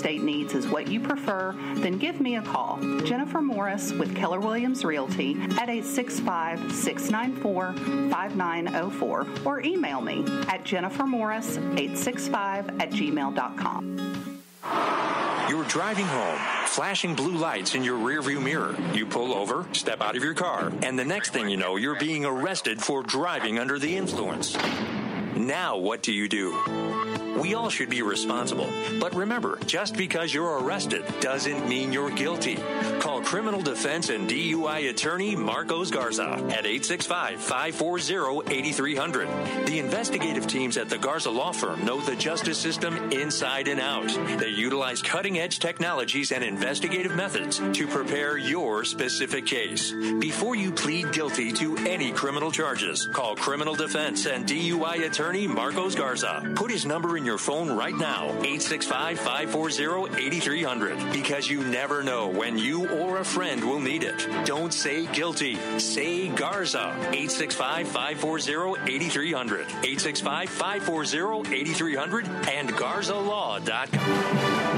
estate needs is what you prefer, then give me a call. Jennifer Morris with Keller Williams Realty at 865-694-5904 or email me at jennifermorris865@gmail.com. You're driving home, flashing blue lights in your rearview mirror. You pull over, step out of your car, and the next thing you know, you're being arrested for driving under the influence. Now what do? We all should be responsible. But remember, just because you're arrested doesn't mean you're guilty. Call criminal defense and DUI attorney Marcos Garza at 865-540-8300. The investigative teams at the Garza Law Firm know the justice system inside and out. They utilize cutting-edge technologies and investigative methods to prepare your specific case. Before you plead guilty to any criminal charges, call criminal defense and DUI attorney Marcos Garza. Put his number in your phone right now, 865-540-8300, because you never know when you or a friend will need it. Don't say guilty. Say Garza. 865-540-8300. 865-540-8300 and GarzaLaw.com.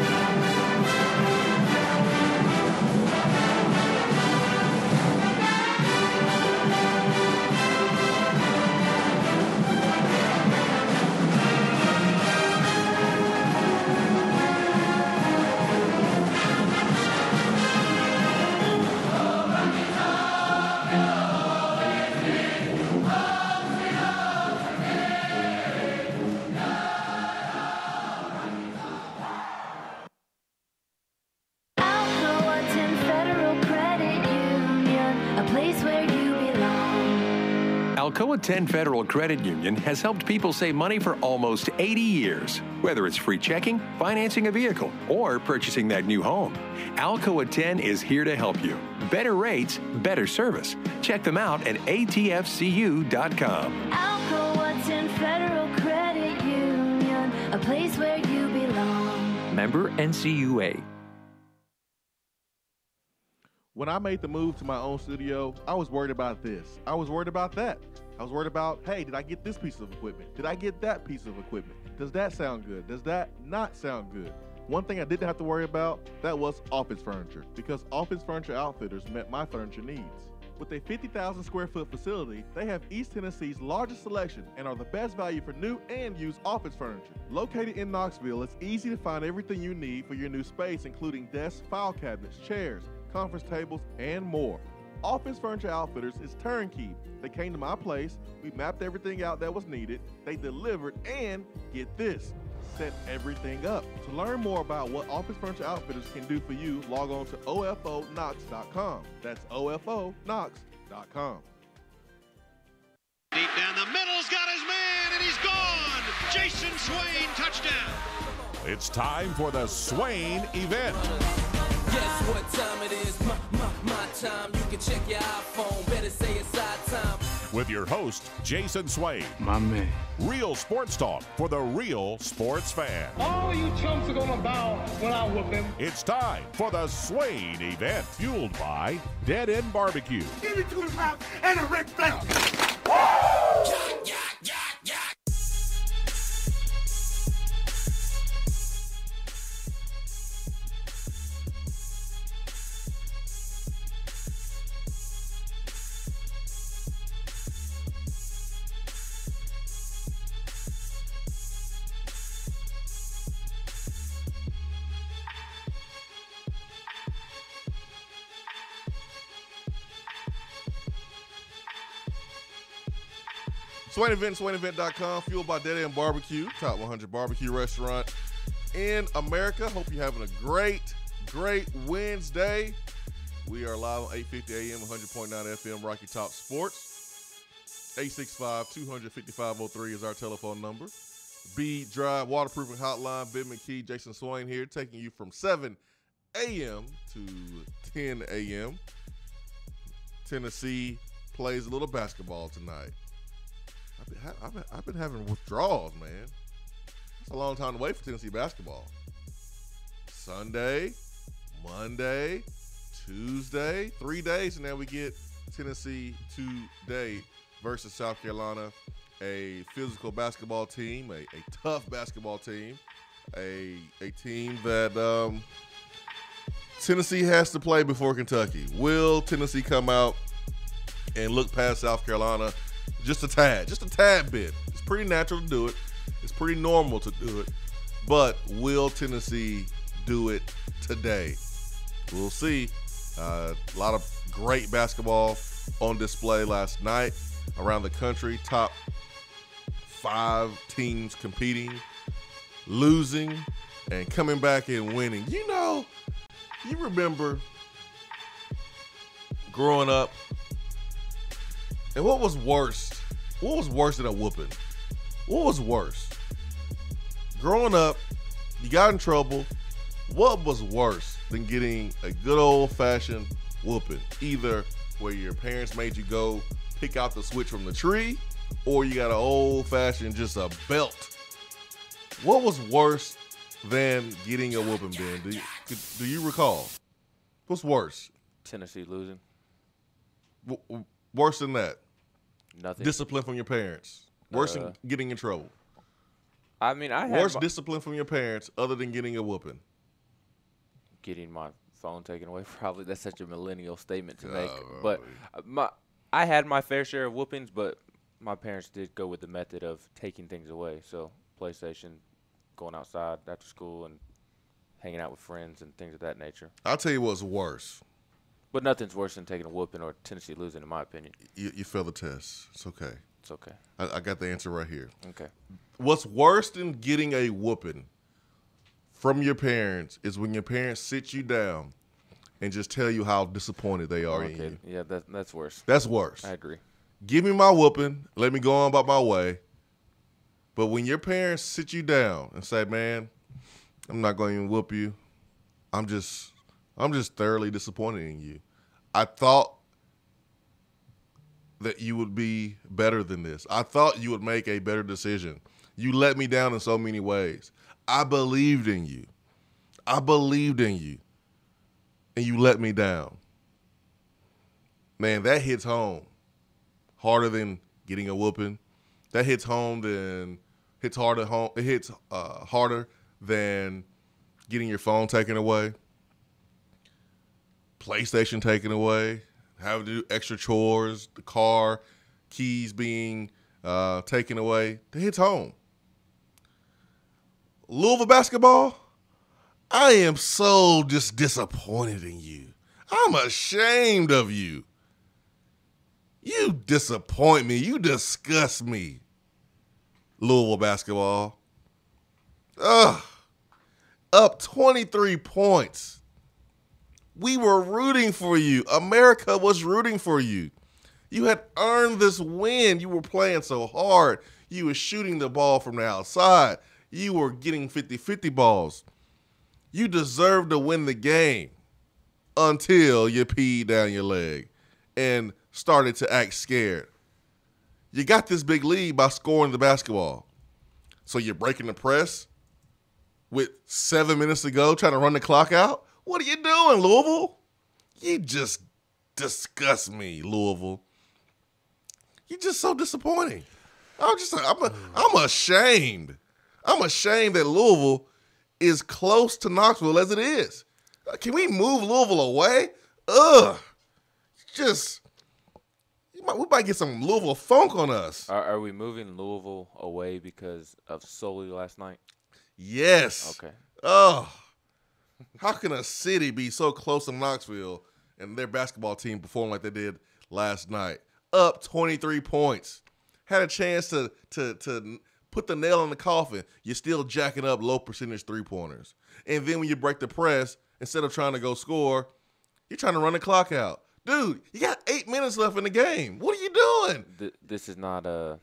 Alcoa 10 Federal Credit Union has helped people save money for almost 80 years. Whether it's free checking, financing a vehicle, or purchasing that new home, Alcoa 10 is here to help you. Better rates, better service. Check them out at atfcu.com. Alcoa 10 Federal Credit Union, a place where you belong. Member NCUA. When I made the move to my own studio, I was worried about this. I was worried about that. I was worried about, hey, did I get this piece of equipment? Did I get that piece of equipment? Does that sound good? Does that not sound good? One thing I didn't have to worry about, that was office furniture, because Office Furniture Outfitters met my furniture needs. With a 50,000 square foot facility, they have East Tennessee's largest selection and are the best value for new and used office furniture. Located in Knoxville, it's easy to find everything you need for your new space, including desks, file cabinets, chairs, conference tables, and more. Office Furniture Outfitters is turnkey. They came to my place, we mapped everything out that was needed, they delivered, and get this, set everything up. To learn more about what Office Furniture Outfitters can do for you, log on to ofonox.com. That's ofonox.com. Deep down the middle's got his man, and he's gone. Jason Swain, touchdown. It's time for the Swain Event. Guess what time it is? My time. You can check your iPhone. Better say it's our time. With your host, Jason Swain. My man. Real sports talk for the real sports fan. All you chumps are gonna bow when I whoop him. It's time for the Swain Event, fueled by Dead End BBQ. Give me 2 pounds and a Rick Flair. Swain Event, SwainEvent.com, fueled by Dead End BBQ, top 100 barbecue restaurant in America. Hope you're having a great Wednesday. We are live on 850 AM, 100.9 FM, Rocky Top Sports. 865-200-5503 is our telephone number. B Drive Waterproofing Hotline, Ben McKee, Jason Swain here, taking you from 7 a.m. to 10 a.m. Tennessee plays a little basketball tonight. I've been having withdrawals, man. It's a long time to wait for Tennessee basketball. Sunday, Monday, Tuesday, 3 days, and now we get Tennessee today versus South Carolina, a physical basketball team, a tough basketball team. a team that Tennessee has to play before Kentucky. Will Tennessee come out and look past South Carolina just a tad bit? It's pretty natural to do it. It's pretty normal to do it. But will Tennessee do it today? We'll see. A lot of great basketball on display last night around the country. Top 5 teams competing, losing, and coming back and winning. You remember growing up, and what was worse? What was worse than a whooping? What was worse? Growing up, you got in trouble. What was worse than getting a good old-fashioned whooping? Either where your parents made you go pick out the switch from the tree, or you got an old-fashioned just a belt. What was worse than getting a whooping, Ben? Do you recall? What's worse? Tennessee losing. Worse than that? Nothing. Discipline from your parents. Worse than getting in trouble. I mean, I had worse discipline from your parents other than getting a whooping. Getting my phone taken away, probably. That's such a millennial statement to make. But I had my fair share of whoopings, but my parents did go with the method of taking things away. So PlayStation, going outside after school, and hanging out with friends and things of that nature. I'll tell you what's worse. But nothing's worse than taking a whooping or Tennessee losing, in my opinion. You failed the test. It's okay. It's okay. I got the answer right here. Okay. What's worse than getting a whooping from your parents is when your parents sit you down and just tell you how disappointed they are in you. Yeah, that's worse. That's worse. I agree. Give me my whooping. Let me go on about my way. But when your parents sit you down and say, man, I'm not going to even whoop you. I'm just thoroughly disappointed in you. I thought that you would be better than this. I thought you would make a better decision. You let me down in so many ways. I believed in you. And you let me down. Man, that hits home harder than getting a whooping. That hits harder than getting your phone taken away, PlayStation taken away, having to do extra chores, the car keys being taken away. That hits home. Louisville basketball, I am so just disappointed in you. I'm ashamed of you. You disappoint me. You disgust me. Louisville basketball. Ugh. Up 23 points. We were rooting for you. America was rooting for you. You had earned this win. You were playing so hard. You were shooting the ball from the outside. You were getting 50-50 balls. You deserved to win the game until you peed down your leg and started to act scared. You got this big lead by scoring the basketball. So you're breaking the press with 7 minutes to go, trying to run the clock out? What are you doing, Louisville? You just disgust me, Louisville. You're just so disappointing. I'm ashamed. I'm ashamed that Louisville is close to Knoxville as it is. Can we move Louisville away? We might get some Louisville funk on us. Are we moving Louisville away because of solely last night? Yes. Okay. Oh, how can a city be so close to Knoxville and their basketball team perform like they did last night? Up 23 points. Had a chance to put the nail in the coffin. You're still jacking up low percentage three-pointers. And then when you break the press, instead of trying to go score, you're trying to run the clock out. Dude, you got 8 minutes left in the game. What are you doing? This is not a,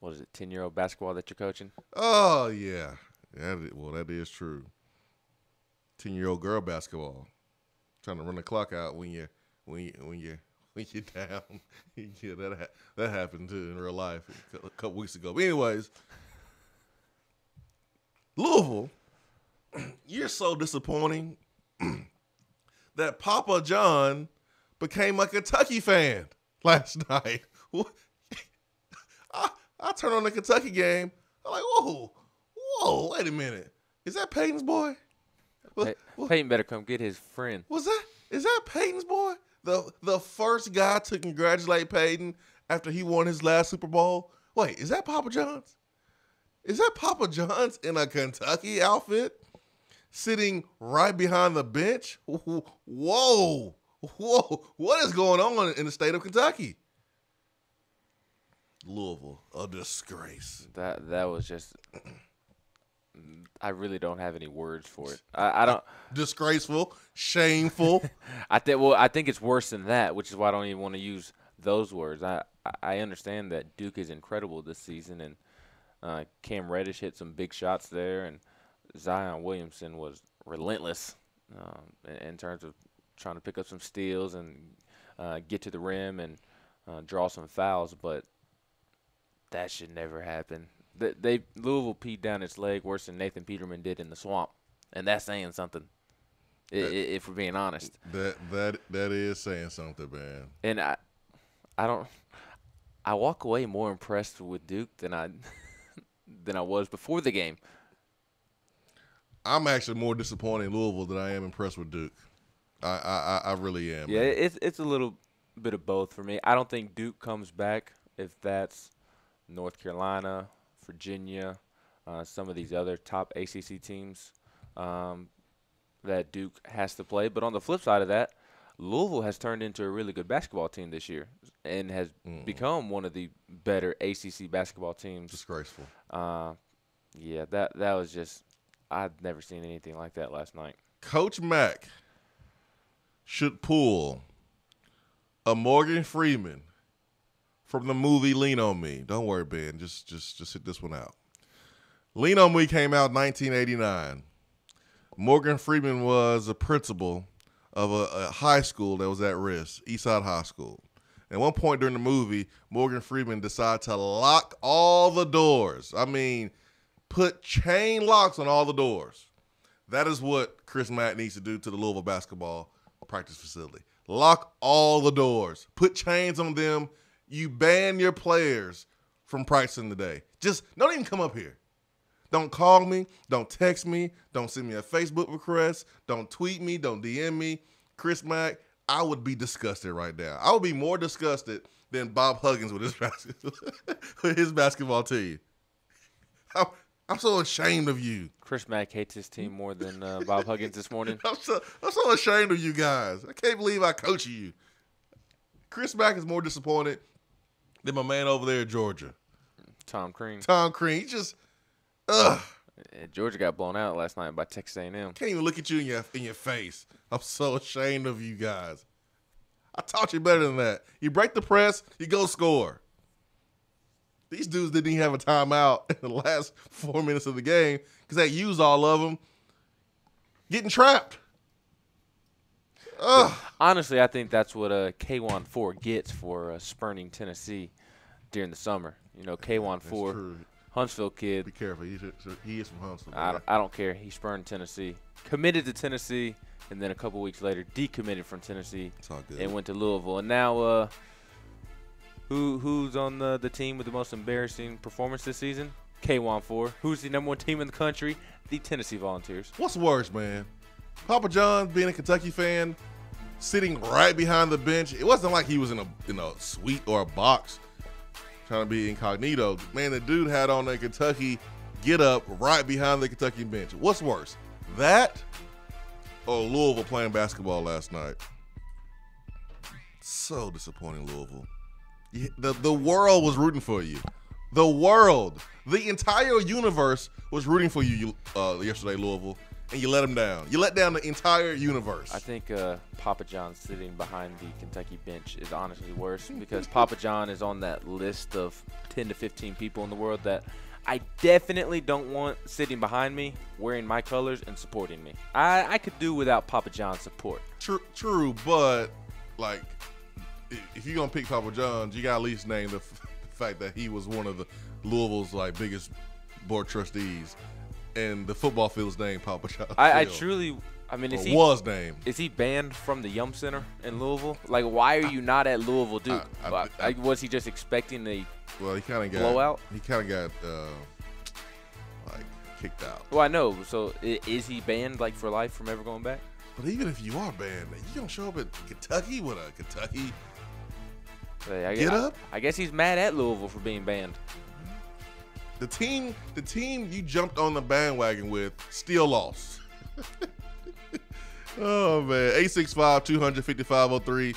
10-year-old basketball that you're coaching? Oh, yeah. That is true. 10-year-old girl basketball. Trying to run the clock out when you're down. Yeah, that happened too in real life a couple weeks ago. But anyways, Louisville, you're so disappointing that Papa John became a Kentucky fan last night. I turned on the Kentucky game. I'm like, Whoa, wait a minute. Is that Peyton's boy? Peyton better come get his friend. Is that Peyton's boy? The first guy to congratulate Peyton after he won his last Super Bowl? Wait, is that Papa John's? Is that Papa John's in a Kentucky outfit? Sitting right behind the bench? Whoa. What is going on in the state of Kentucky? Louisville, a disgrace. That was just... I really don't have any words for it. I don't... Disgraceful, shameful. I think it's worse than that, which is why I don't even want to use those words. I understand that Duke is incredible this season, and Cam Reddish hit some big shots there, and Zion Williamson was relentless in terms of trying to pick up some steals and get to the rim and draw some fouls, but that should never happen. Louisville peed down its leg worse than Nathan Peterman did in the swamp, and that's saying something. If we're being honest, that is saying something, man. And I walk away more impressed with Duke than I was before the game. I'm actually more disappointed in Louisville than I am impressed with Duke. I really am. Yeah, man. it's a little bit of both for me. I don't think Duke comes back if that's North Carolina, Virginia, some of these other top ACC teams that Duke has to play. But on the flip side of that, Louisville has turned into a really good basketball team this year and has become one of the better ACC basketball teams. Disgraceful. Yeah, that was just – I've never seen anything like that last night. Coach Mack should pull a Morgan Freeman from the movie Lean On Me. Don't worry, Ben. Just hit this one out. Lean On Me came out in 1989. Morgan Freeman was a principal of a high school that was at risk, Eastside High School. At one point during the movie, Morgan Freeman decided to lock all the doors. I mean, put chain locks on all the doors. That is what Chris Mack needs to do to the Louisville basketball practice facility. Lock all the doors. Put chains on them. You ban your players from practicing today. Just don't even come up here. Don't call me. Don't text me. Don't send me a Facebook request. Don't tweet me. Don't DM me. Chris Mack, I would be disgusted right now. I would be more disgusted than Bob Huggins with his basketball team. I'm so ashamed of you. Chris Mack hates his team more than Bob Huggins this morning. I'm so ashamed of you guys. I can't believe I coach you. Chris Mack is more disappointed than my man over there in Georgia. Tom Crean. He just, ugh. Georgia got blown out last night by Texas A&M. Can't even look at you in your face. I'm so ashamed of you guys. I taught you better than that. You break the press, you go score. These dudes didn't even have a timeout in the last 4 minutes of the game because they used all of them getting trapped. Ugh. Honestly, I think that's what K-Wan 4 gets for spurning Tennessee during the summer. You know, K-Wan 4, Huntsville kid. Be careful. He is from Huntsville. I don't care. He spurned Tennessee. Committed to Tennessee, and then a couple weeks later decommitted from Tennessee and went to Louisville. And now who's on the team with the most embarrassing performance this season? K-Wan 4. Who's the number one team in the country? The Tennessee Volunteers. What's worse, man? Papa John, being a Kentucky fan, sitting right behind the bench. It wasn't like he was in a suite or a box trying to be incognito. Man, the dude had on a Kentucky get-up right behind the Kentucky bench. What's worse, that or Louisville playing basketball last night? So disappointing, Louisville. The world was rooting for you. The world, the entire universe was rooting for you yesterday, Louisville, and you let them down. You let down the entire universe. I think Papa John sitting behind the Kentucky bench is honestly worse because Papa John is on that list of 10 to 15 people in the world that I definitely don't want sitting behind me, wearing my colors, and supporting me. I could do without Papa John's support. True, but like, if you're gonna pick Papa John's, you gotta at least name the fact that he was one of the Louisville's biggest board trustees, and the football field's named Papa John's. I truly, I mean, is he banned from the Yum Center in Louisville? Like, why are you not at Louisville, dude? Was he just expecting a blowout? He kind of got kicked out. Well, I know. So is he banned like for life from ever going back? But even if you are banned, you don't show up at Kentucky with a Kentucky get up? I guess he's mad at Louisville for being banned. The team you jumped on the bandwagon with still lost. Oh, man. 865-200-5503.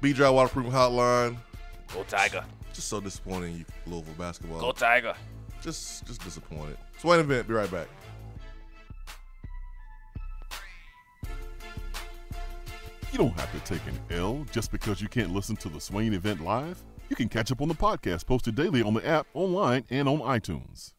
B-Dry Waterproofing Hotline. Go Tiger. Just so disappointing, you Louisville basketball. Go Tiger. Just disappointed. Swain Event, be right back. You don't have to take an L just because you can't listen to the Swain Event live. You can catch up on the podcast posted daily on the app, online, and on iTunes.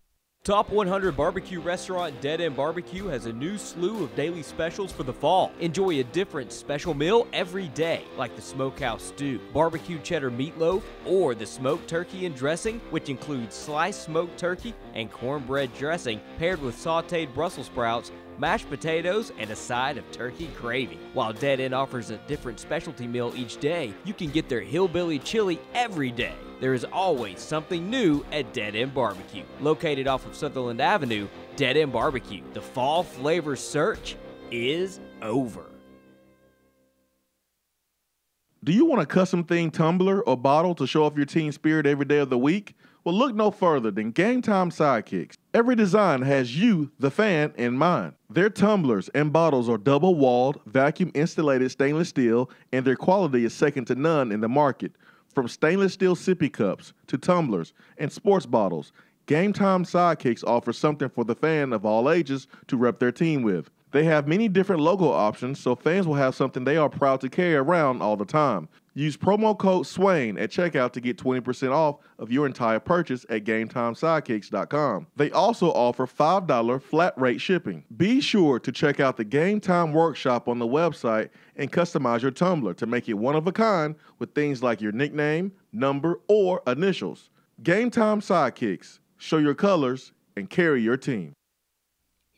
Top 100 barbecue restaurant Dead End BBQ has a new slew of daily specials for the fall. Enjoy a different special meal every day, like the smokehouse stew, barbecue cheddar meatloaf, or the smoked turkey and dressing, which includes sliced smoked turkey and cornbread dressing paired with sautéed Brussels sprouts, mashed potatoes, and a side of turkey gravy. While Dead End offers a different specialty meal each day, you can get their hillbilly chili every day. There is always something new at Dead End BBQ. Located off of Sutherland Avenue, Dead End BBQ. The fall flavor search is over. Do you want a custom themed tumbler or bottle to show off your team spirit every day of the week? Well, look no further than Game Time Sidekicks. Every design has you, the fan, in mind. Their tumblers and bottles are double-walled, vacuum-insulated stainless steel, and their quality is second to none in the market. From stainless steel sippy cups to tumblers and sports bottles, Game Time Sidekicks offers something for the fan of all ages to rep their team with. They have many different logo options, so fans will have something they are proud to carry around all the time. Use promo code SWAIN at checkout to get 20% off of your entire purchase at GameTimeSidekicks.com. They also offer $5 flat rate shipping. Be sure to check out the Game Time Workshop on the website and customize your tumbler to make it one of a kind with things like your nickname, number, or initials. Game Time Sidekicks. Show your colors and carry your team.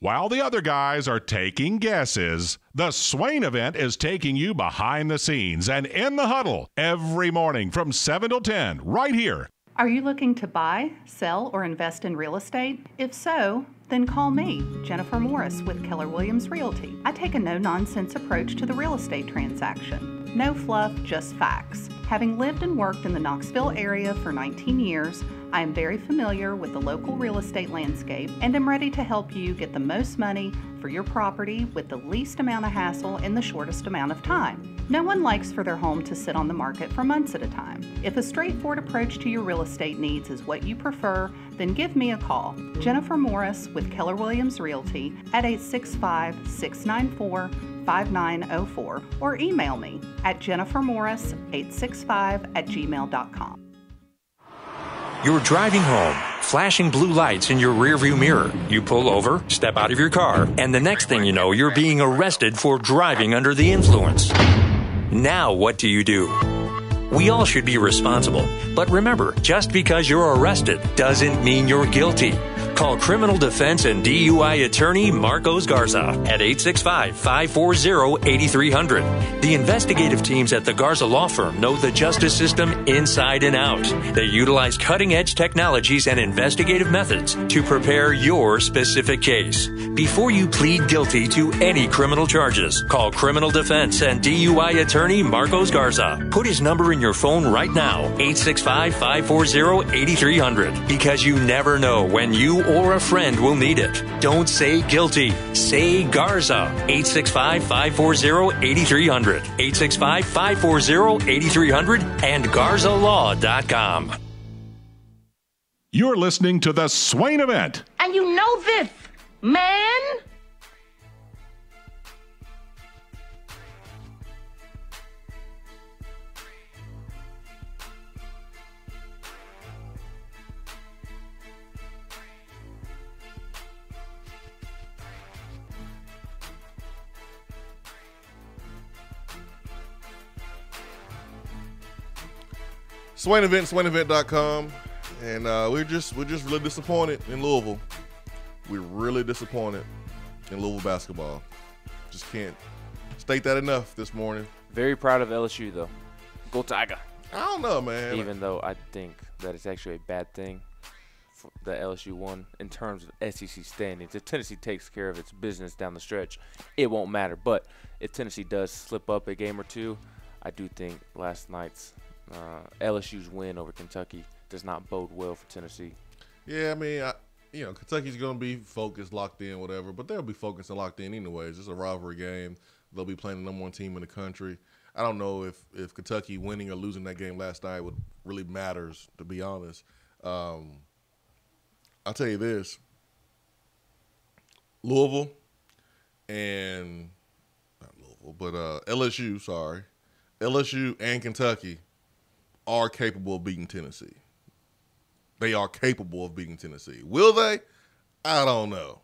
While the other guys are taking guesses, the Swain Event is taking you behind the scenes and in the huddle every morning from 7 till 10 right here. Are you looking to buy, sell, or invest in real estate? If so, then call me, Jennifer Morris with Keller Williams Realty. I take a no-nonsense approach to the real estate transaction. No fluff, just facts. Having lived and worked in the Knoxville area for 19 years, I am very familiar with the local real estate landscape and am ready to help you get the most money for your property with the least amount of hassle in the shortest amount of time. No one likes for their home to sit on the market for months at a time. If a straightforward approach to your real estate needs is what you prefer, then give me a call. Jennifer Morris with Keller Williams Realty at 865-694-5904 or email me at jennifermorris865@gmail.com. You're driving home, flashing blue lights in your rearview mirror. You pull over, step out of your car, and the next thing you know, you're being arrested for driving under the influence. Now what do? We all should be responsible. But remember, just because you're arrested doesn't mean you're guilty. Call criminal defense and DUI attorney Marcos Garza at 865-540-8300. The investigative teams at the Garza Law Firm know the justice system inside and out. They utilize cutting-edge technologies and investigative methods to prepare your specific case. Before you plead guilty to any criminal charges, call criminal defense and DUI attorney Marcos Garza. Put his number in your phone right now, 865-540-8300, because you never know when you or a friend will need it. Don't say guilty. Say Garza. 865-540-8300. 865-540-8300 and GarzaLaw.com. You're listening to the Swain Event. And you know this, man. Swain Event, SwainEvent.com, and we're just really disappointed in Louisville. We're really disappointed in Louisville basketball. Just can't state that enough this morning. Very proud of LSU though. Go Tiger. I don't know, man. Even though I think that it's actually a bad thing that LSU won in terms of SEC standings. If Tennessee takes care of its business down the stretch, it won't matter. But if Tennessee does slip up a game or two, I do think last night's LSU's win over Kentucky does not bode well for Tennessee. Yeah, I mean, Kentucky's going to be focused, locked in, whatever, but they'll be focused and locked in anyways. It's a rivalry game. They'll be playing the number one team in the country. I don't know if Kentucky winning or losing that game last night would really matters, to be honest. I'll tell you this. Louisville and – not Louisville, but LSU and Kentucky are capable of beating Tennessee. They are capable of beating Tennessee. Will they? I don't know.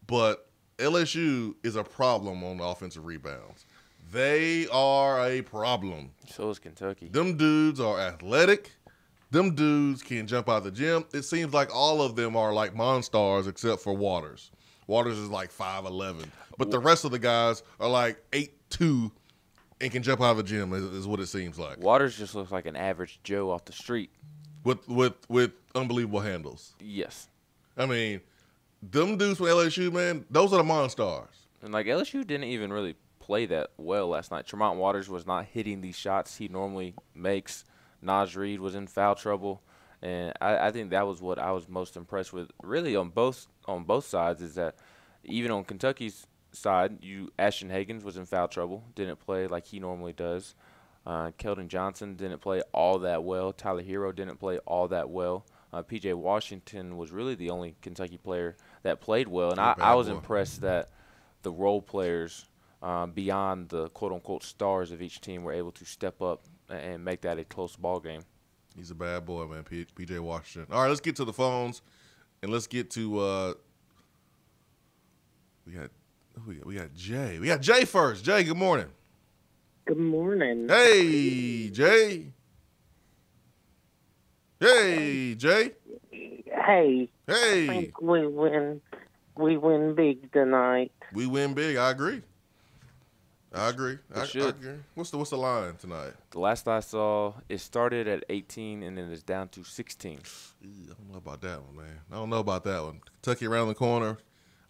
But LSU is a problem on the offensive rebounds. They are a problem. So is Kentucky. Them dudes are athletic. Them dudes can jump out the gym. It seems like all of them are like monsters except for Waters. Waters is like 5'11". But the rest of the guys are like 8'2", and can jump out of the gym is what it seems like. Waters just looks like an average Joe off the street. With unbelievable handles. Yes. I mean, them dudes from LSU, man, those are the monsters. And, LSU didn't even really play that well last night. Tremont Waters was not hitting these shots he normally makes. Naz Reid was in foul trouble. And I think that was what I was most impressed with, really, on both sides, is that even on Kentucky's side, Ashton Hagans was in foul trouble, didn't play like he normally does. Keldon Johnson didn't play all that well. Tyler Hero didn't play all that well. P.J. Washington was really the only Kentucky player that played well. And I was impressed that the role players beyond the quote-unquote stars of each team were able to step up and make that a close ball game. He's a bad boy, man, P.J. Washington. All right, let's get to the phones, and let's get to we got Jay. We got Jay first. Jay, good morning. Good morning. Hey, Jay. Hey, Jay. Hey. Hey. I think we win big tonight. We win big. I agree. I agree. What's the line tonight? The last I saw, it started at 18 and then it's down to 16. I don't know about that one, man. I don't know about that one. Kentucky around the corner.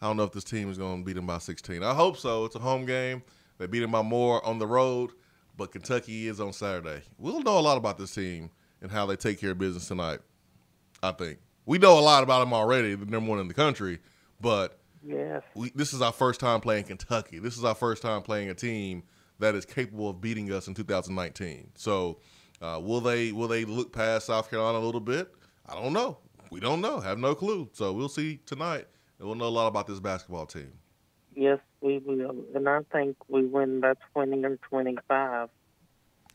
I don't know if this team is going to beat them by 16. I hope so. It's a home game. They beat them by more on the road, but Kentucky is on Saturday. We'll know a lot about this team and how they take care of business tonight, I think. We know a lot about them already, the number one in the country, but yes, this is our first time playing Kentucky. This is our first time playing a team that is capable of beating us in 2019. So will they look past South Carolina a little bit? I don't know. We don't know. Have no clue. So we'll see tonight, and we'll know a lot about this basketball team. Yes, we will. And I think we win by 20 or 25.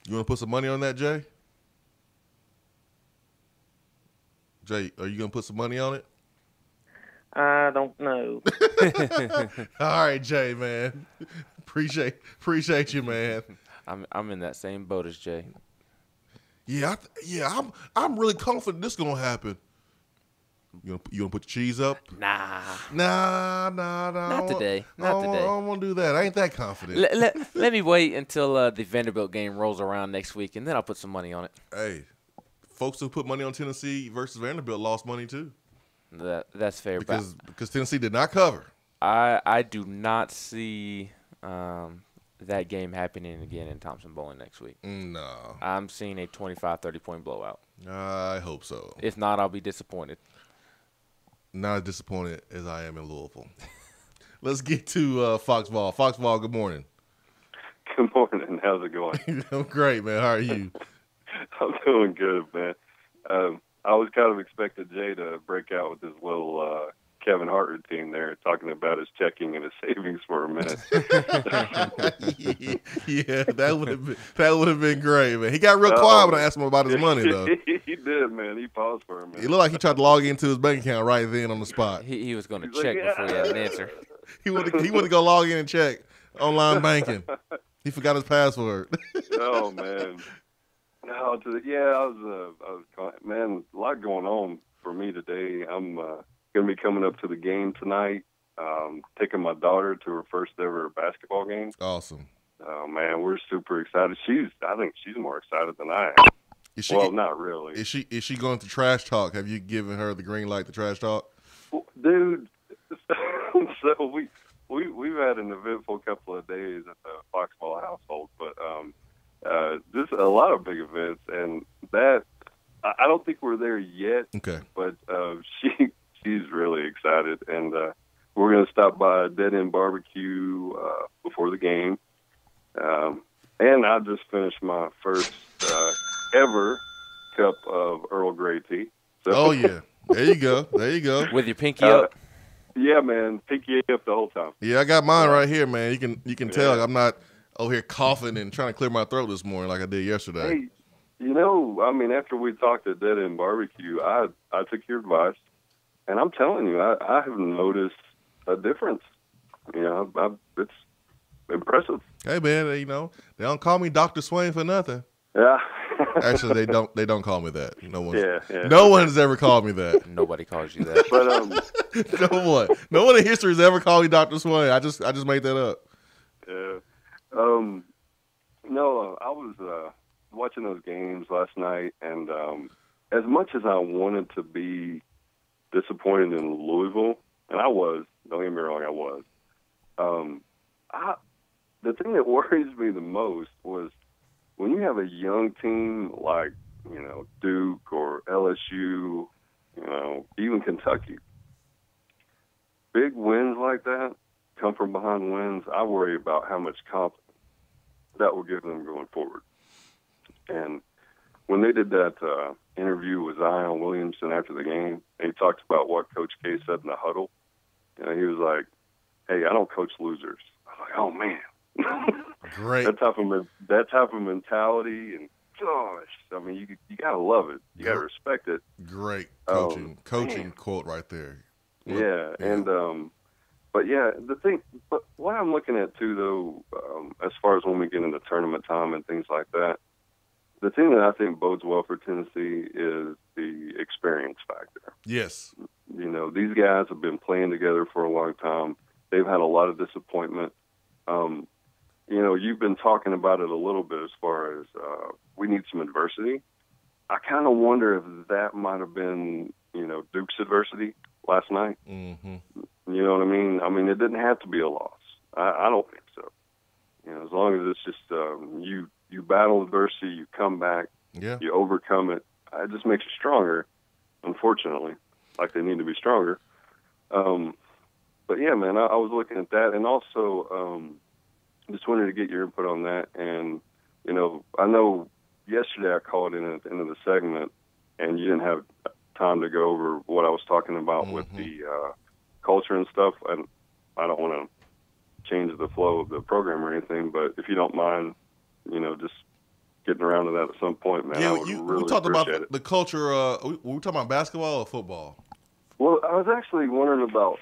You want to put some money on that, Jay? Jay, are you going to put some money on it? I don't know. All right, Jay, man. Appreciate you, man. I'm in that same boat as Jay. Yeah, I'm really confident this is going to happen. You gonna put the cheese up? Nah. Not today. I don't want to do that. I ain't that confident. Let me wait until the Vanderbilt game rolls around next week, and then I'll put some money on it. Hey, folks who put money on Tennessee versus Vanderbilt lost money too. That's fair. Because Tennessee did not cover. I do not see that game happening again in Thompson Bowling next week. No. I'm seeing a 25-30 point blowout. I hope so. If not, I'll be disappointed. Not as disappointed as I am in Louisville. Let's get to Foxball. Foxball, good morning. Good morning. How's it going? I'm great, man. How are you? I'm doing good, man. I was kind of expecting Jay to break out with his little Kevin Hart routine there, talking about his checking and his savings for a minute. Yeah, that would have been great, man. He got real quiet when I asked him about his money, though. He did, man. He paused for a minute. It looked like he tried to log into his bank account right then on the spot. He was going to check before he had an answer. He wanted to go log in and check online banking. He forgot his password. Oh man. No, I was man, a lot going on for me today. I'm going to be coming up to the game tonight, taking my daughter to her first ever basketball game. Awesome. Oh, man, we're super excited. I think she's more excited than I am. Well, not really. Is she going to trash talk? Have you given her the green light to trash talk? Well, dude, so we've had an eventful couple of days at the Foxball household, but just a lot of big events, and that I don't think we're there yet. Okay, but she's really excited, and we're going to stop by Dead End BBQ before the game, and I just finished my first ever cup of Earl Grey tea. So, oh yeah, there you go, with your pinky up. Yeah, man, pinky up the whole time. Yeah, I got mine right here, man. You can tell I'm not over here coughing and trying to clear my throat this morning like I did yesterday. Hey, you know, I mean, after we talked at Dead End BBQ, I took your advice, and I'm telling you, I have noticed a difference. You know, it's impressive. Hey, man, you know, they don't call me Dr. Swain for nothing. Yeah. Actually, they don't call me that. No one has ever called me that. Nobody calls you that. But no one in history has ever called me Dr. Swain. I just made that up. Yeah. No, I was watching those games last night, and as much as I wanted to be disappointed in Louisville, and I was, don't get me wrong, I was. The thing that worries me the most was when you have a young team like, you know, Duke or LSU, you know, even Kentucky, big wins like that, come from behind wins, I worry about how much confidence that will give them going forward. And when they did that interview with Zion Williamson after the game, and he talked about what Coach K said in the huddle, you know, he was like, "Hey, I don't coach losers." I was like, "Oh man." Great. that type of mentality, and gosh, I mean, you gotta love it. You gotta respect it. Great coaching quote right there. Yeah, and but yeah, but what I'm looking at too, though, as far as when we get into tournament time and things like that, the thing that I think bodes well for Tennessee is the experience factor. Yes. You know, these guys have been playing together for a long time. They've had a lot of disappointment. You know, you've been talking about it a little bit as far as we need some adversity. I kind of wonder if that might have been, you know, Duke's adversity last night. Mm-hmm. You know what I mean? I mean, it didn't have to be a loss. I don't think so. You know, as long as it's just you battle adversity, you come back, you overcome it. It just makes you stronger, unfortunately, like they need to be stronger. But, yeah, man, I was looking at that. And also just wanted to get your input on that. And, you know, I know yesterday I called in at the end of the segment, and you didn't have time to go over what I was talking about with the culture and stuff. And I don't want to change the flow of the program or anything, but if you don't mind, you know, just getting around to that at some point, man. Yeah, I would really we talked about it. the culture. Were we talking about basketball or football? Well, I was actually wondering about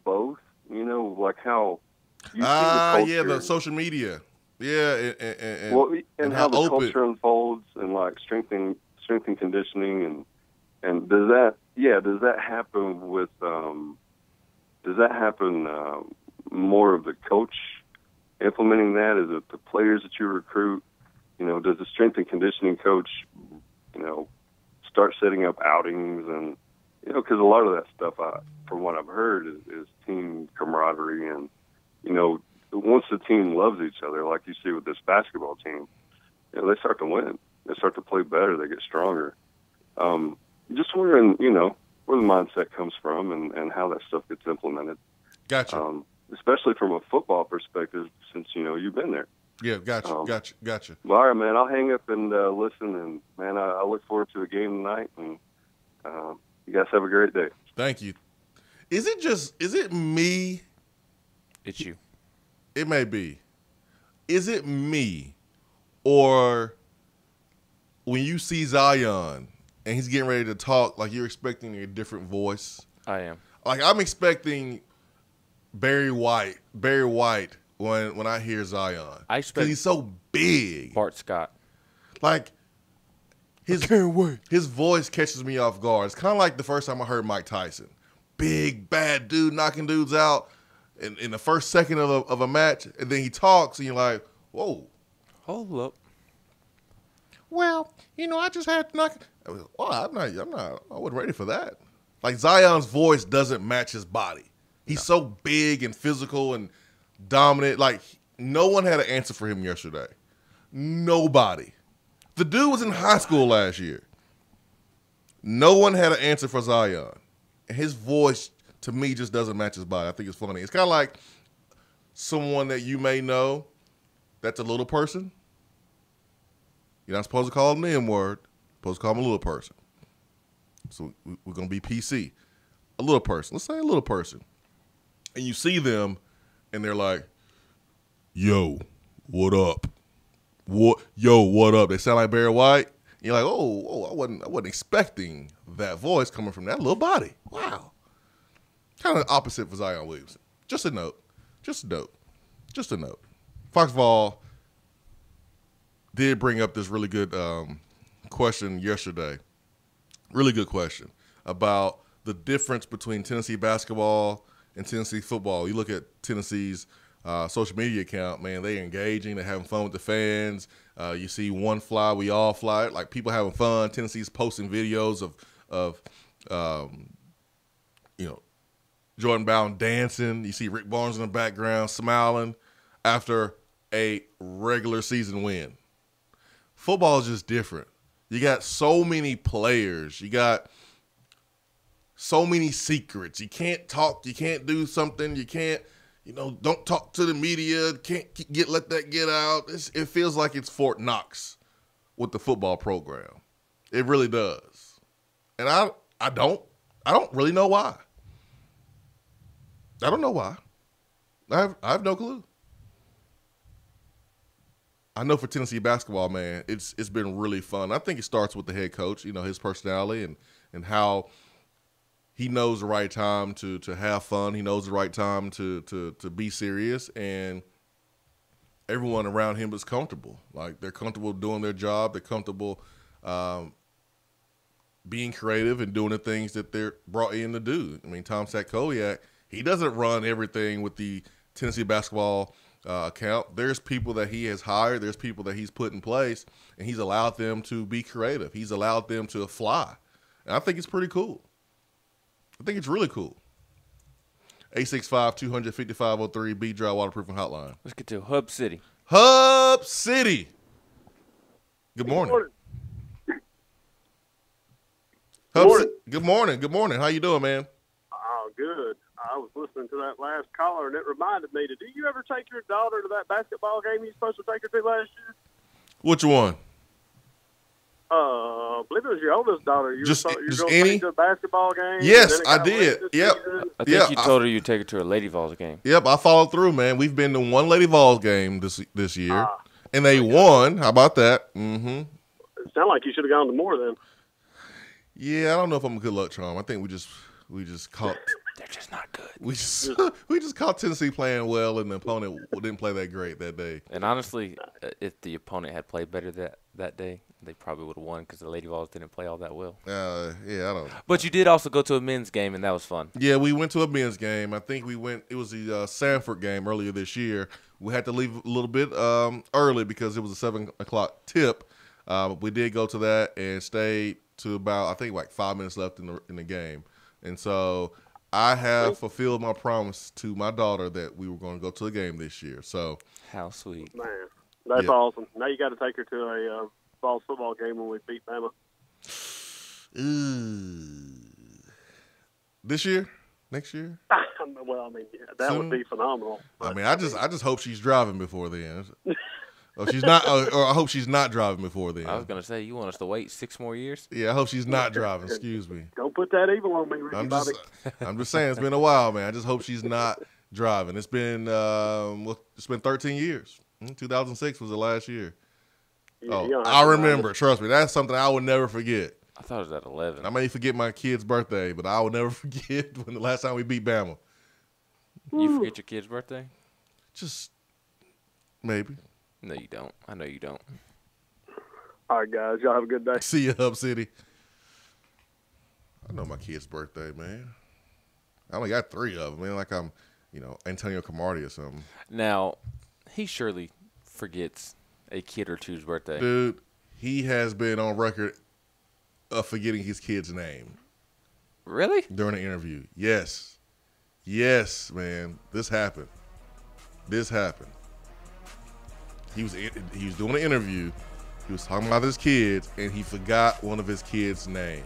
both. You know, like how you see the culture. Yeah, the social media. Yeah, and how the culture unfolds, and like strength and conditioning, and does that happen with more of the coach implementing that? Is it the players that you recruit? You know, does the strength and conditioning coach, you know, start setting up outings? And, you know, because a lot of that stuff, from what I've heard, is team camaraderie. And, you know, once the team loves each other, like you see with this basketball team, you know, they start to win. They start to play better. They get stronger. Just wondering, you know, where the mindset comes from and how that stuff gets implemented. Gotcha. Especially from a football perspective, since, you know, you've been there. Yeah, gotcha. Well, all right, man. I'll hang up and listen. And, man, I look forward to the game tonight. And you guys have a great day. Thank you. Is it me? It's you. It may be. Is it me, or when you see Zion and he's getting ready to talk, like you're expecting a different voice? I am. Like I'm expecting Barry White when I hear Zion. I expect because he's so big. Bart Scott. Like his voice catches me off guard. It's kind of like the first time I heard Mike Tyson. Big, bad dude knocking dudes out in the first second of a match, and then he talks, and you're like, whoa. Hold up. well, I just had to knock. I wasn't ready for that. Like Zion's voice doesn't match his body. He's so big and physical and dominant. Like no one had an answer for him yesterday. Nobody. The dude was in high school last year. No one had an answer for Zion. And his voice, to me, just doesn't match his body. I think it's funny. It's kind of like someone that you may know that's a little person. You're not supposed to call them the M-word. You're supposed to call them a little person. So we're going to be PC. A little person. Let's say a little person. And you see them, and they're like, yo, what up? What up? They sound like Barry White. You're like, I wasn't expecting that voice coming from that little body. Wow. Kind of opposite for Zion Williamson. Just a note. Foxball did bring up this really good question yesterday. Really good question about the difference between Tennessee basketball and Tennessee football. You look at Tennessee's social media account, man, they're engaging, they're having fun with the fans. You see one fly, we all fly. Like people having fun. Tennessee's posting videos of Jordan Bowden dancing. You see Rick Barnes in the background smiling after a regular season win. Football is just different. You got so many players. You got so many secrets. You can't talk. You can't do something. You can't, don't talk to the media. Can't let that get out. It feels like it's Fort Knox with the football program. It really does. And I don't really know why. I don't know why. I have no clue. I know for Tennessee basketball, man, it's been really fun. I think it starts with the head coach, his personality and how he knows the right time to have fun. He knows the right time to be serious, and everyone around him is comfortable. Like they're comfortable doing their job. They're comfortable being creative and doing the things that they're brought in to do. I mean, Tom Sakowiak, he doesn't run everything with the Tennessee basketball account. There's people that he has hired. There's people that he's put in place, and he's allowed them to be creative. He's allowed them to fly. And I think it's pretty cool. I think it's really cool. 865-255-03 B-Dry Waterproofing Hotline. Let's get to Hub City. Hub City. Good morning. Good morning. Good morning. How you doing, man? Oh, good. I was listening to that last caller, and it reminded me, did you ever take your daughter to that basketball game you were supposed to take her to last year? Which one? I believe it was your oldest daughter. You just were going to any? take her to a basketball game? Yes, I did. Yep. I think you told her you'd take her to a Lady Vols game. Yep, I followed through, man. We've been to one Lady Vols game this year, and they won. How about that? Mm-hmm. It sounded like you should have gone to more then. Yeah, I don't know if I'm a good luck charm. I think we just caught. They're just not good. We just caught Tennessee playing well, and the opponent didn't play that great that day. And honestly, if the opponent had played better that day, they probably would have won because the Lady Vols didn't play all that well. Yeah, I don't. But you did also go to a men's game, and that was fun. Yeah, we went to a men's game. I think we went. It was the Sanford game earlier this year. We had to leave a little bit early because it was a 7:00 tip. We did go to that and stayed to about, I think, like 5 minutes left in the game, and so I have fulfilled my promise to my daughter that we were going to go to a game this year. So how sweet, man! That's awesome. Now you got to take her to a Vols football game when we beat Bama. This year, next year. Well, I mean, yeah, that would be phenomenal. I mean, I just hope she's driving before then. Or she's not, or I hope she's not driving before then. I was gonna say, you want us to wait 6 more years? Yeah, I hope she's not driving. Excuse me. Don't put that evil on me, Ricky Bobby. I'm just saying, it's been a while, man. I just hope she's not driving. It's been 13 years. 2006 was the last year. Yeah, I remember. Trust me, that's something I will never forget. I thought it was at 11. I may forget my kid's birthday, but I will never forget when the last time we beat Bama. You forget your kid's birthday? Just maybe. No, you don't. I know you don't. All right, guys. Y'all have a good day. See you, Hub City. I know my kid's birthday, man. I only got 3 of them, man. Like I'm, Antonio Camardi or something. Now, he surely forgets a kid or two's birthday. Dude, he has been on record of forgetting his kid's name. Really? During the interview. Yes. Yes, man. This happened. He was doing an interview. He was talking about his kids, and he forgot one of his kids' name.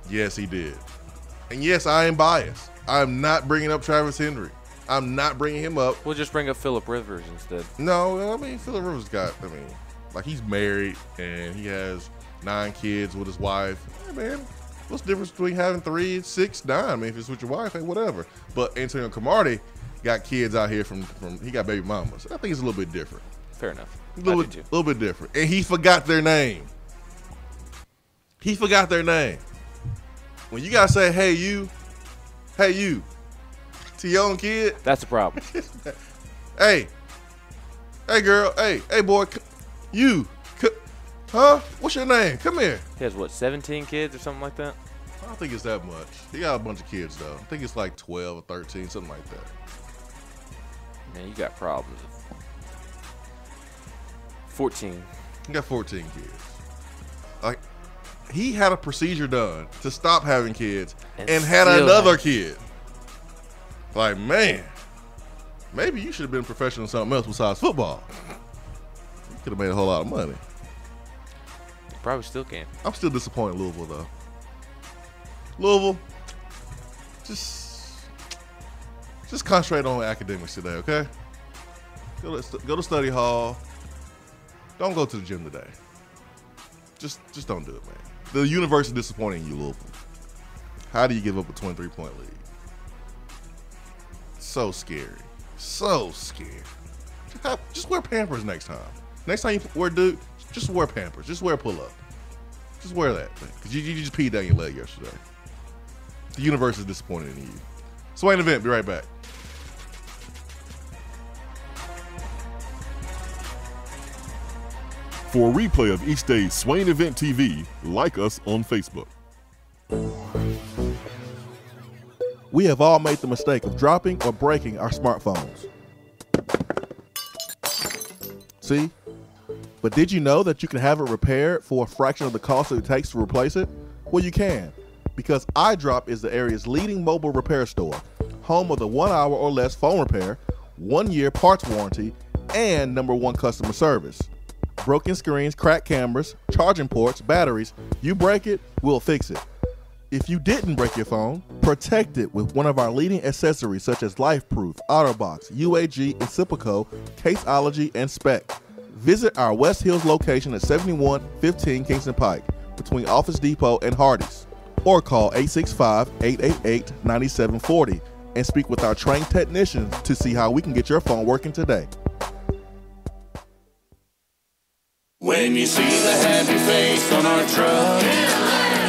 Yes, he did. And yes, I am biased. I'm not bringing up Travis Henry. I'm not bringing him up. We'll just bring up Phillip Rivers instead. No, I mean, Phillip Rivers like he's married, and he has 9 kids with his wife. Hey, man, what's the difference between having 3, 6, 9? I mean, if it's with your wife, hey, whatever. But Antonio Cromartie got kids out here from he got baby mamas. I think it's a little bit different. Fair enough. A little bit different. And he forgot their name. When you gotta say, hey you, to your own kid. That's a problem. Hey girl, hey boy, huh? What's your name? Come here. He has what, 17 kids or something like that? I don't think it's that much. He got a bunch of kids though. I think it's like 12 or 13, something like that. Man, you got problems. 14. He got 14 kids. Like, he had a procedure done to stop having kids and had another kid. Like, man, maybe you should have been professional in something else besides football. You could have made a whole lot of money. Probably still can. I'm still disappointed in Louisville, though. Louisville, just concentrate on academics today, okay? Go to study hall. Don't go to the gym today. Just don't do it, man. The universe is disappointing you, Louisville. How do you give up a 23-point lead? So scary. So scared. Just wear Pampers next time. Next time you wear just wear Pampers. Just wear pull-up. Just wear that, man. Because you just peed down your leg yesterday. The universe is disappointed in you. Swain Event, be right back. For a replay of each day's Swain Event TV, like us on Facebook. We have all made the mistake of dropping or breaking our smartphones. See? But did you know that you can have it repaired for a fraction of the cost that it takes to replace it? Well, you can, because iDrop is the area's leading mobile repair store, home of the 1 hour or less phone repair, 1-year parts warranty, and #1 customer service. Broken screens, cracked cameras, charging ports, batteries, you break it, we'll fix it. If you didn't break your phone, protect it with one of our leading accessories such as LifeProof, OtterBox, UAG, Incipico, Caseology, and Spec. Visit our West Hills location at 7115 Kingston Pike between Office Depot and Hardee's, or call 865-888-9740 and speak with our trained technicians to see how we can get your phone working today. When you see the happy face on our truck,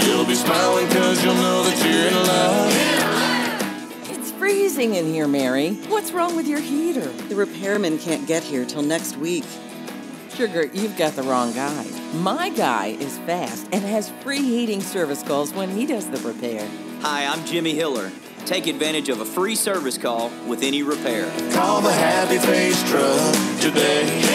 you'll be smiling because you'll know that you're in love. It's freezing in here, Mary. What's wrong with your heater? The repairman can't get here till next week. Sugar, you've got the wrong guy. My guy is fast and has free heating service calls when he does the repair. Hi, I'm Jimmy Hiller. Take advantage of a free service call with any repair. Call the Happy Face Truck today.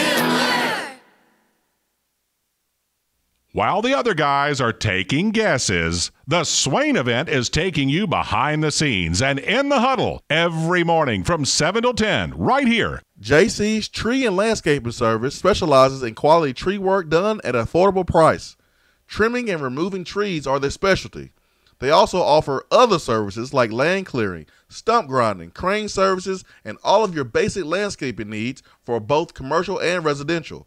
While the other guys are taking guesses, the Swain Event is taking you behind the scenes and in the huddle every morning from 7 till 10 right here. JC's Tree and Landscaping Service specializes in quality tree work done at an affordable price. Trimming and removing trees are their specialty. They also offer other services like land clearing, stump grinding, crane services, and all of your basic landscaping needs for both commercial and residential.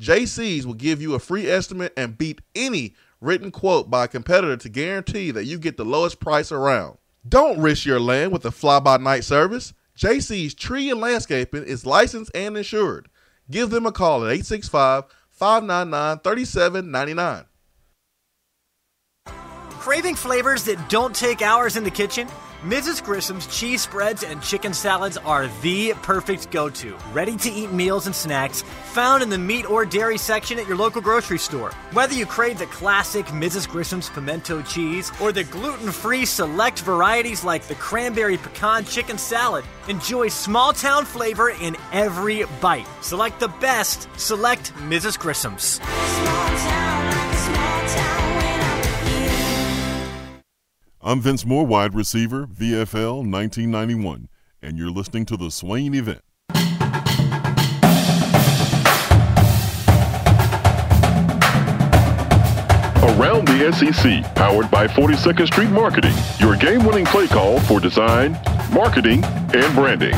JC's will give you a free estimate and beat any written quote by a competitor to guarantee that you get the lowest price around. Don't risk your land with a fly-by-night service. JC's Tree and Landscaping is licensed and insured. Give them a call at 865-599-3799. Craving flavors that don't take hours in the kitchen? Mrs. Grissom's cheese spreads and chicken salads are the perfect go-to. Ready-to-eat meals and snacks found in the meat or dairy section at your local grocery store. Whether you crave the classic Mrs. Grissom's pimento cheese or the gluten-free select varieties like the cranberry pecan chicken salad, enjoy small-town flavor in every bite. Select the best. Select Mrs. Grissom's. I'm Vince Moore, wide receiver, VFL 1991, and you're listening to the Swain Event. Around the SEC, powered by 42nd Street Marketing, your game-winning play call for design, marketing, and branding.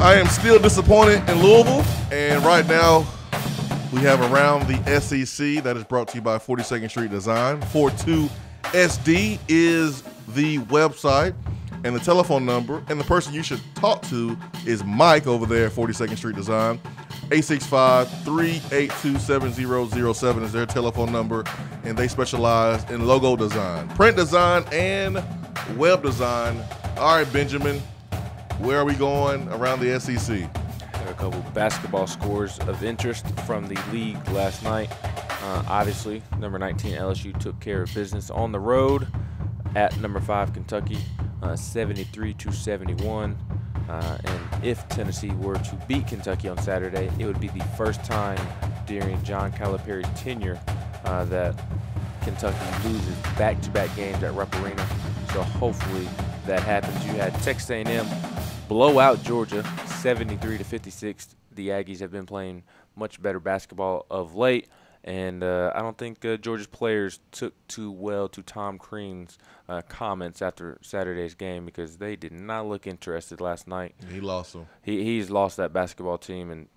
I am still disappointed in Louisville, and right now we have Around the SEC that is brought to you by 42nd Street Design. 42SD is the website and the telephone number, and the person you should talk to is Mike over there at 42nd Street Design. 865-382-7007 is their telephone number, and they specialize in logo design, print design, and web design. All right, Benjamin, where are we going around the SEC? There are a couple basketball scores of interest from the league last night. Obviously, number 19 LSU took care of business on the road at number 5 Kentucky, 73-71. And if Tennessee were to beat Kentucky on Saturday, it would be the first time during John Calipari's tenure that Kentucky loses back-to-back games at Rupp Arena. So hopefully that happens. You had Texas A&M blow out Georgia 73-56. The Aggies have been playing much better basketball of late, and I don't think Georgia's players took too well to Tom Crean's comments after Saturday's game, because they did not look interested last night. He lost them. He's lost that basketball team, and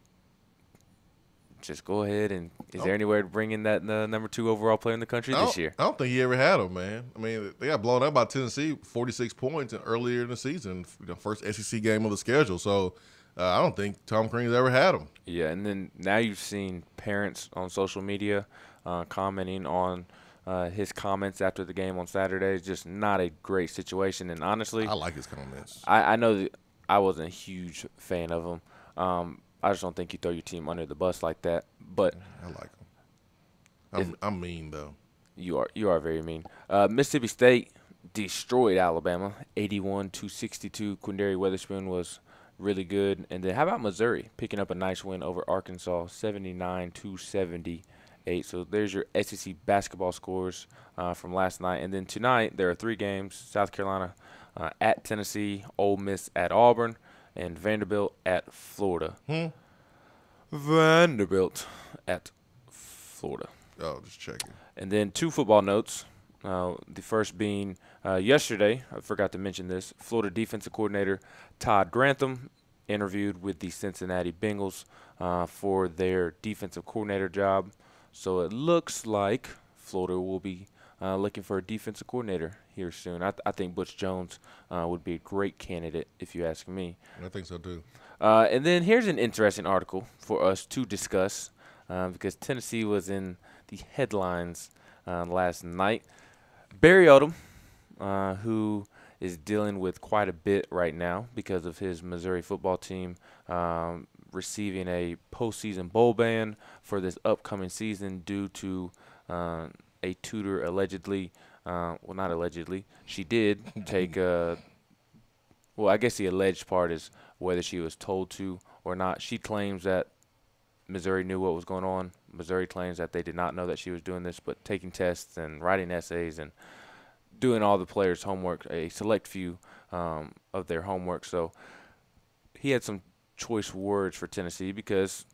just go ahead and is there anywhere to bring in that number 2 overall player in the country this year? I don't think he ever had them, man. I mean, they got blown out by Tennessee, 46 points earlier in the season, the first SEC game of the schedule. So I don't think Tom Crean's ever had them. Yeah, and then now you've seen parents on social media commenting on his comments after the game on Saturday. It's just not a great situation. And honestly, I like his comments. I know that I wasn't a huge fan of him. I just don't think you throw your team under the bus like that. But I like him. I'm mean, though. You are very mean. Mississippi State destroyed Alabama, 81-62. Quindary Weatherspoon was really good. And then how about Missouri picking up a nice win over Arkansas, 79-78. So there's your SEC basketball scores from last night. And then tonight there are 3 games: South Carolina at Tennessee, Ole Miss at Auburn, and Vanderbilt at Florida. Vanderbilt at Florida. Oh, just checking. And then 2 football notes. The first being yesterday, I forgot to mention this, Florida defensive coordinator Todd Grantham interviewed with the Cincinnati Bengals for their defensive coordinator job. So it looks like Florida will be looking for a defensive coordinator here soon. I think Butch Jones would be a great candidate, if you ask me. I think so, too. And then here's an interesting article for us to discuss because Tennessee was in the headlines last night. Barry Odom, who is dealing with quite a bit right now because of his Missouri football team receiving a postseason bowl ban for this upcoming season due to a tutor allegedly, well, not allegedly, she did take well, I guess the alleged part is whether she was told to or not. She claims that Missouri knew what was going on. Missouri claims that they did not know that she was doing this, but taking tests and writing essays and doing all the players' homework, a select few of their homework. So he had some choice words for Tennessee because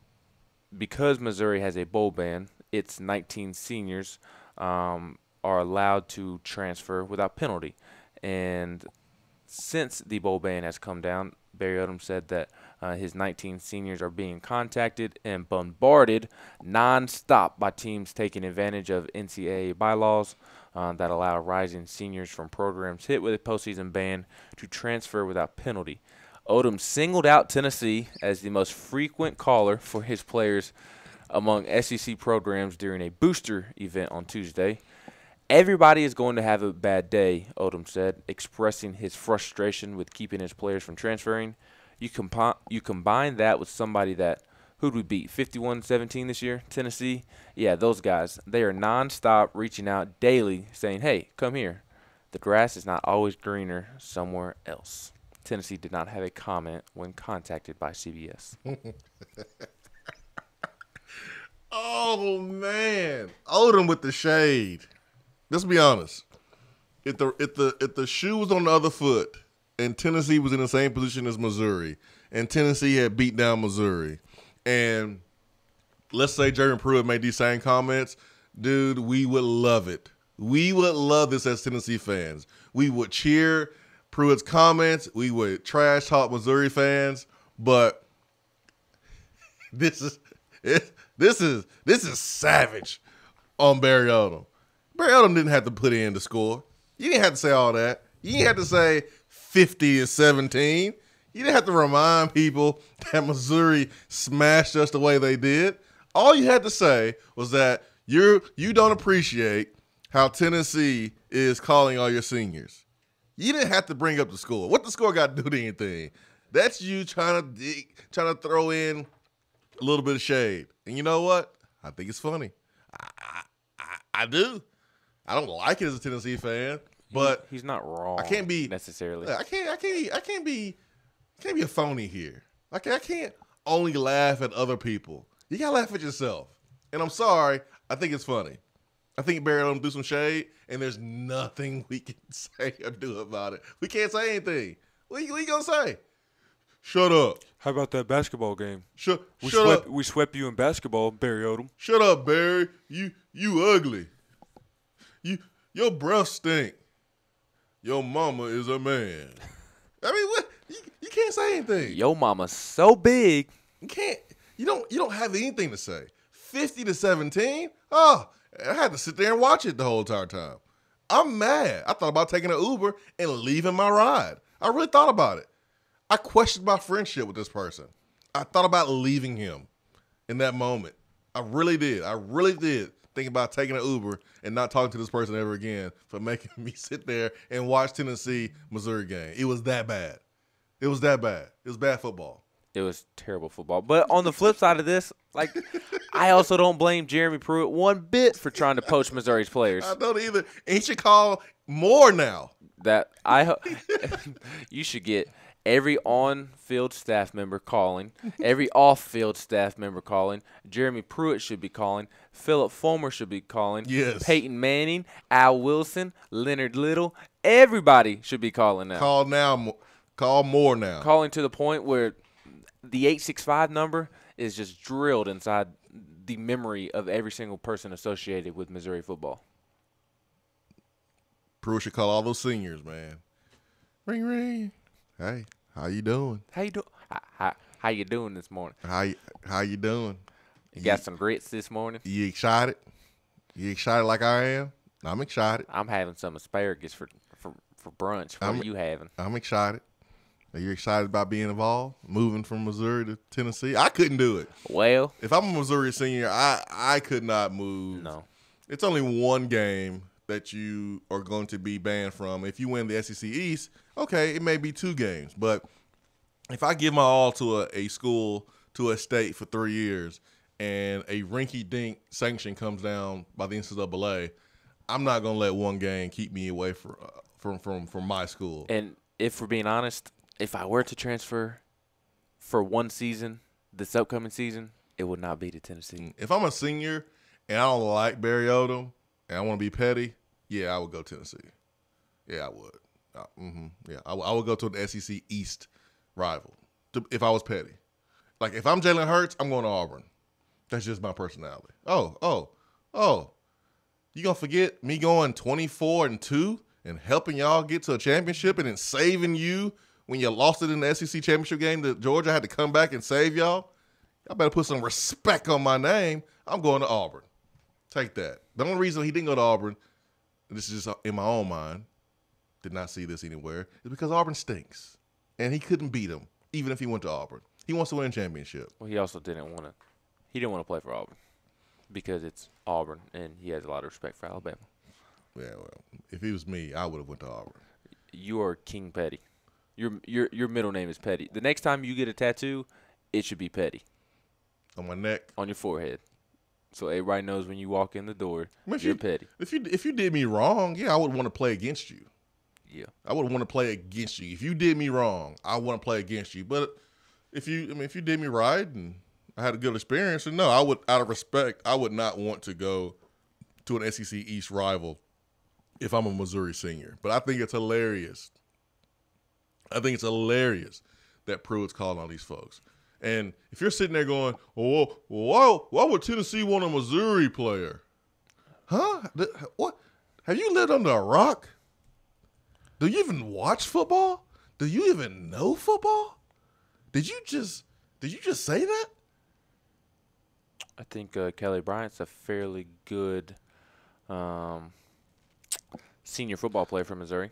Missouri has a bowl ban, its 19 seniors are allowed to transfer without penalty. And since the bowl ban has come down, Barry Odom said that His 19 seniors are being contacted and bombarded nonstop by teams taking advantage of NCAA bylaws that allow rising seniors from programs hit with a postseason ban to transfer without penalty. Odom singled out Tennessee as the most frequent caller for his players among SEC programs during a booster event on Tuesday. Everybody is going to have a bad day, Odom said, expressing his frustration with keeping his players from transferring. You combine that with somebody that, who'd we beat, 51-17 this year, Tennessee? Yeah, those guys, they are nonstop reaching out daily saying, hey, come here. The grass is not always greener somewhere else. Tennessee did not have a comment when contacted by CBS. Oh, man. Odom with the shade. Let's be honest. If the shoe was on the other foot and Tennessee was in the same position as Missouri and Tennessee had beat down Missouri and let's say Jeremy Pruitt made these same comments, dude, we would love it. We would love this as Tennessee fans. We would cheer Pruitt's comments. We would trash talk Missouri fans, but this is savage on Barry Odom. Barry Odom didn't have to put in the score. You didn't have to say all that. You didn't have to say 50-17. You didn't have to remind people that Missouri smashed us the way they did. All you had to say was that you don't appreciate how Tennessee is calling all your seniors. You didn't have to bring up the score. What the score got to do to anything? That's you trying to throw in a little bit of shade. And you know what? I think it's funny. I do. I don't like it as a Tennessee fan, but he's not wrong. I can't be necessarily. I can't be a phony here. I can't only laugh at other people. You gotta laugh at yourself. And I'm sorry. I think it's funny. I think Barry let him do some shade, and there's nothing we can say or do about it. We can't say anything. What you gonna say? Shut up. How about that basketball game? Shut up. We swept you in basketball, Barry Odom. Shut up, Barry. You ugly. Your breath stink. Your mama is a man. I mean, what? You can't say anything. Your mama's so big. You can't. You don't have anything to say. 50-17. Oh, I had to sit there and watch it the whole entire time. I'm mad. I thought about taking an Uber and leaving my ride. I really thought about it. I questioned my friendship with this person. I thought about leaving him in that moment. I really did. I really did think about taking an Uber and not talking to this person ever again for making me sit there and watch Tennessee-Missouri game. It was that bad. It was that bad. It was bad football. It was terrible football. But on the flip side of this, like, I also don't blame Jeremy Pruitt one bit for trying to poach Missouri's players. I don't either. And he should call more now. You should get every on-field staff member calling, every off-field staff member calling. Jeremy Pruitt should be calling. Philip Fulmer should be calling. Yes. Peyton Manning, Al Wilson, Leonard Little. Everybody should be calling now. Call now. Call more now. Calling to the point where the 865 number is just drilled inside the memory of every single person associated with Missouri football. Pruitt should call all those seniors, man. Ring, ring. Hey, how you doing? How you doing this morning? How you doing? You got some grits this morning? You excited? You excited like I am? I'm excited. I'm having some asparagus for brunch. What are you having? I'm excited. Are you excited about being involved? Moving from Missouri to Tennessee? I couldn't do it. Well, if I'm a Missouri senior, I could not move. No. It's only one game that you are going to be banned from. If you win the SEC East, okay, it may be 2 games. But if I give my all to a school, to a state for 3 years, and a rinky-dink sanction comes down by the NCAA, I'm not going to let one game keep me away from my school. And if we're being honest, if I were to transfer for one season, this upcoming season, it would not be to Tennessee. If I'm a senior and I don't like Barry Odom and I want to be petty, yeah, I would go Tennessee. Yeah, I would. Yeah, I would go to an SEC East rival if I was petty. Like, if I'm Jalen Hurts, I'm going to Auburn. That's just my personality. Oh. You going to forget me going 24-2 and helping y'all get to a championship and then saving you when you lost it in the SEC championship game that Georgia had to come back and save y'all. Y'all better put some respect on my name. I'm going to Auburn. Take that. The only reason he didn't go to Auburn, and this is just in my own mind, did not see this anywhere, is because Auburn stinks. And he couldn't beat them, even if he went to Auburn. He wants to win a championship. Well, he also didn't want to play for Auburn because it's Auburn, and he has a lot of respect for Alabama. Yeah, well, if he was me, I would have went to Auburn. You are King Petty. Your middle name is Petty. The next time you get a tattoo, it should be Petty. On my neck? On your forehead. So everybody knows when you walk in the door, you're petty. If you did me wrong, yeah, I would want to play against you. Yeah. I would want to play against you. If you did me wrong, I want to play against you. But if you did me right and I had a good experience, and no, I would, out of respect, I would not want to go to an SEC East rival if I'm a Missouri senior. But I think it's hilarious. That Pruitt's calling on these folks. And if you're sitting there going, oh, why would Tennessee want a Missouri player? Huh? What? Have you lived under a rock? Do you even watch football? Do you even know football? Did you just say that? I think Kelly Bryant's a fairly good senior football player for Missouri.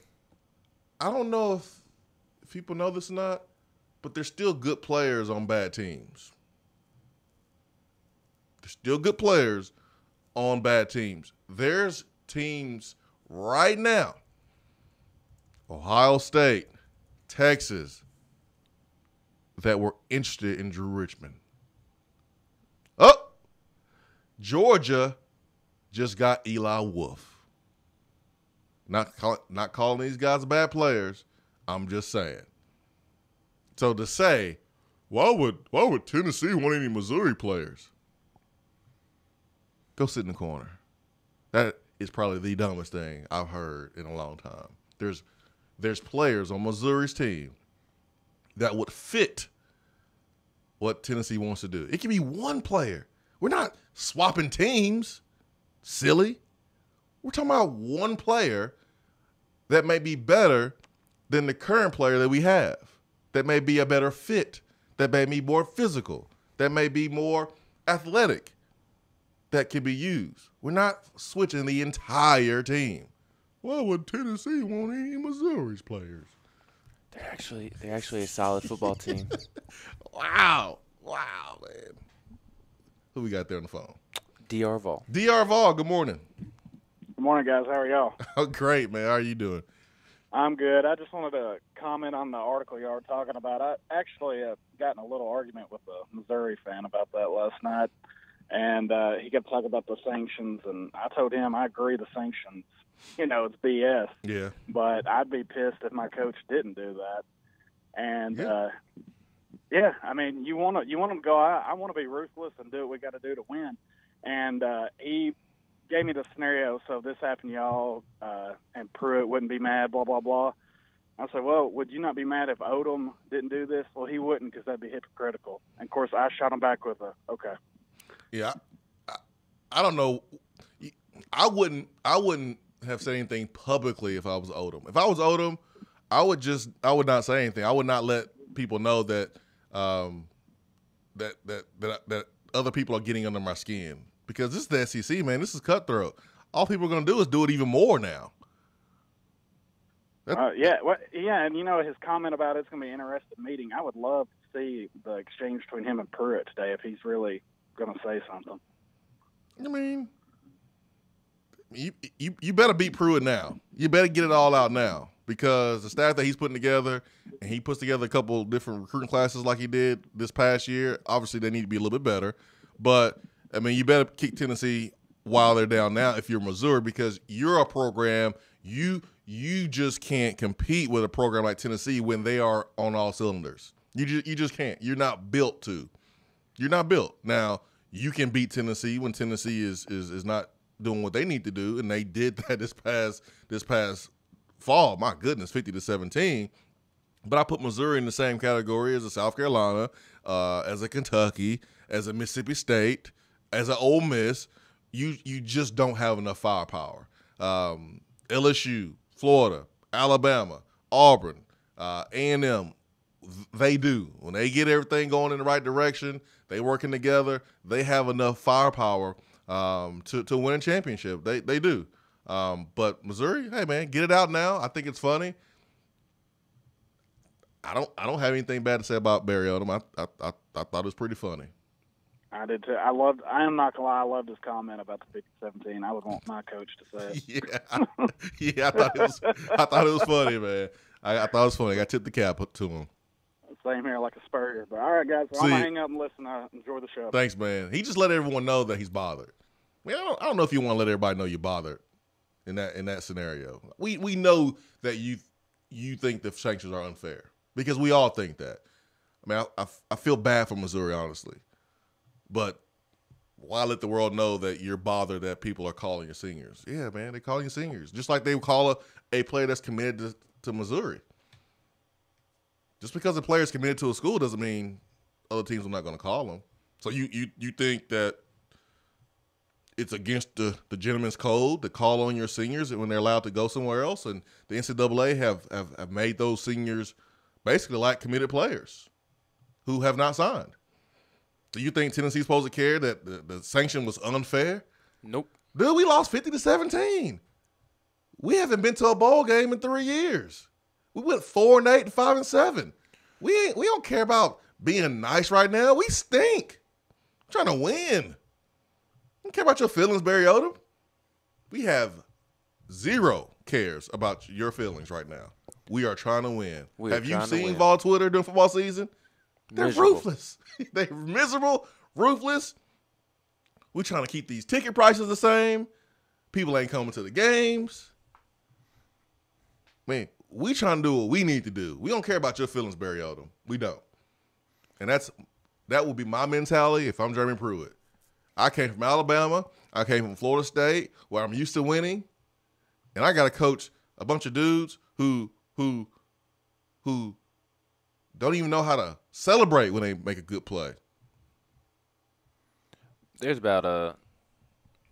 I don't know if people know this or not, but there's still good players on bad teams. There's still good players on bad teams. There's teams right now, Ohio State, Texas, that were interested in Drew Richmond. Oh, Georgia just got Eli Wolf. Not calling these guys bad players. I'm just saying. So to say, why would Tennessee want any Missouri players? Go sit in the corner. That is probably the dumbest thing I've heard in a long time. There's players on Missouri's team that would fit what Tennessee wants to do. It can be one player. We're not swapping teams. Silly. We're talking about one player that may be better than the current player that we have, that may be a better fit, that may be more physical, that may be more athletic, that can be used. We're not switching the entire team. Why would Tennessee want any Missouri's players? They're actually a solid football team. Wow, man. Who we got there on the phone? DR Vol. DR Vol, good morning. Good morning, guys. How are y'all? Oh, great, man. How are you doing? I'm good. I just wanted to comment on the article y'all were talking about. I actually got in a little argument with a Missouri fan about that last night, and he kept talking about the sanctions, and I told him I agree the sanctions, it's BS. Yeah. But I'd be pissed if my coach didn't do that. And, I mean, you want to go out. I want to be ruthless and do what we got to do to win. And he gave me the scenario, so if this happened to y'all, and Pruitt wouldn't be mad, blah, blah, blah. I said, well, would you not be mad if Odom didn't do this? Well, he wouldn't, because that'd be hypocritical. And, of course, I shot him back with okay. Yeah, I don't know. I wouldn't have said anything publicly if I was Odom. If I was Odom, I would not say anything. I would not let people know that that other people are getting under my skin. Because this is the SEC, man. This is cutthroat. All people are going to do is do it even more now. And his comment about it's going to be an interesting meeting. I would love to see the exchange between him and Pruitt today if he's really going to say something. I mean, you better beat Pruitt now. You better get it all out now, because the staff that he's putting together, and he puts together a couple different recruiting classes like he did this past year. Obviously, they need to be a little bit better, but I mean, you better kick Tennessee while they're down now if you're Missouri, because you're a program, you just can't compete with a program like Tennessee when they are on all cylinders. You just can't. You're not built to. You're not built. Now, you can beat Tennessee when Tennessee is not doing what they need to do, and they did that this past fall. My goodness, 50-17. But I put Missouri in the same category as a South Carolina, as a Kentucky, as a Mississippi State, as an Ole Miss. You just don't have enough firepower. LSU, Florida, Alabama, Auburn, A&M, they do. When they get everything going in the right direction, they working together, they have enough firepower to win a championship. They do. But Missouri, hey, man, get it out now. I think it's funny. I don't have anything bad to say about Barry Odom. I thought it was pretty funny. I did too. I am not gonna lie. I loved his comment about the 50-17. I would want my coach to say it. Yeah, I thought it was funny, man. I thought it was funny. I tipped the cap to him. Same here, like a Spurrier. But all right, guys, I'm gonna hang up and listen. Enjoy the show. Thanks, man. He just let everyone know that he's bothered. I mean, I don't know if you want to let everybody know you're bothered in that scenario. We know that you think the sanctions are unfair because we all think that. I mean, I feel bad for Missouri, honestly. But why let the world know that you're bothered that people are calling you seniors? Yeah, man, they call you seniors. Just like they would call a player that's committed to Missouri. Just because a player is committed to a school doesn't mean other teams are not going to call them. So you think that it's against the gentleman's code to call on your seniors when they're allowed to go somewhere else? And the NCAA have made those seniors basically like committed players who have not signed. Do you think Tennessee's supposed to care that the sanction was unfair? Nope. Dude, we lost 50-17. We haven't been to a bowl game in 3 years. We went 4-8 and 5-7. We don't care about being nice right now. We stink. I'm trying to win. I don't care about your feelings, Barry Odom. We have zero cares about your feelings right now. We are trying to win. Have you seen Vol Twitter during football season? They're ruthless. They're miserable, ruthless. We're trying to keep these ticket prices the same. People ain't coming to the games. Man, we trying to do what we need to do. We don't care about your feelings, Barry Odom. We don't. And that will be my mentality if I'm Jeremy Pruitt. I came from Alabama. I came from Florida State, where I'm used to winning. And I got to coach a bunch of dudes who don't even know how to celebrate when they make a good play. There's about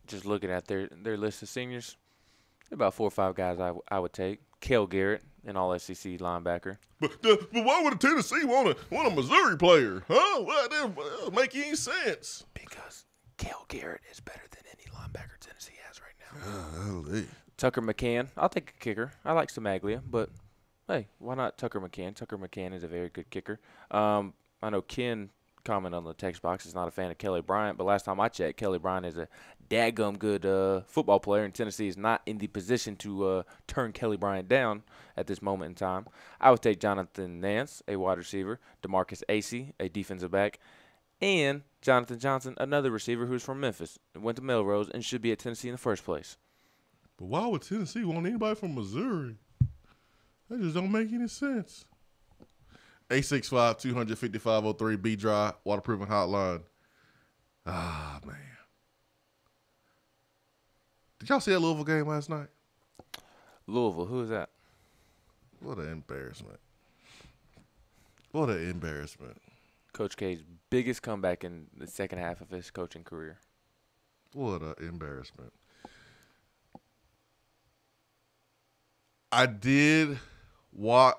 just looking at their list of seniors, about 4 or 5 guys I would take. Cale Garrett, an all-SEC linebacker. But why would Tennessee want a Missouri player? Huh? Well, that doesn't make any sense. Because Cale Garrett is better than any linebacker Tennessee has right now. Golly. Tucker McCann. I'll take a kicker. I like Samaglia, but hey, why not Tucker McCann? Tucker McCann is a very good kicker. I know Ken commented on the text box is not a fan of Kelly Bryant, but last time I checked, Kelly Bryant is a daggum good football player, and Tennessee is not in the position to turn Kelly Bryant down at this moment in time. I would take Jonathan Nance, a wide receiver, DeMarcus Acey, a defensive back, and Jonathan Johnson, another receiver who's from Memphis, went to Melrose, and should be at Tennessee in the first place. But why would Tennessee want anybody from Missouri? That just don't make any sense. 865-250-503 B-Dry Waterproofing Hotline. Ah, man. Did y'all see that Louisville game last night? Louisville, who is that? What an embarrassment. What an embarrassment. Coach K's biggest comeback in the second half of his coaching career. What an embarrassment. I did watch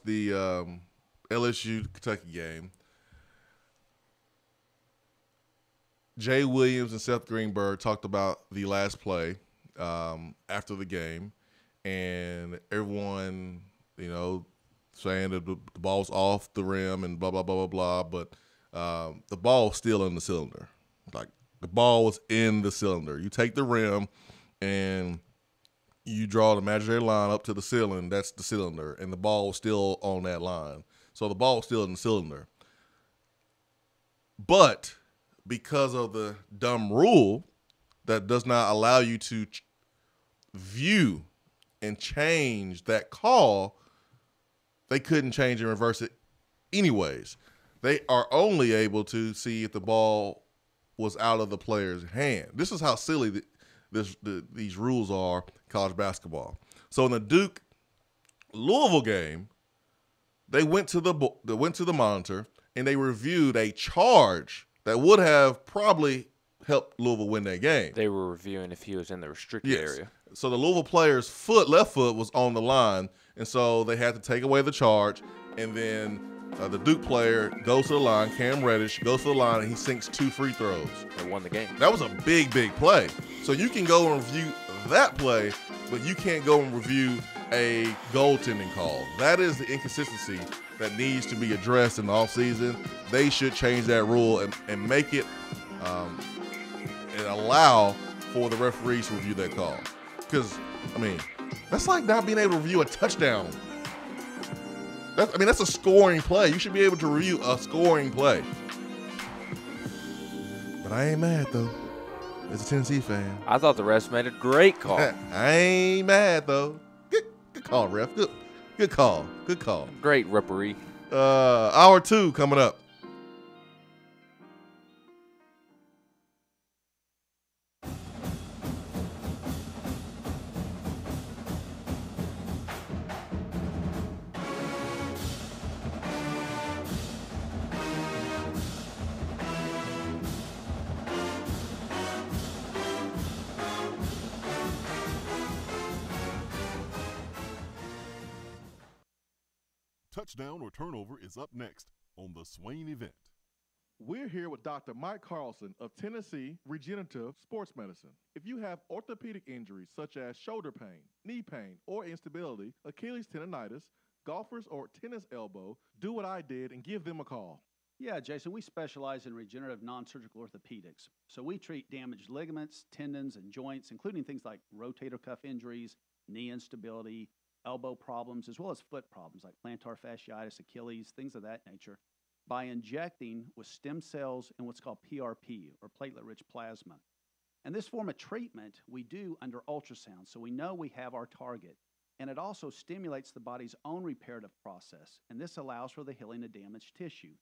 the LSU Kentucky game. Jay Williams and Seth Greenberg talked about the last play after the game, and everyone, saying that the ball's off the rim and blah, blah, blah, blah, blah, but the ball's still in the cylinder. Like, the ball was in the cylinder. You take the rim and you draw the imaginary line up to the ceiling. That's the cylinder, and the ball's still on that line. So the ball's still in the cylinder. But because of the dumb rule that does not allow you to view and change that call, they couldn't change and reverse it anyways. They are only able to see if the ball was out of the player's hand. This is how silly these rules are in college basketball. So in the Duke-Louisville game, they went to the monitor and they reviewed a charge that would have probably helped Louisville win that game. They were reviewing if he was in the restricted area. So the Louisville player's left foot was on the line, And so they had to take away the charge, and then the Duke player goes to the line, Cam Reddish goes to the line, and he sinks 2 free throws. And won the game. That was a big play. So you can go and review that play, but you can't go and review a goaltending call. That is the inconsistency that needs to be addressed in the offseason. They should change that rule and make it and allow for the referees to review that call. Because, I mean, that's like not being able to review a touchdown. That's a scoring play. You should be able to review a scoring play. But I ain't mad, though. As a Tennessee fan. I thought the refs made a great call. I ain't mad, though. Good call, ref. Good call. Good call. Great referee. Hour 2 coming up. Touchdown or turnover is up next on the Swain Event. We're here with Dr. Mike Carlson of Tennessee Regenerative Sports Medicine. If you have orthopedic injuries such as shoulder pain, knee pain, or instability, Achilles tendonitis, golfers, or tennis elbow, do what I did and give them a call. Yeah, Jason, we specialize in regenerative non-surgical orthopedics. So we treat damaged ligaments, tendons, and joints, including things like rotator cuff injuries, knee instability, elbow problems, as well as foot problems like plantar fasciitis, Achilles, things of that nature, by injecting with stem cells and what's called PRP, or platelet-rich plasma. And this form of treatment we do under ultrasound, so we know we have our target. And it also stimulates the body's own reparative process, and this allows for the healing of damaged tissue.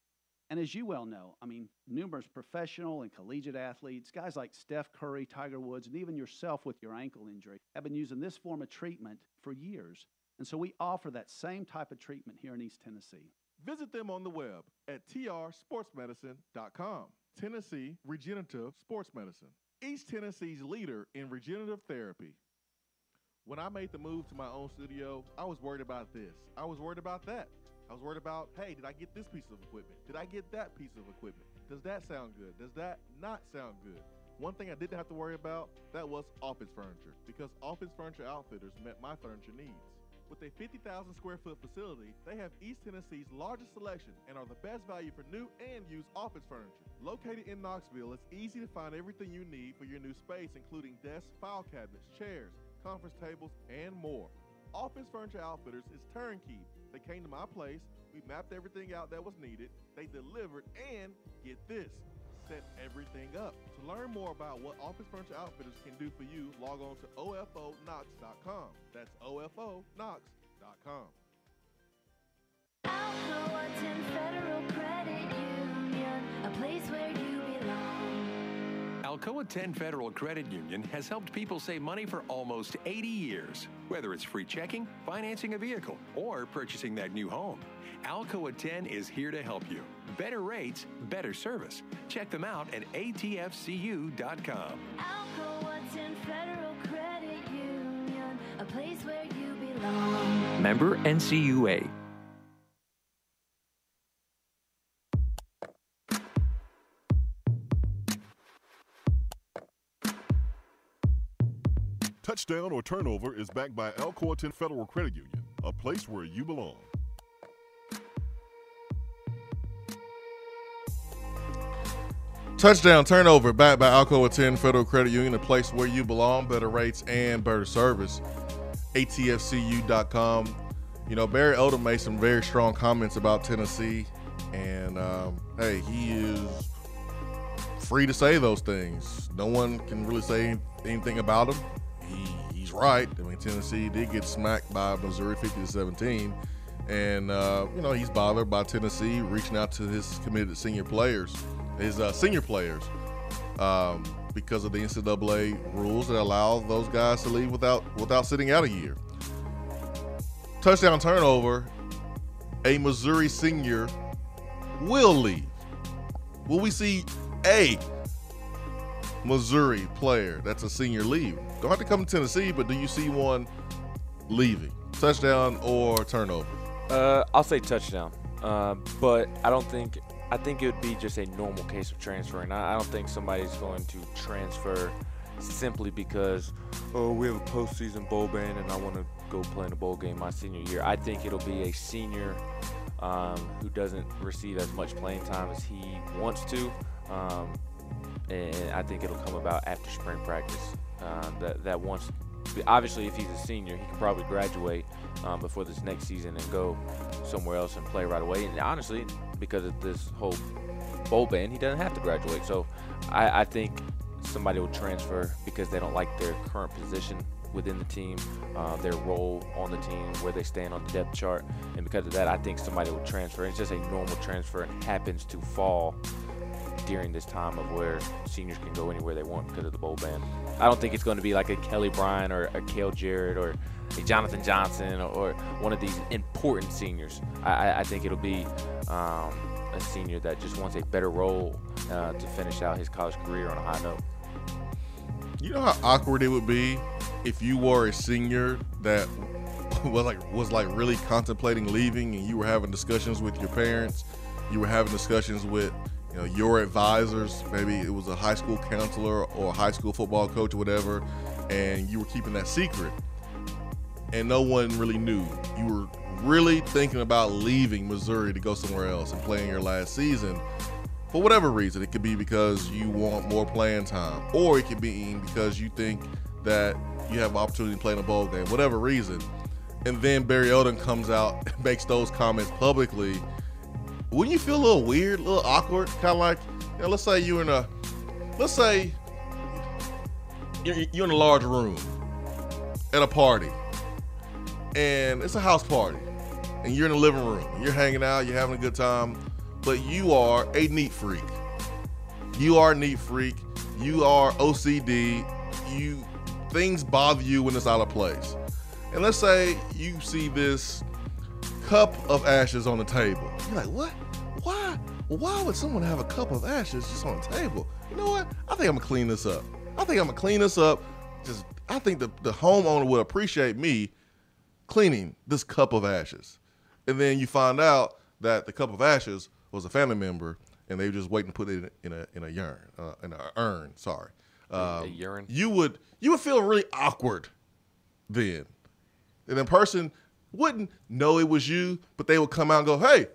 And as you well know, numerous professional and collegiate athletes, guys like Steph Curry, Tiger Woods, and even yourself with your ankle injury, have been using this form of treatment for years. And so we offer that same type of treatment here in East Tennessee. Visit them on the web at trsportsmedicine.com. Tennessee Regenerative Sports Medicine, East Tennessee's leader in regenerative therapy. When I made the move to my own studio, I was worried about this. I was worried about that. I was worried about, hey, did I get this piece of equipment? Did I get that piece of equipment? Does that sound good? Does that not sound good? One thing I didn't have to worry about, that was office furniture, because Office Furniture Outfitters met my furniture needs. With a 50,000 square foot facility, they have East Tennessee's largest selection and are the best value for new and used office furniture. Located in Knoxville, it's easy to find everything you need for your new space, including desks, file cabinets, chairs, conference tables, and more. Office Furniture Outfitters is turnkey. They came to my place, we mapped everything out that was needed, they delivered, and get this, set everything up. To learn more about what Office Furniture Outfitters can do for you, log on to OFOKnox.com. That's OFOKnox.com. Alcoa 10 Federal Credit Union, a place where you belong. Alcoa 10 Federal Credit Union has helped people save money for almost 80 years. Whether it's free checking, financing a vehicle, or purchasing that new home, Alcoa 10 is here to help you. Better rates, better service. Check them out at atfcu.com. Alcoa 10 Federal Credit Union, a place where you belong. Member NCUA. Touchdown or turnover is backed by Alcoa 10 Federal Credit Union, a place where you belong. Touchdown, turnover, backed by Alcoa 10 Federal Credit Union, a place where you belong, better rates and better service. ATFCU.com. You know, Barry Odom made some very strong comments about Tennessee, and hey, he is free to say those things. No one can really say anything about him. He's right. I mean, Tennessee did get smacked by Missouri 50-17, and you know, he's bothered by Tennessee reaching out to his committed senior players, because of the NCAA rules that allow those guys to leave without sitting out a year. Touchdown, turnover, a Missouri senior will leave. Will we see a Missouri player that's a senior leave? Don't have to come to Tennessee, but do you see one leaving? Touchdown or turnover? I'll say touchdown. But I think it would be just a normal case of transferring. I don't think somebody's going to transfer simply because, we have a postseason bowl ban and I want to go play in a bowl game my senior year. I think it'll be a senior who doesn't receive as much playing time as he wants to. And I think it'll come about after spring practice. Obviously, if he's a senior, he can probably graduate before this next season and go somewhere else and play right away. And honestly, because of this whole bowl ban, he doesn't have to graduate. So I think somebody will transfer because they don't like their current position within the team, their role on the team, where they stand on the depth chart. And because of that, I think somebody will transfer. It's just a normal transfer and happens to fall during this time of where seniors can go anywhere they want because of the bowl ban. I don't think it's going to be like a Kelly Bryant or a Cale Jarrett or a Jonathan Johnson or one of these important seniors. I think it'll be a senior that just wants a better role to finish out his college career on a high note. You know how awkward it would be if you were a senior that was really contemplating leaving, and you were having discussions with your parents, you were having discussions with your advisors, maybe it was a high school counselor or a high school football coach or whatever, and you were keeping that secret and no one really knew. You were really thinking about leaving Missouri to go somewhere else and playing your last season for whatever reason. It could be because you want more playing time, or it could be because you think that you have an opportunity to play in a bowl game, whatever reason. And then Barry Odom comes out and makes those comments publicly. Wouldn't you feel a little weird, a little awkward? Kind of like, let's say you're in a large room at a party, and it's a house party, and you're in the living room, and you're hanging out, you're having a good time, but you are a neat freak. You are a neat freak. You are OCD. Things bother you when it's out of place. And let's say you see this cup of ashes on the table. You're like, what? Why would someone have a cup of ashes just on the table? You know what? I think I'm gonna clean this up. I think the homeowner would appreciate me cleaning this cup of ashes. And then you find out that the cup of ashes was a family member, and they were just waiting to put it in a urn. Sorry. A urine. You would feel really awkward then. And the person wouldn't know it was you, but they would come out and go, hey,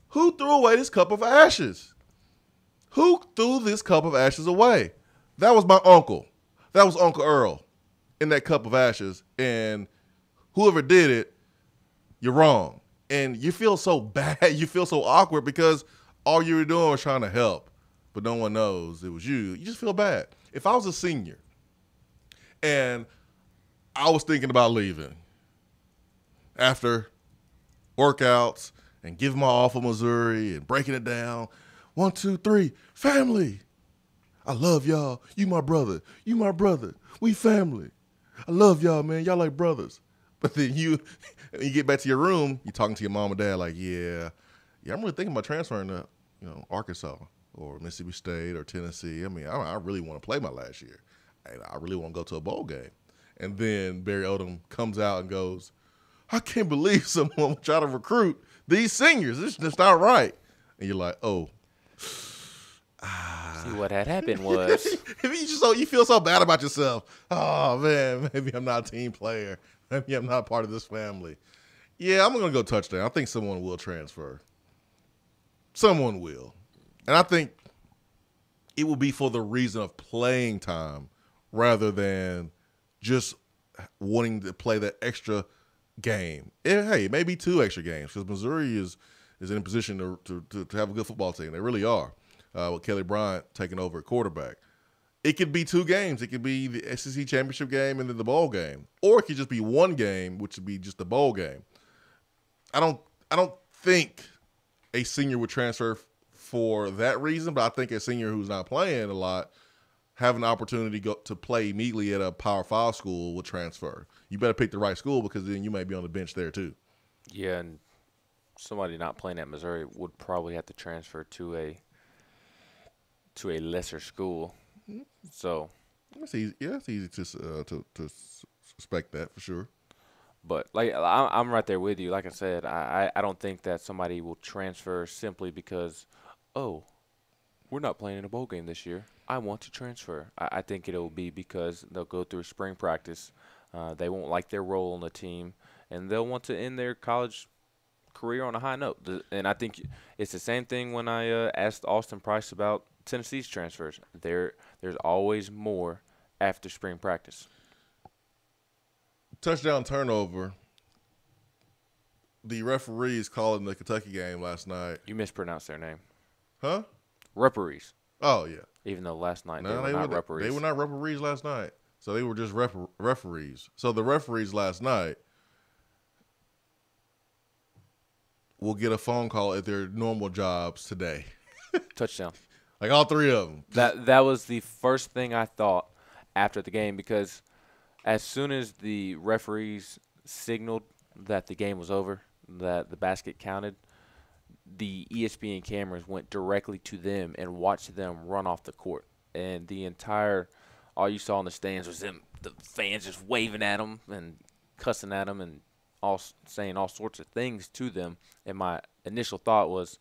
who threw away this cup of ashes? Who threw this cup of ashes away? That was my uncle. That was Uncle Earl in that cup of ashes. And whoever did it, you're wrong. And you feel so bad. You feel so awkward because all you were doing was trying to help, but no one knows it was you. You just feel bad. If I was a senior and I was thinking about leaving after workouts and giving my all for Missouri and breaking it down, 1, 2, 3, family. I love y'all. You my brother. You my brother. We family. I love y'all, man. Y'all like brothers. But then you get back to your room, you're talking to your mom and dad like, yeah, I'm really thinking about transferring to, Arkansas or Mississippi State or Tennessee. I mean, I really want to play my last year. And I really want to go to a bowl game. And then Barry Odom comes out and goes, I can't believe someone would try to recruit these seniors. This is just not right. And you're like, oh. See, what had happened was you feel so bad about yourself. Oh, man, maybe I'm not a team player. Maybe I'm not a part of this family. Yeah, I'm going to go touchdown. I think someone will transfer. Someone will. And I think it will be for the reason of playing time rather than just wanting to play that extra game. Hey, it may be 2 extra games because Missouri is in a position to have a good football team. They really are. With Kelly Bryant taking over at quarterback. It could be 2 games. It could be the SEC championship game and then the bowl game. Or it could just be 1 game, which would be just the bowl game. I don't think a senior would transfer for that reason, but I think a senior who's not playing a lot have an opportunity to play immediately at a Power 5 school will transfer. You better pick the right school because then you may be on the bench there too. Yeah, and somebody not playing at Missouri would probably have to transfer to a lesser school. So it's easy. Yeah, it's easy to suspect that for sure. But I'm right there with you. Like I said, I don't think that somebody will transfer simply because, oh, we're not playing in a bowl game this year. I want to transfer. I think it'll be because they'll go through spring practice. They won't like their role on the team, and they'll want to end their college career on a high note. And I think it's the same thing when I asked Austin Price about Tennessee's transfers. There's always more after spring practice. Touchdown turnover. The referees calling the Kentucky game last night. You mispronounced their name. Huh? Referees. Oh, yeah. Even though last night No, they were not referees. They were not referees last night. So they were just referees. So the referees last night will get a phone call at their normal jobs today. Touchdown. Like all three of them. That was the first thing I thought after the game, because as soon as the referees signaled that the game was over, that the basket counted, the ESPN cameras went directly to them and watched them run off the court. And all you saw in the stands was the fans just waving at them and cussing at them and saying all sorts of things to them. And my initial thought was,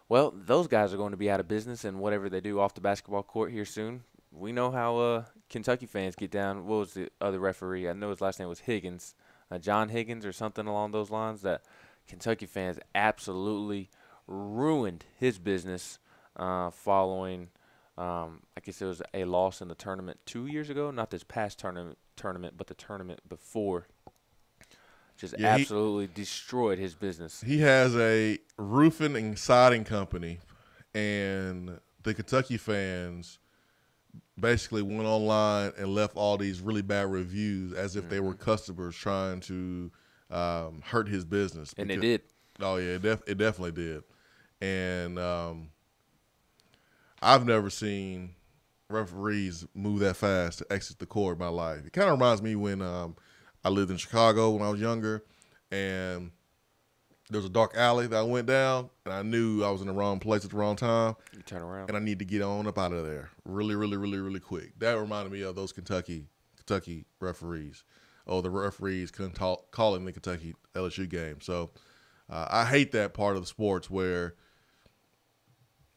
well, those guys are going to be out of business, and whatever they do off the basketball court here soon. We know how Kentucky fans get down. What was the other referee? I know his last name was Higgins, John Higgins or something along those lines, that Kentucky fans absolutely ruined his business following, I guess it was a loss in the tournament 2 years ago. Not this past tournament, but the tournament before. Just absolutely destroyed his business. He has a roofing and siding company, and the Kentucky fans basically went online and left all these really bad reviews as if they were customers trying to hurt his business. And they did. Oh, yeah, it definitely did. And I've never seen referees move that fast to exit the court in my life. It kind of reminds me when I lived in Chicago when I was younger, and there was a dark alley that I went down, and I knew I was in the wrong place at the wrong time. You turn around. And I need to get on up out of there really, really, really, really quick. That reminded me of those Kentucky referees. Oh, the referees couldn't call in the Kentucky LSU game. So I hate that part of the sports where,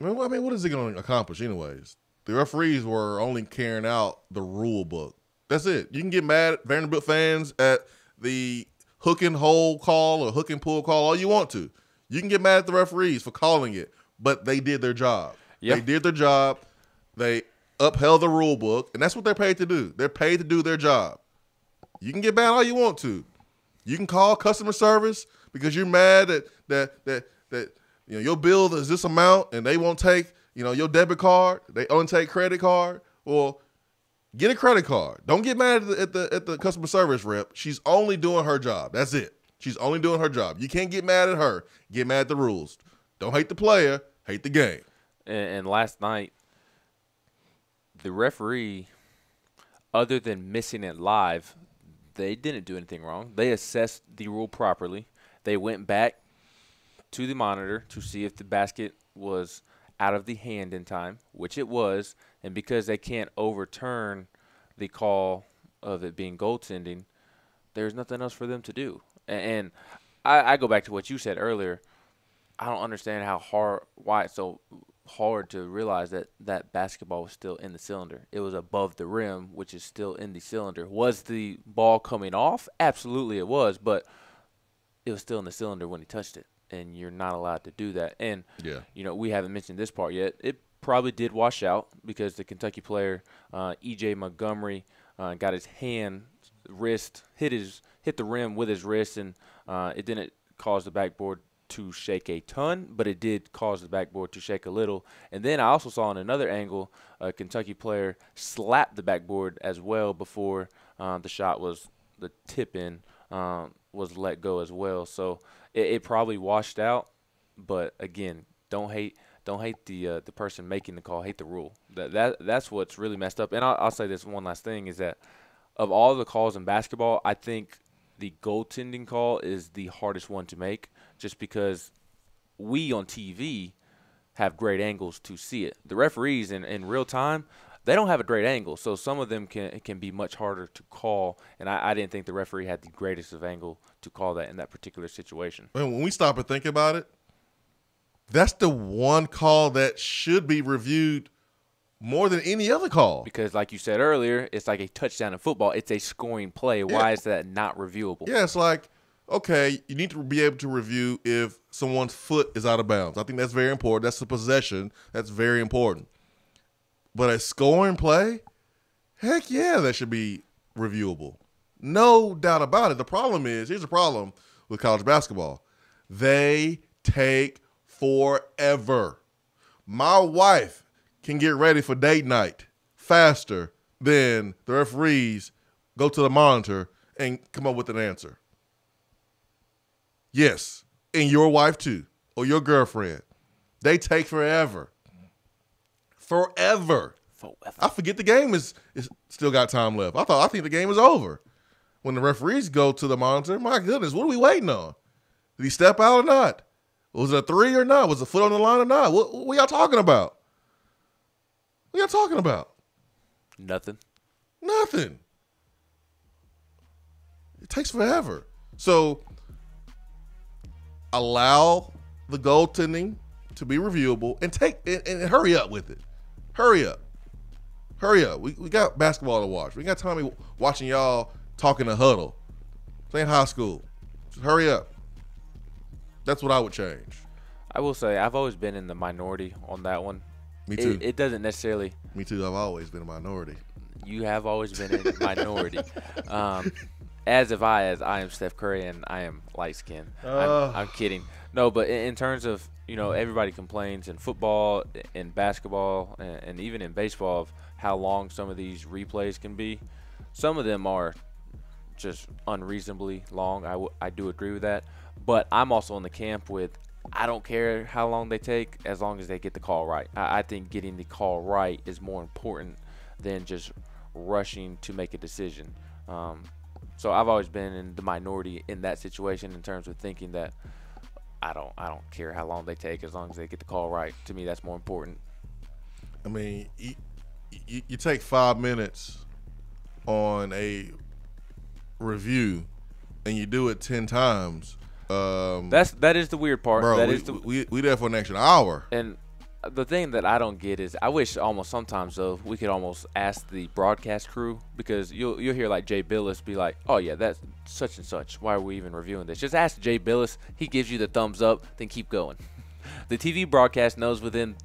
I mean, what is it going to accomplish anyways? The referees were only carrying out the rule book. That's it. You can get mad at Vanderbilt fans at the hook and hold call or hook and pull call all you want to. You can get mad at the referees for calling it, but they did their job. Yep. They did their job. They upheld the rule book, and that's what they're paid to do. They're paid to do their job. You can get mad all you want to. You can call customer service because you're mad that your bill is this amount and they won't take your debit card. They only take credit card. Well, get a credit card. Don't get mad at the customer service rep. She's only doing her job. That's it. She's only doing her job. You can't get mad at her. Get mad at the rules. Don't hate the player. Hate the game. And last night, the referee, other than missing it live, they didn't do anything wrong. They assessed the rule properly. They went back to the monitor to see if the basket was out of the hand in time, which it was. And because they can't overturn the call of it being goaltending, there's nothing else for them to do. And I go back to what you said earlier. I don't understand why it's so hard to realize that basketball was still in the cylinder. It was above the rim, which is still in the cylinder. Was the ball coming off? Absolutely it was, but it was still in the cylinder when he touched it, and you're not allowed to do that. And, we haven't mentioned this part yet. It probably did wash out because the Kentucky player, E.J. Montgomery, got his wrist, hit the rim with his wrist, and it didn't cause the backboard to shake a ton, but it did cause the backboard to shake a little. And then I also saw in another angle a Kentucky player slap the backboard as well before the tip-in was let go as well. So it probably washed out, but again, don't hate the person making the call. Hate the rule. That's what's really messed up. And I'll say this one last thing is that of all the calls in basketball, I think the goaltending call is the hardest one to make, just because we on TV have great angles to see it. The referees in real time, they don't have a great angle, so some of them can be much harder to call, and I didn't think the referee had the greatest of angle to call that in that particular situation. And when we stop and think about it, that's the one call that should be reviewed more than any other call. Because like you said earlier, it's like a touchdown in football. It's a scoring play. Why is that not reviewable? Yeah, it's like, okay, you need to be able to review if someone's foot is out of bounds. I think that's very important. That's a possession. That's very important. But a scoring play, heck yeah, that should be reviewable. No doubt about it. The problem is, here's the problem with college basketball. They take forever. My wife can get ready for date night faster than the referees go to the monitor and come up with an answer. Yes, and your wife too, or your girlfriend. They take forever. Forever. I forget the game is still got time left. I think the game is over. When the referees go to the monitor, my goodness, what are we waiting on? Did he step out or not? Was it a three or not? Was the foot on the line or not? What y'all talking about? What y'all talking about? Nothing. Nothing. It takes forever. So allow the goaltending to be reviewable and hurry up with it. Hurry up. Hurry up. We got basketball to watch. We got time watching y'all talking a huddle. Playing high school. Just hurry up. That's what I would change. I will say I've always been in the minority on that one. Me too. It doesn't necessarily. Me too. I've always been a minority. You have always been in the minority. As I am Steph Curry and I am light skinned. I'm kidding. No, but in terms of, everybody complains in football, in basketball, and even in baseball of how long some of these replays can be. Some of them are just unreasonably long. I do agree with that. But I'm also in the camp with I don't care how long they take as long as they get the call right. I think getting the call right is more important than just rushing to make a decision. So I've always been in the minority in that situation in terms of thinking that I don't care how long they take as long as they get the call right. To me, that's more important. I mean, you take 5 minutes on a review and you do it 10 times. That is the weird part. Bro, we there for an extra hour. And the thing that I don't get is I wish almost sometimes though we could almost ask the broadcast crew, because you'll hear like Jay Billis be like, oh yeah, that's such and such. Why are we even reviewing this? Just ask Jay Billis. He gives you the thumbs up, then keep going. The TV broadcast knows within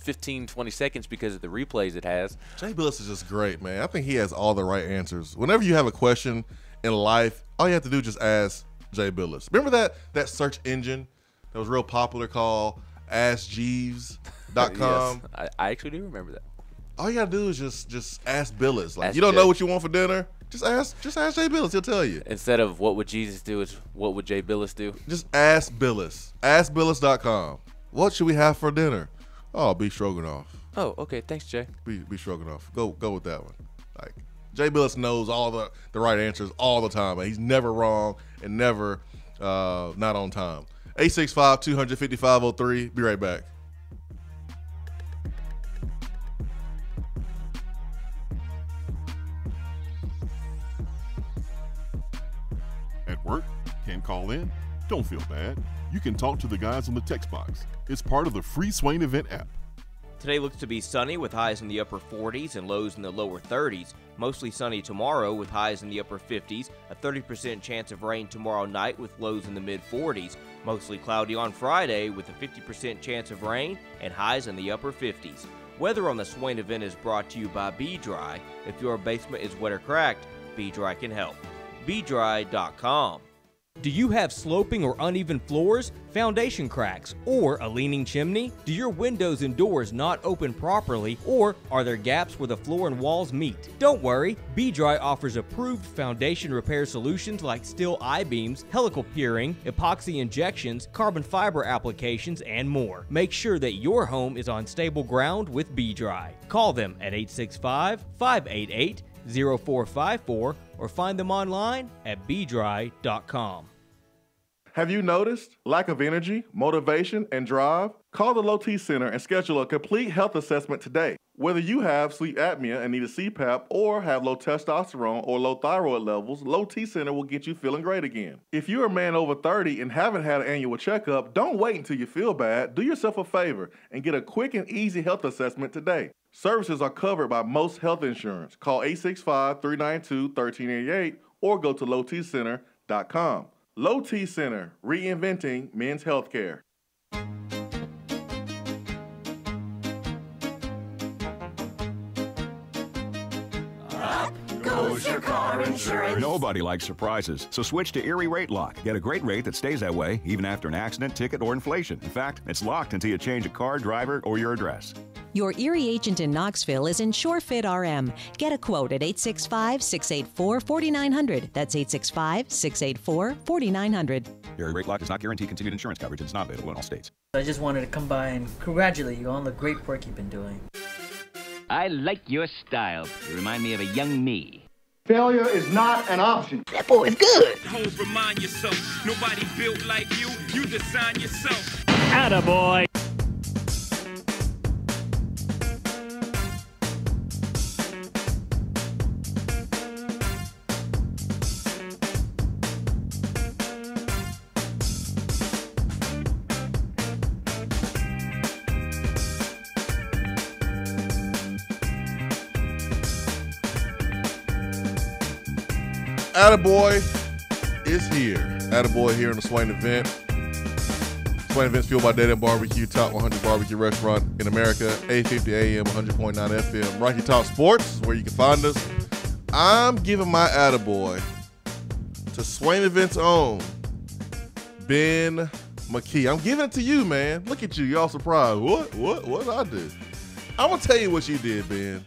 15, 20 seconds because of the replays it has. Jay Billis is just great, man. I think he has all the right answers. Whenever you have a question in life, all you have to do is just ask Jay Billis. Remember that search engine that was real popular called AskJeeves.com? Yes, I actually do remember that. All you gotta do is just ask Billis. Like, you don't know what you want for dinner? Just ask Jay Billis. He'll tell you. Instead of what would Jesus do, is what would Jay Billis do? Just ask Billis. AskBillis.com. What should we have for dinner? Oh, beef stroganoff. Oh, okay. Thanks, Jay. Beef stroganoff. Go with that one. Like, Jay Billis knows all the right answers all the time. He's never wrong and never not on time. 865-200-5503. Be right back. At work? Can't call in? Don't feel bad. You can talk to the guys on the text box. It's part of the free Swain Event app. Today looks to be sunny with highs in the upper 40s and lows in the lower 30s. Mostly sunny tomorrow with highs in the upper 50s. A 30% chance of rain tomorrow night with lows in the mid 40s. Mostly cloudy on Friday with a 50% chance of rain and highs in the upper 50s. Weather on the Swain Event is brought to you by B-Dry. If your basement is wet or cracked, B-Dry can help. BDry.com. Do you have sloping or uneven floors, foundation cracks, or a leaning chimney? Do your windows and doors not open properly, or are there gaps where the floor and walls meet? Don't worry, B-Dry offers approved foundation repair solutions like steel I-beams, helical piering, epoxy injections, carbon fiber applications, and more. Make sure that your home is on stable ground with B-Dry. Call them at 865-588-0454 or find them online at bdry.com. Have you noticed lack of energy, motivation, and drive? Call the Low T Center and schedule a complete health assessment today. Whether you have sleep apnea and need a CPAP or have low testosterone or low thyroid levels, Low T Center will get you feeling great again. If you're a man over 30 and haven't had an annual checkup, don't wait until you feel bad. Do yourself a favor and get a quick and easy health assessment today. Services are covered by most health insurance. Call 865-392-1388 or go to lowtcenter.com. Low T Center, reinventing men's healthcare. Goes your car insurance. Nobody likes surprises, so switch to Erie Rate Lock. Get a great rate that stays that way even after an accident, ticket, or inflation. In fact, it's locked until you change a car, driver, or your address. Your Erie agent in Knoxville is InsureFit RM. Get a quote at 865-684-4900. That's 865-684-4900. Erie Rate Lock does not guarantee continued insurance coverage. It's not available in all states. I just wanted to come by and congratulate you on the great work you've been doing. I like your style. You remind me of a young me. Failure is not an option. That boy is good. Hoes, remind yourself, nobody built like you. You design yourself. Attaboy. Attaboy is here. Attaboy here in the Swain Event. Swain Event's fueled by Dead End BBQ, top 100 barbecue restaurant in America. 850 AM, 100.9 FM. Rocky Top Sports is where you can find us. I'm giving my attaboy to Swain Event's own Ben McKee. I'm giving it to you, man. Look at you. Y'all surprised. What did I do? I'm going to tell you what you did, Ben.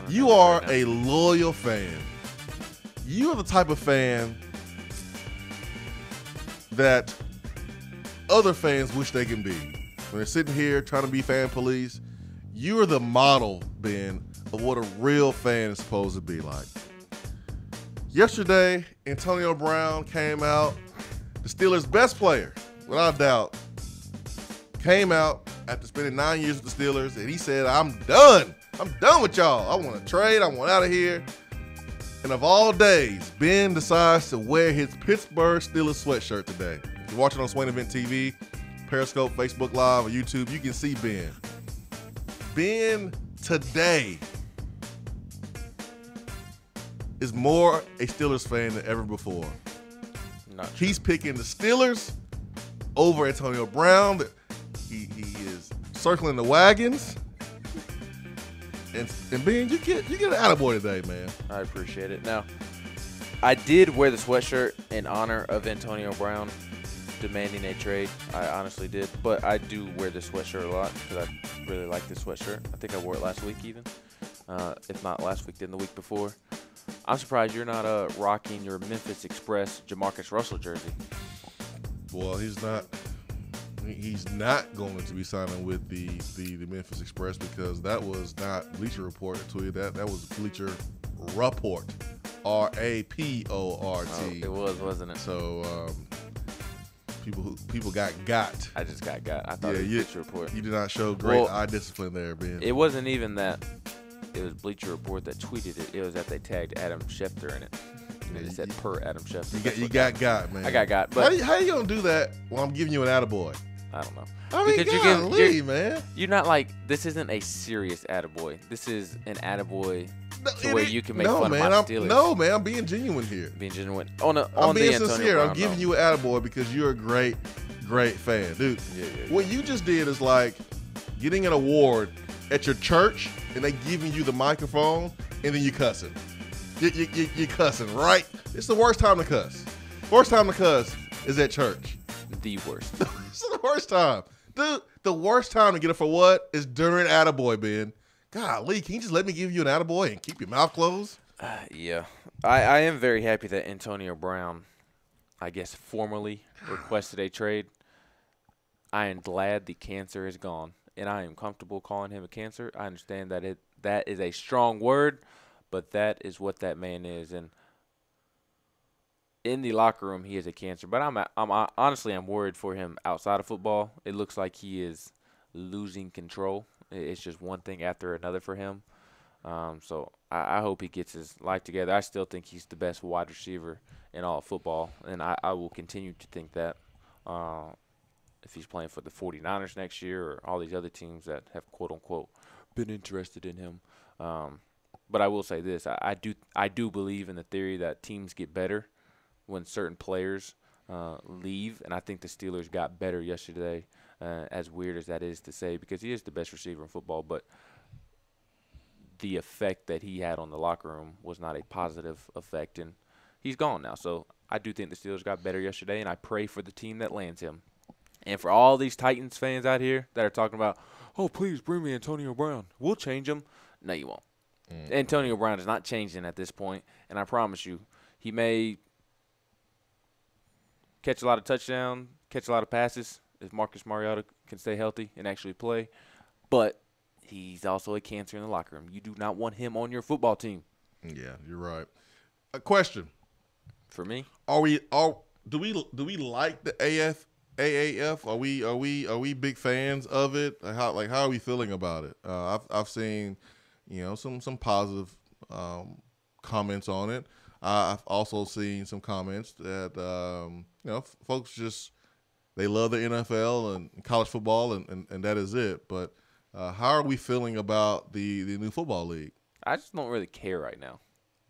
You are a loyal fan. You are the type of fan that other fans wish they can be. When they're sitting here trying to be fan police, you are the model, Ben, of what a real fan is supposed to be like. Yesterday, Antonio Brown came out, the Steelers' best player, without a doubt, came out after spending 9 years with the Steelers, and he said, I'm done. I'm done with y'all. I want to trade. I want out of here. And of all days, Ben decides to wear his Pittsburgh Steelers sweatshirt today. If you're watching on Swain Event TV, Periscope, Facebook Live, or YouTube, you can see Ben. Ben today is more a Steelers fan than ever before. He's picking the Steelers over Antonio Brown. He is circling the wagons. And Ben, you get an attaboy today, man. I appreciate it. Now, I did wear the sweatshirt in honor of Antonio Brown demanding a trade. I honestly did. But I do wear this sweatshirt a lot because I really like this sweatshirt. I think I wore it last week even. If not last week, then the week before. I'm surprised you're not rocking your Memphis Express Jamarcus Russell jersey. Well, he's not going to be signing with the Memphis Express because that was not Bleacher Report. I told you that was Bleacher Report, RAPORT. Oh, it was, wasn't it? So people got. I just got. I thought it was Bleacher Report. You did not show great eye discipline there, Ben. It wasn't even that. It was Bleacher Report that tweeted it. It was that they tagged Adam Schefter in it. And it said per Adam Schefter. You got, man. I got. But how you gonna do that while I'm giving you an attaboy? I don't know. I mean, golly, man. You're not like, this isn't a serious attaboy. This is an attaboy to where you can make fun of my Steelers. No, man, I'm being genuine here. Being genuine. I'm being sincere. I'm giving you an attaboy because you're a great fan. Dude, what you just did is like getting an award at your church and they giving you the microphone and then you cussing. You cussing, right? It's the worst time to cuss. Worst time to cuss is at church. The worst. It's the worst time. Dude, the worst time to get it for what is during attaboy, Ben. Golly, can you just let me give you an attaboy and keep your mouth closed? Yeah. I am very happy that Antonio Brown, I guess, formally requested a trade. I am glad the cancer is gone, and I am comfortable calling him a cancer. I understand that that is a strong word, but that is what that man is. And in the locker room, he is a cancer. But I'm worried for him outside of football. It looks like he is losing control. It's just one thing after another for him. So I hope he gets his life together. I still think he's the best wide receiver in all of football, and I will continue to think that if he's playing for the 49ers next year or all these other teams that have, quote-unquote, been interested in him. But I will say this. I do believe in the theory that teams get better when certain players leave, and I think the Steelers got better yesterday, as weird as that is to say, because he is the best receiver in football, but the effect that he had on the locker room was not a positive effect, and he's gone now. So I do think the Steelers got better yesterday, and I pray for the team that lands him. And for all these Titans fans out here that are talking about, oh, please bring me Antonio Brown. We'll change him. No, you won't. Antonio Brown is not changing at this point, and I promise you, he may catch a lot of touchdowns, catch a lot of passes if Marcus Mariota can stay healthy and actually play, but he's also a cancer in the locker room. You do not want him on your football team. Yeah, you're right. A question for me: do we like the AAF? Are we big fans of it? How are we feeling about it? I've seen some positive comments on it. I've also seen some comments that folks just they love the NFL and college football and that is it. But how are we feeling about the new football league? I just don't really care right now.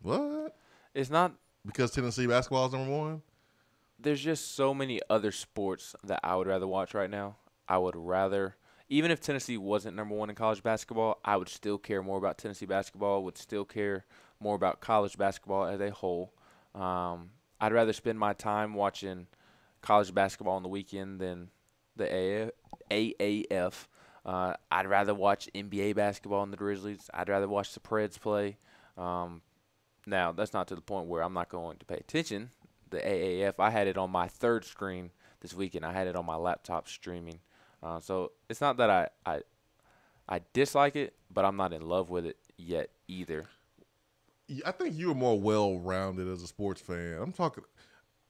What? It's not because Tennessee basketball is number one. There's just so many other sports that I would rather watch right now. I would rather, even if Tennessee wasn't number one in college basketball, I would still care more about Tennessee basketball, would still care more about college basketball as a whole. I'd rather spend my time watching college basketball on the weekend than the AAF. I'd rather watch NBA basketball in the Grizzlies. I'd rather watch the Preds play. Now, that's not to the point where I'm not going to pay attention. The AAF, I had it on my third screen this weekend. I had it on my laptop streaming. So it's not that I dislike it, but I'm not in love with it yet either. I think you're more well-rounded as a sports fan. I'm talking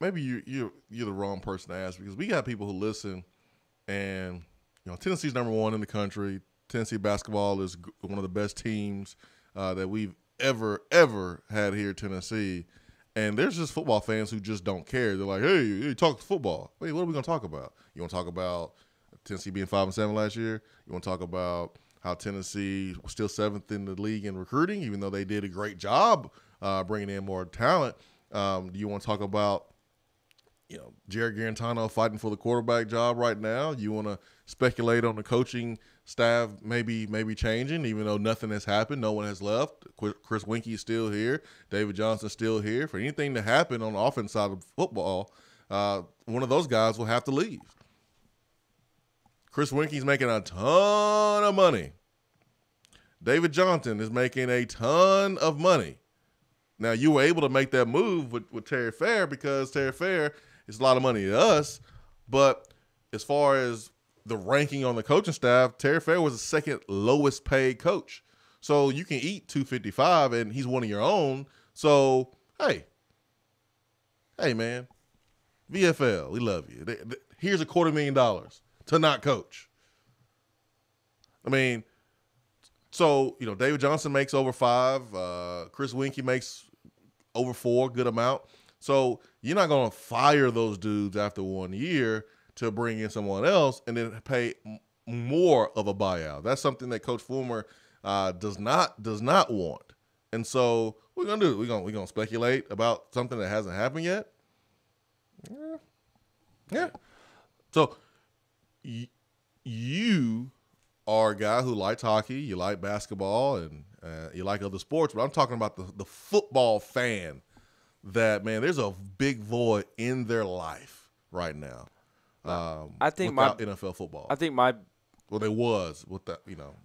maybe you're the wrong person to ask because we got people who listen and Tennessee's number one in the country. Tennessee basketball is one of the best teams that we've ever had here at Tennessee. And there's just football fans who just don't care. They're like, hey, you talk football. Wait, what are we going to talk about? You want to talk about Tennessee being 5-7 last year? You want to talk about how Tennessee was still 7th in the league in recruiting, even though they did a great job bringing in more talent? Do you want to talk about, Jared Garantano fighting for the quarterback job right now? You want to speculate on the coaching staff maybe changing, even though nothing has happened. No one has left. Chris Winkie is still here. David Johnson's still here. For anything to happen on the offense side of football, one of those guys will have to leave. Chris Winkie's making a ton of money. David Johnson is making a ton of money. Now, you were able to make that move with Terry Fair because Terry Fair is a lot of money to us, but as far as the ranking on the coaching staff, Terry Fair was the second lowest paid coach. So you can eat $255 and he's one of your own. So, hey, man, VFL, we love you. Here's $250,000 to not coach. I mean, so, David Johnson makes over $5. Chris Winkie makes over $4, good amount. So you're not going to fire those dudes after 1 year to bring in someone else and then pay more of a buyout. That's something that Coach Fulmer does not want. And so what we're gonna do? We're gonna speculate about something that hasn't happened yet. Yeah. So you are a guy who likes hockey, you like basketball, and you like other sports. But I'm talking about the football fan. That, man, there's a big void in their life right now. I think without NFL football. Well, there was with that,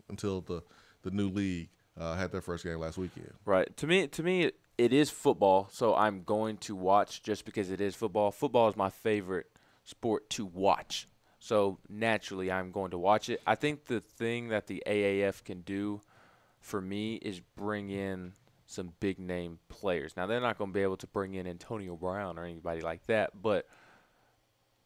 until the new league had their first game last weekend. Right. To me, it is football, so I'm going to watch just because it is football. Football is my favorite sport to watch, so naturally I'm going to watch it. I think the thing that the AAF can do for me is bring in some big name players. Now, they're not going to be able to bring in Antonio Brown or anybody like that, but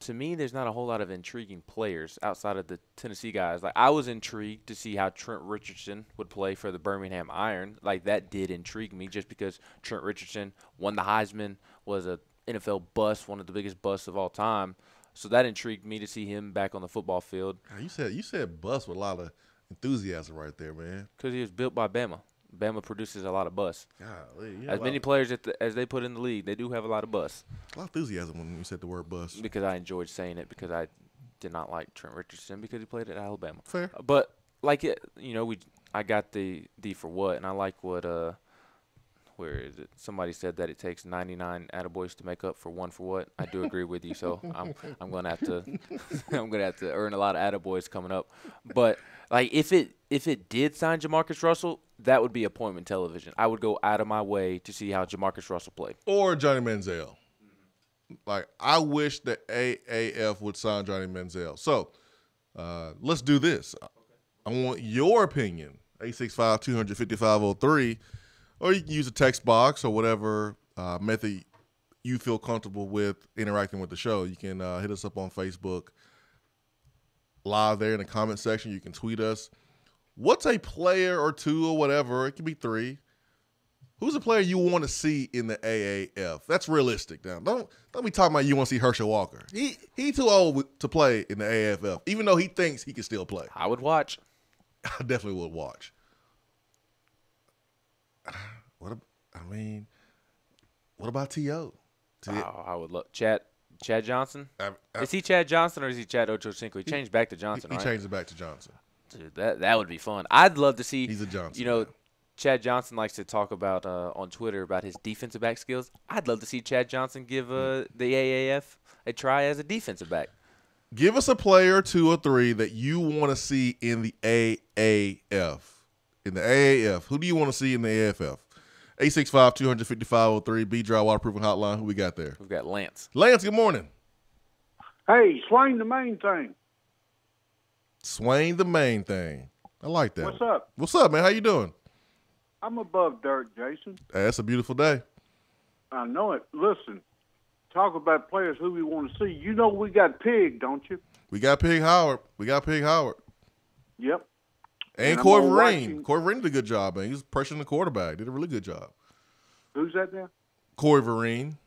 to me, there's not a whole lot of intriguing players outside of the Tennessee guys. Like, I was intrigued to see how Trent Richardson would play for the Birmingham Iron. Like, that did intrigue me just because Trent Richardson won the Heisman, was a NFL bust, one of the biggest busts of all time. So that intrigued me to see him back on the football field. You said bust with a lot of enthusiasm right there, man. Because he was built by Bama. Bama produces a lot of busts. Golly, as many players as they put in the league, they do have a lot of busts. A lot of enthusiasm when you said the word bust. Because I enjoyed saying it because I did not like Trent Richardson because he played at Alabama. Fair. But, like, I got the D for what, and I like what where is it? Somebody said that it takes 99 attaboys to make up for one for what. I do agree with you, so I'm gonna have to earn a lot of attaboys coming up. But like if it did sign Jamarcus Russell, that would be appointment television. I would go out of my way to see how Jamarcus Russell played. Or Johnny Manziel. Like, I wish the AAF would sign Johnny Manziel. So let's do this. I want your opinion. 865-200-5503. Or you can use a text box or whatever method you feel comfortable with interacting with the show. You can hit us up on Facebook live there in the comment section. You can tweet us. What's a player or two or whatever? It could be three. Who's a player you want to see in the AAF? That's realistic now. Don't be talking about you want to see Herschel Walker. He too old to play in the AAF, even though he thinks he can still play. I would watch. I definitely would watch. What about T.O.? I would love Chad Johnson. Is he Chad Johnson or is he Chad Ochocinco? He changed back to Johnson, right? He changed it back to Johnson. Dude, that would be fun. I'd love to see. He's a Johnson. You know, Chad Johnson likes to talk about on Twitter about his defensive back skills. I'd love to see Chad Johnson give the AAF a try as a defensive back. Give us a player, two or three, that you want to see in the AAF. In the AAF. Who do you want to see in the AFF? 865-200-5503, B-Dry Waterproofing Hotline. Who we got there? We've got Lance. Lance, good morning. Hey, Swain the main thing. Swain the main thing. I like that. What's up? What's up, man? How you doing? I'm above dirt, Jason. Hey, it's a beautiful day. I know it. Listen, talk about players who we want to see. You know we got Pig, don't you? We got Pig Howard. Yep. And Corey Vereen. Corey Vereen did a good job, man. He was pressuring the quarterback. Did a really good job. Who's that there? Corey Vereen.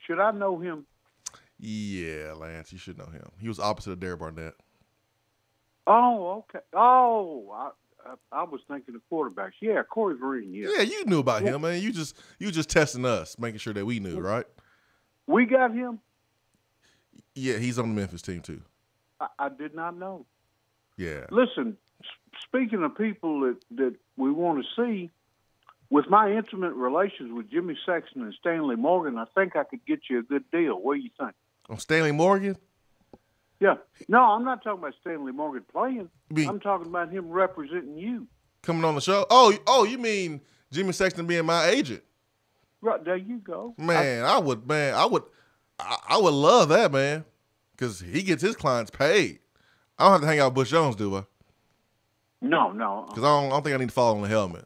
Should I know him? Yeah, Lance, you should know him. He was opposite of Derek Barnett. Oh, okay. Oh, I was thinking of quarterbacks. Yeah, Corey Vereen. Yeah, you knew about him, man. You just testing us, making sure that we knew, right? We got him? Yeah, he's on the Memphis team, too. I did not know. Yeah. Listen, speaking of people that we want to see, with my intimate relations with Jimmy Sexton and Stanley Morgan, I think I could get you a good deal. What do you think? On Stanley Morgan? Yeah. No, I'm not talking about Stanley Morgan playing. I'm talking about him representing you. Coming on the show? Oh, you mean Jimmy Sexton being my agent? Right, there you go. Man, I would love that, man. Because he gets his clients paid. I don't have to hang out with Bush Jones, do I? No. Because I don't think I need to follow on the helmet.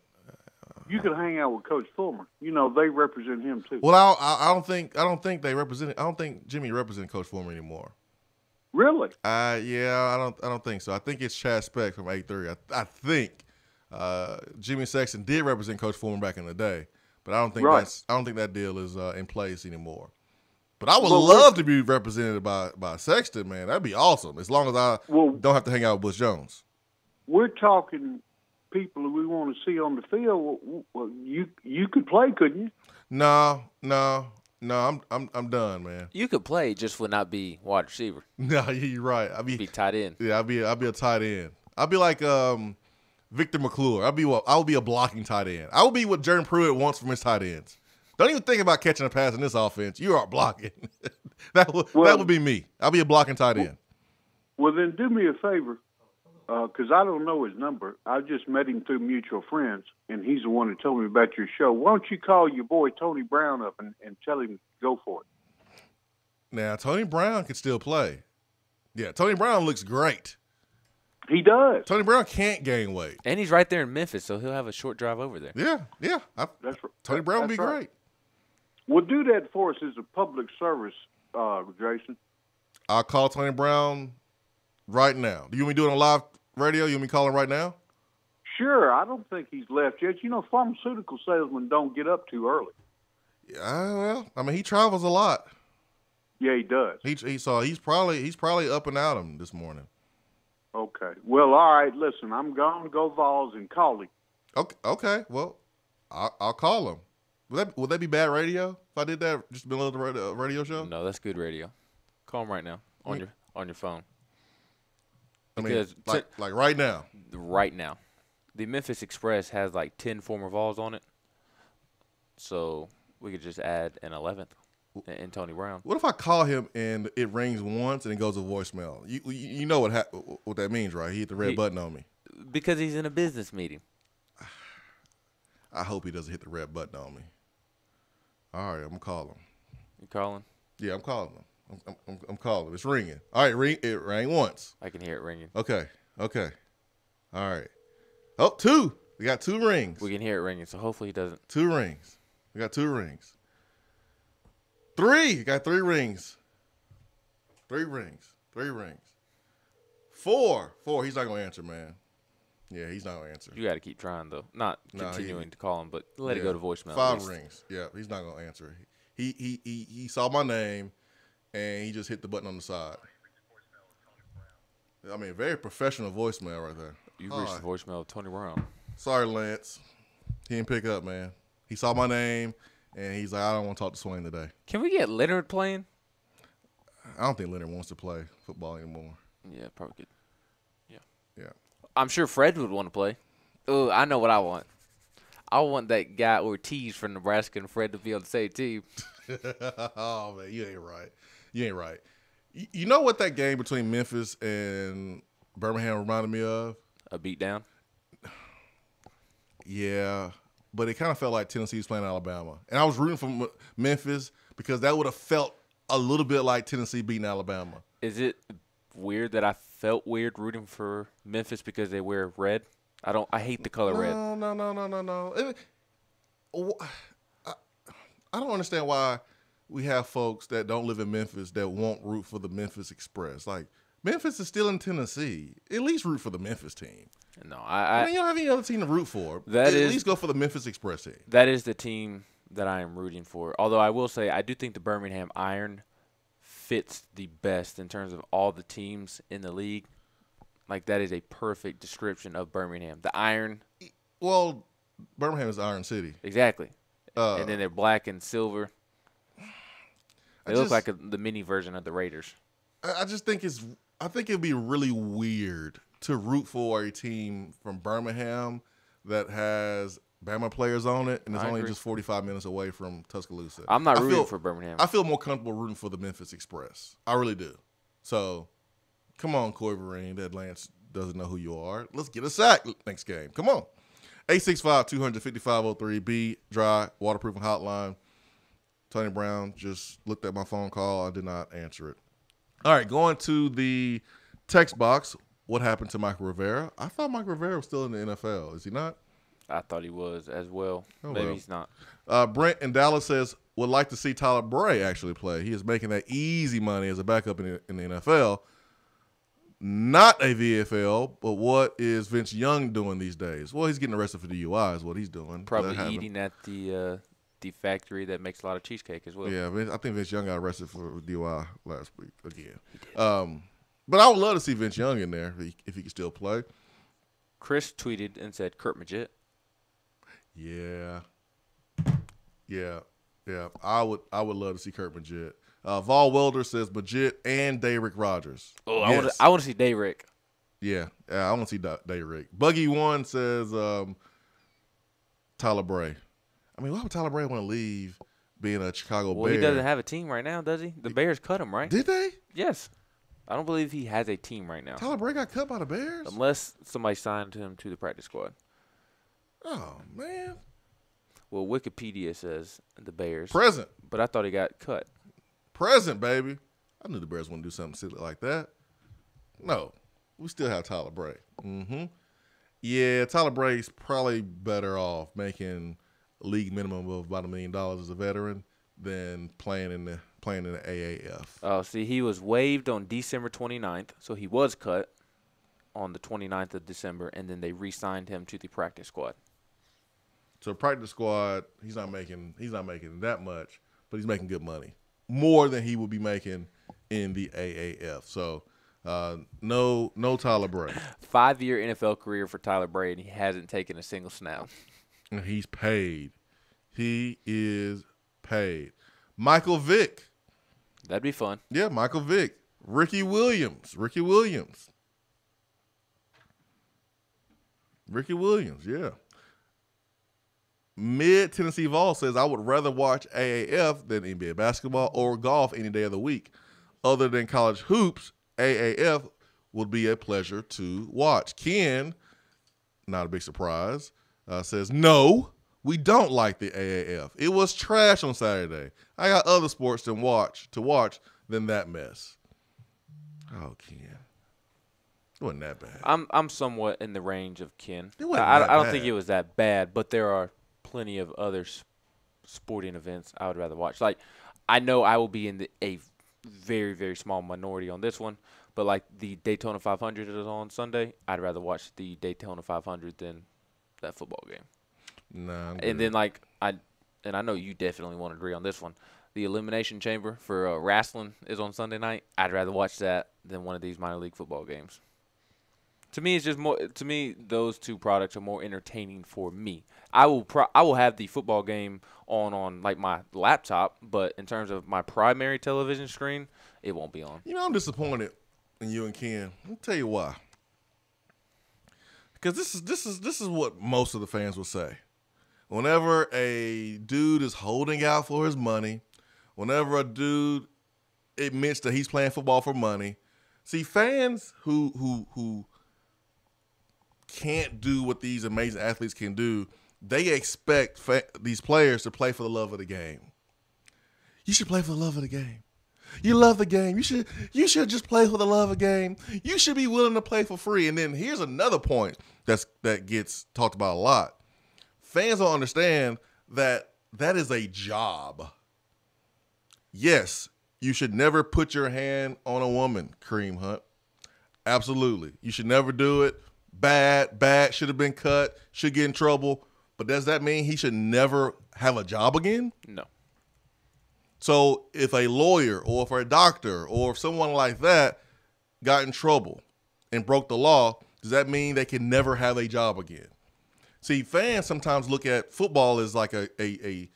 You can hang out with Coach Fulmer. You know they represent him too. Well, I don't think they represent. I don't think Jimmy represents Coach Fulmer anymore. Really? Yeah, I don't think so. I think it's Chad Speck from 8-3. I think Jimmy Sexton did represent Coach Fulmer back in the day, but I don't think that deal is in place anymore. But I would love to be represented by Sexton, man. That'd be awesome. As long as I don't have to hang out with Bush Jones. We're talking people who we want to see on the field. Well, you could play, couldn't you? No. I'm done, man. You could play, just would not be wide receiver. No, you're right. I'd be tight end. Yeah, I'd be a tight end. I'd be like Victor McClure. I would be a blocking tight end. I would be what Jordan Pruitt wants from his tight ends. Don't even think about catching a pass in this offense. You are blocking. that would be me. I'll be a blocking tight end. Well, then do me a favor, because I don't know his number. I just met him through mutual friends, and he's the one who told me about your show. Why don't you call your boy Tony Brown up and tell him to go for it? Now, Tony Brown can still play. Yeah, Tony Brown looks great. He does. Tony Brown can't gain weight. And he's right there in Memphis, so he'll have a short drive over there. Yeah. Tony Brown would be right. great. Well, do that for us as a public service, Jason. I'll call Tony Brown right now. Do you want me to do it on live radio? You want me to call him right now? Sure. I don't think he's left yet. You know, pharmaceutical salesmen don't get up too early. Yeah, well, I mean, he travels a lot. Yeah, he does. He's probably up and at him this morning. Okay. Well, all right. Listen, I'm going to go Vols and call him. Okay. Well, I'll call him. Would that be bad radio if I did that just in the middle of the radio show? No, that's good radio. Call him right now on your phone. I mean, like right now. Right now, the Memphis Express has like 10 former Vols on it, so we could just add an 11th and Tony Brown. What if I call him and it rings once and it goes to voicemail? You know what that means, right? He hit the red button on me. Because he's in a business meeting. I hope he doesn't hit the red button on me. All right, I'm going to call him. You calling? Yeah, I'm calling him. I'm calling him. It's ringing. All right, it rang once. I can hear it ringing. Okay. All right. Oh, 2. We got 2 rings. We can hear it ringing, so hopefully he doesn't. 2 rings. We got 2 rings. 3. You got 3 rings. 3 rings. 3 rings. 4. He's not going to answer, man. Yeah, he's not going to answer. You got to keep trying, though. Not continuing to call him, but let it go to voicemail. 5 rings. Yeah, he's not going to answer. He saw my name, and he just hit the button on the side. I mean, very professional voicemail right there. You reached the voicemail of Tony Brown. Sorry, Lance. He didn't pick up, man. He saw my name, and he's like, I don't want to talk to Swain today. Can we get Leonard playing? I don't think Leonard wants to play football anymore. Yeah, probably good. Yeah. I'm sure Fred would want to play. Oh, I know what I want. I want that guy Ortiz from Nebraska and Fred to be on the same team. Oh, man, you ain't right. You know what that game between Memphis and Birmingham reminded me of? A beatdown? Yeah, but it kind of felt like Tennessee was playing Alabama. And I was rooting for Memphis because that would have felt a little bit like Tennessee beating Alabama. Is it weird that I felt weird rooting for Memphis because they wear red? I hate the color red. No. I don't understand why we have folks that don't live in Memphis that won't root for the Memphis Express. Like, Memphis is still in Tennessee. At least root for the Memphis team. No, I mean, you don't have any other team to root for. At least go for the Memphis Express team. That is the team that I am rooting for. Although I will say I do think the Birmingham Iron fits the best in terms of all the teams in the league. Like, that is a perfect description of Birmingham. The Iron. Well, Birmingham is Iron City. Exactly. And then they're black and silver. They look like the mini version of the Raiders. I just think I think it'd be really weird to root for a team from Birmingham that has Bama players on it and it's only just 45 minutes away from Tuscaloosa. I'm not rooting for Birmingham. I feel more comfortable rooting for the Memphis Express. I really do. So, come on, Coy Vereen, that Lance doesn't know who you are. Let's get a sack next game. Come on. 865-200-5503, B, dry, waterproofing hotline. Tony Brown just looked at my phone call. I did not answer it. All right, going to the text box. What happened to Michael Rivera? I thought Michael Rivera was still in the NFL. Is he not? I thought he was as well. Maybe he's not. Brent in Dallas says, would like to see Tyler Bray actually play. He is making that easy money as a backup in the NFL. Not a VFL, but what is Vince Young doing these days? Well, he's getting arrested for DUI is what he's doing. Probably eating at the factory that makes a lot of cheesecake as well. Yeah, I think Vince Young got arrested for DUI last week again. But I would love to see Vince Young in there if he could still play. Chris tweeted and said, Kurt Magette. Yeah. I would love to see Kurt Magette. Vol Welder says Magette and Dayrick Rogers. Oh, yes. I want to see Dayrick. Yeah, I want to see Dayrick. Buggy One says Tyler Bray. I mean, why would Tyler Bray want to leave being a Chicago Bear? Well, he doesn't have a team right now, does he? The Bears cut him, right? Did they? Yes. I don't believe he has a team right now. Tyler Bray got cut by the Bears? Unless somebody signed him to the practice squad. Oh, man. Well, Wikipedia says the Bears. Present. But I thought he got cut. Present, baby. I knew the Bears wouldn't do something silly like that. No. We still have Tyler Bray. Mm-hmm. Yeah, Tyler Bray's probably better off making league minimum of about $1 million as a veteran than playing in the AAF. Oh, see, he was waived on December 29th, so he was cut on the 29th of December, and then they re-signed him to the practice squad. So practice squad, he's not making that much, but he's making good money, more than he would be making in the AAF. So no Tyler Bray. 5-year NFL career for Tyler Bray, and he hasn't taken a single snap. And he's paid. He is paid. Michael Vick. That'd be fun. Yeah, Michael Vick. Ricky Williams, yeah. Mid-Tennessee Vol says, I would rather watch AAF than NBA basketball or golf any day of the week. Other than college hoops, AAF would be a pleasure to watch. Ken, not a big surprise, says, no, we don't like the AAF. It was trash on Saturday. I got other sports to watch than that mess. Oh, Ken. It wasn't that bad. I'm somewhat in the range of Ken. It wasn't I that don't bad. think it was that bad, but there are plenty of other sporting events I would rather watch. Like, I know I will be in a very, very small minority on this one, but like the Daytona 500 is on Sunday, I'd rather watch the Daytona 500 than that football game. Nah, and then like I know you definitely won't agree on this one. The Elimination Chamber for wrestling is on Sunday night. I'd rather watch that than one of these minor league football games. To me, it's just more. To me, those two products are more entertaining for me. I will have the football game on like my laptop, but in terms of my primary television screen, it won't be on. You know, I'm disappointed in you and Ken. I'll tell you why. Because this is what most of the fans will say. Whenever a dude is holding out for his money, whenever a dude admits that he's playing football for money, see, fans who can't do what these amazing athletes can do, they expect these players to play for the love of the game. You should play for the love of the game. You love the game. You should just play for the love of the game. You should be willing to play for free. And then here's another point that gets talked about a lot. Fans don't understand that is a job. Yes, you should never put your hand on a woman, Kareem Hunt. Absolutely. You should never do it. Bad, should have been cut, should get in trouble. But does that mean he should never have a job again? No. So if a lawyer or if a doctor or if someone like that got in trouble and broke the law, does that mean they can never have a job again? See, fans sometimes look at football as like a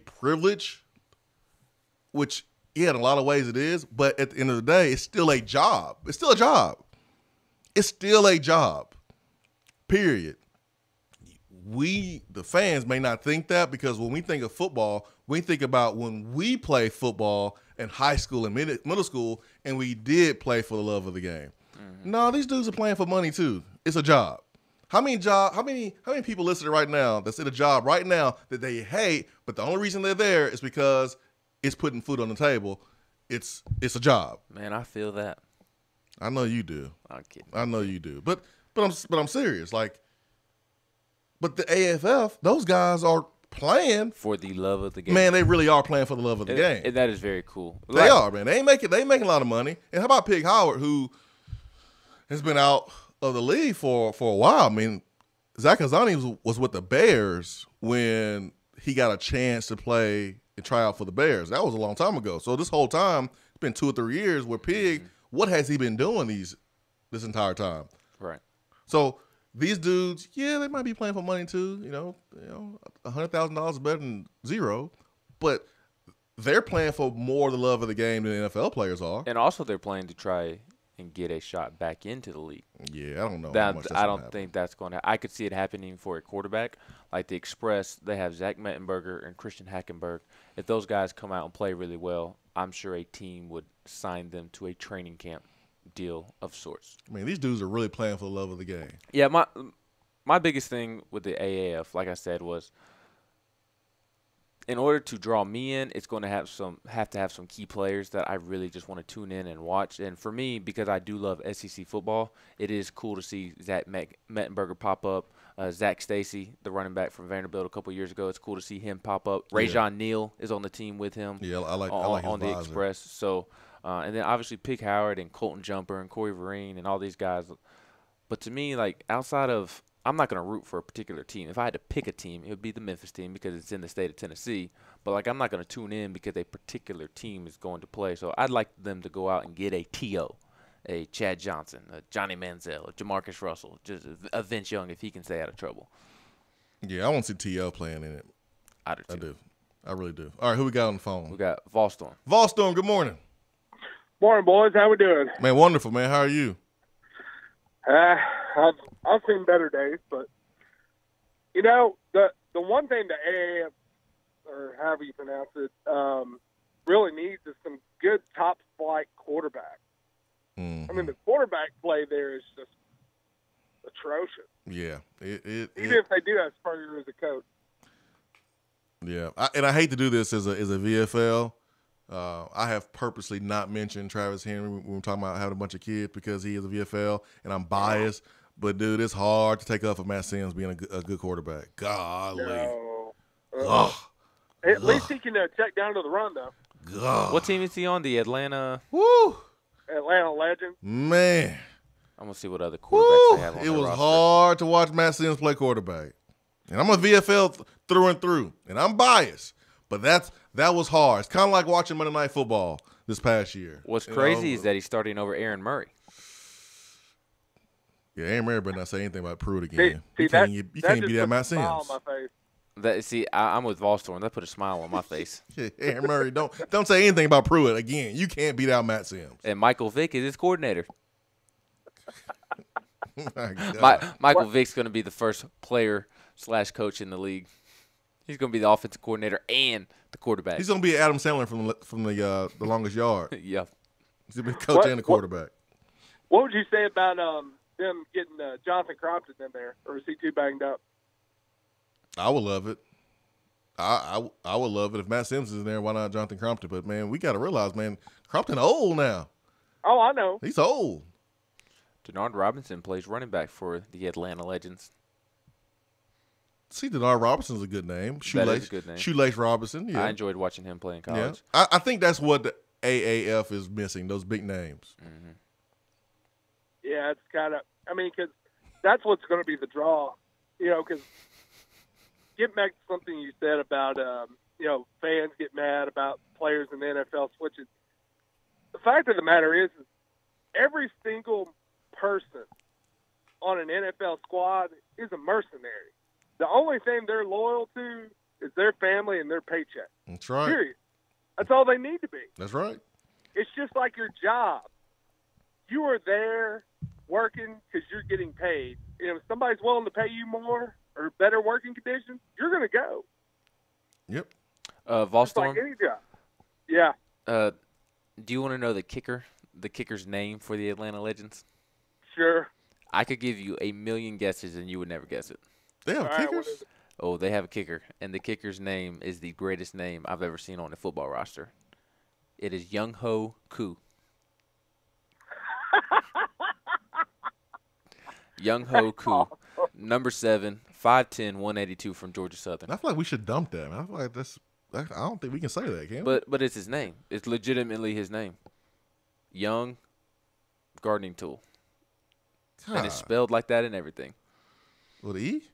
privilege, which, yeah, in a lot of ways it is. But at the end of the day, it's still a job. It's still a job. It's still a job, period. We, the fans, may not think that because when we think of football, we think about when we play football in high school and middle school, and we did play for the love of the game. Mm-hmm. No, these dudes are playing for money too. It's a job. How many people listening right now that's in a job right now that they hate, but the only reason they're there is because it's putting food on the table? It's a job. Man, I feel that. I know you do. I'm kidding. I know you do. But I'm serious. Like, but the AFF, those guys are playing for the love of the game. Man, they really are playing for the love of the game. And that is very cool. They are, man. They making a lot of money. And how about Pig Howard, who has been out of the league for a while? I mean, Zach Azani was with the Bears when he got a chance to play and try out for the Bears. That was a long time ago. So this whole time, it's been 2 or 3 years where Pig, what has he been doing this entire time? Right. So these dudes, yeah, they might be playing for money too. You know, $100,000 is better than zero, but they're playing for more the love of the game than NFL players are. And also, they're playing to try and get a shot back into the league. Yeah, I don't know. I don't think that's going to. I could see it happening for a quarterback like the Express. They have Zach Mettenberger and Christian Hackenberg. If those guys come out and play really well, I'm sure a team would sign them to a training camp deal of sorts. I mean, these dudes are really playing for the love of the game. Yeah, my biggest thing with the AAF, like I said, was in order to draw me in, it's going to have to have some key players that I really just want to tune in and watch. And for me, because I do love SEC football, it is cool to see Zach Mettenberger pop up. Zach Stacy, the running back from Vanderbilt a couple years ago, it's cool to see him pop up. Rajon Neal is on the team with him. Yeah, I like his on the visor. Express. So, and then obviously Pig Howard and Colton Jumper and Corey Vereen and all these guys. But to me, like outside of, I'm not going to root for a particular team. If I had to pick a team, it would be the Memphis team because it's in the state of Tennessee. But like I'm not going to tune in because a particular team is going to play. So I'd like them to go out and get a T.O., a Chad Johnson, a Johnny Manziel, a Jamarcus Russell, just a Vince Young if he can stay out of trouble. Yeah, I want to see T.O. playing in it. I do too. I do. I really do. All right, who we got on the phone? We got Volstorm. Volstorm, good morning. Morning, boys. How we doing? Man, wonderful, man. How are you? I've seen better days, but you know the one thing the AAF, or however you pronounce it, really needs is some good top flight quarterback. I mean, the quarterback play there is just atrocious. Yeah, even if they do have Spurrier as a coach. Yeah, I hate to do this as a VFL. I have purposely not mentioned Travis Henry when we're talking about having a bunch of kids because he is a VFL, and I'm biased. But, dude, it's hard to take up for Matt Sims being a good quarterback. Golly. No. At least he can check down to the run, though. God. What team is he on? The Atlanta? Woo! Atlanta Legends. Man. I'm going to see what other quarterbacks they have on it their was roster. hard to watch Matt Sims play quarterback. And I'm a VFL through and through, and I'm biased. But that was hard. It's kind of like watching Monday Night Football this past year. What's crazy is that he's starting over Aaron Murray. Yeah, Aaron Murray better not say anything about Pruitt again. See, you can't be that Matt Sims. On my face. I'm with Volstorm. That put a smile on my face. Yeah, Aaron Murray, don't say anything about Pruitt again. You can't beat out Matt Sims. And Michael Vick is his coordinator. Michael Vick's going to be the first player/coach in the league. He's going to be the offensive coordinator and the quarterback. He's going to be Adam Sandler from the Longest Yard. Yeah. He's going to be the coach and the quarterback. What would you say about them getting Jonathan Crompton in there, or is he too banged up? I would love it. I would love it if Matt Sims is in there. Why not Jonathan Crompton? But man, we got to realize, man, Crompton old now. Oh, I know. He's old. Denard Robinson plays running back for the Atlanta Legends. See, Denard Robinson's a good name. That is a good name. Shoelace Robinson. Yeah. I enjoyed watching him play in college. Yeah. I think that's what the AAF is missing, those big names. Mm-hmm. Yeah, it's kind of – I mean, because that's what's going to be the draw, because get back to something you said about, fans get mad about players in the NFL switching. The fact of the matter is every single person on an NFL squad is a mercenary. The only thing they're loyal to is their family and their paycheck. That's right. Period. That's all they need to be. That's right. It's just like your job. You are there working because you're getting paid. If somebody's willing to pay you more or better working conditions, you're going to go. Yep. Volstorm? Just like any job. Yeah. Do you want to know the kicker's name for the Atlanta Legends? Sure. I could give you 1,000,000 guesses and you would never guess it. They have kickers? Oh, they have a kicker, and the kicker's name is the greatest name I've ever seen on a football roster. It is Young Ho Koo. Young Ho Koo, number 7, 5'10", 182 from Georgia Southern. I feel like we should dump that, man. I feel like I don't think we can say that, can we? But it's his name. It's legitimately his name. Young Gardening Tool. And it's spelled like that and everything. With E?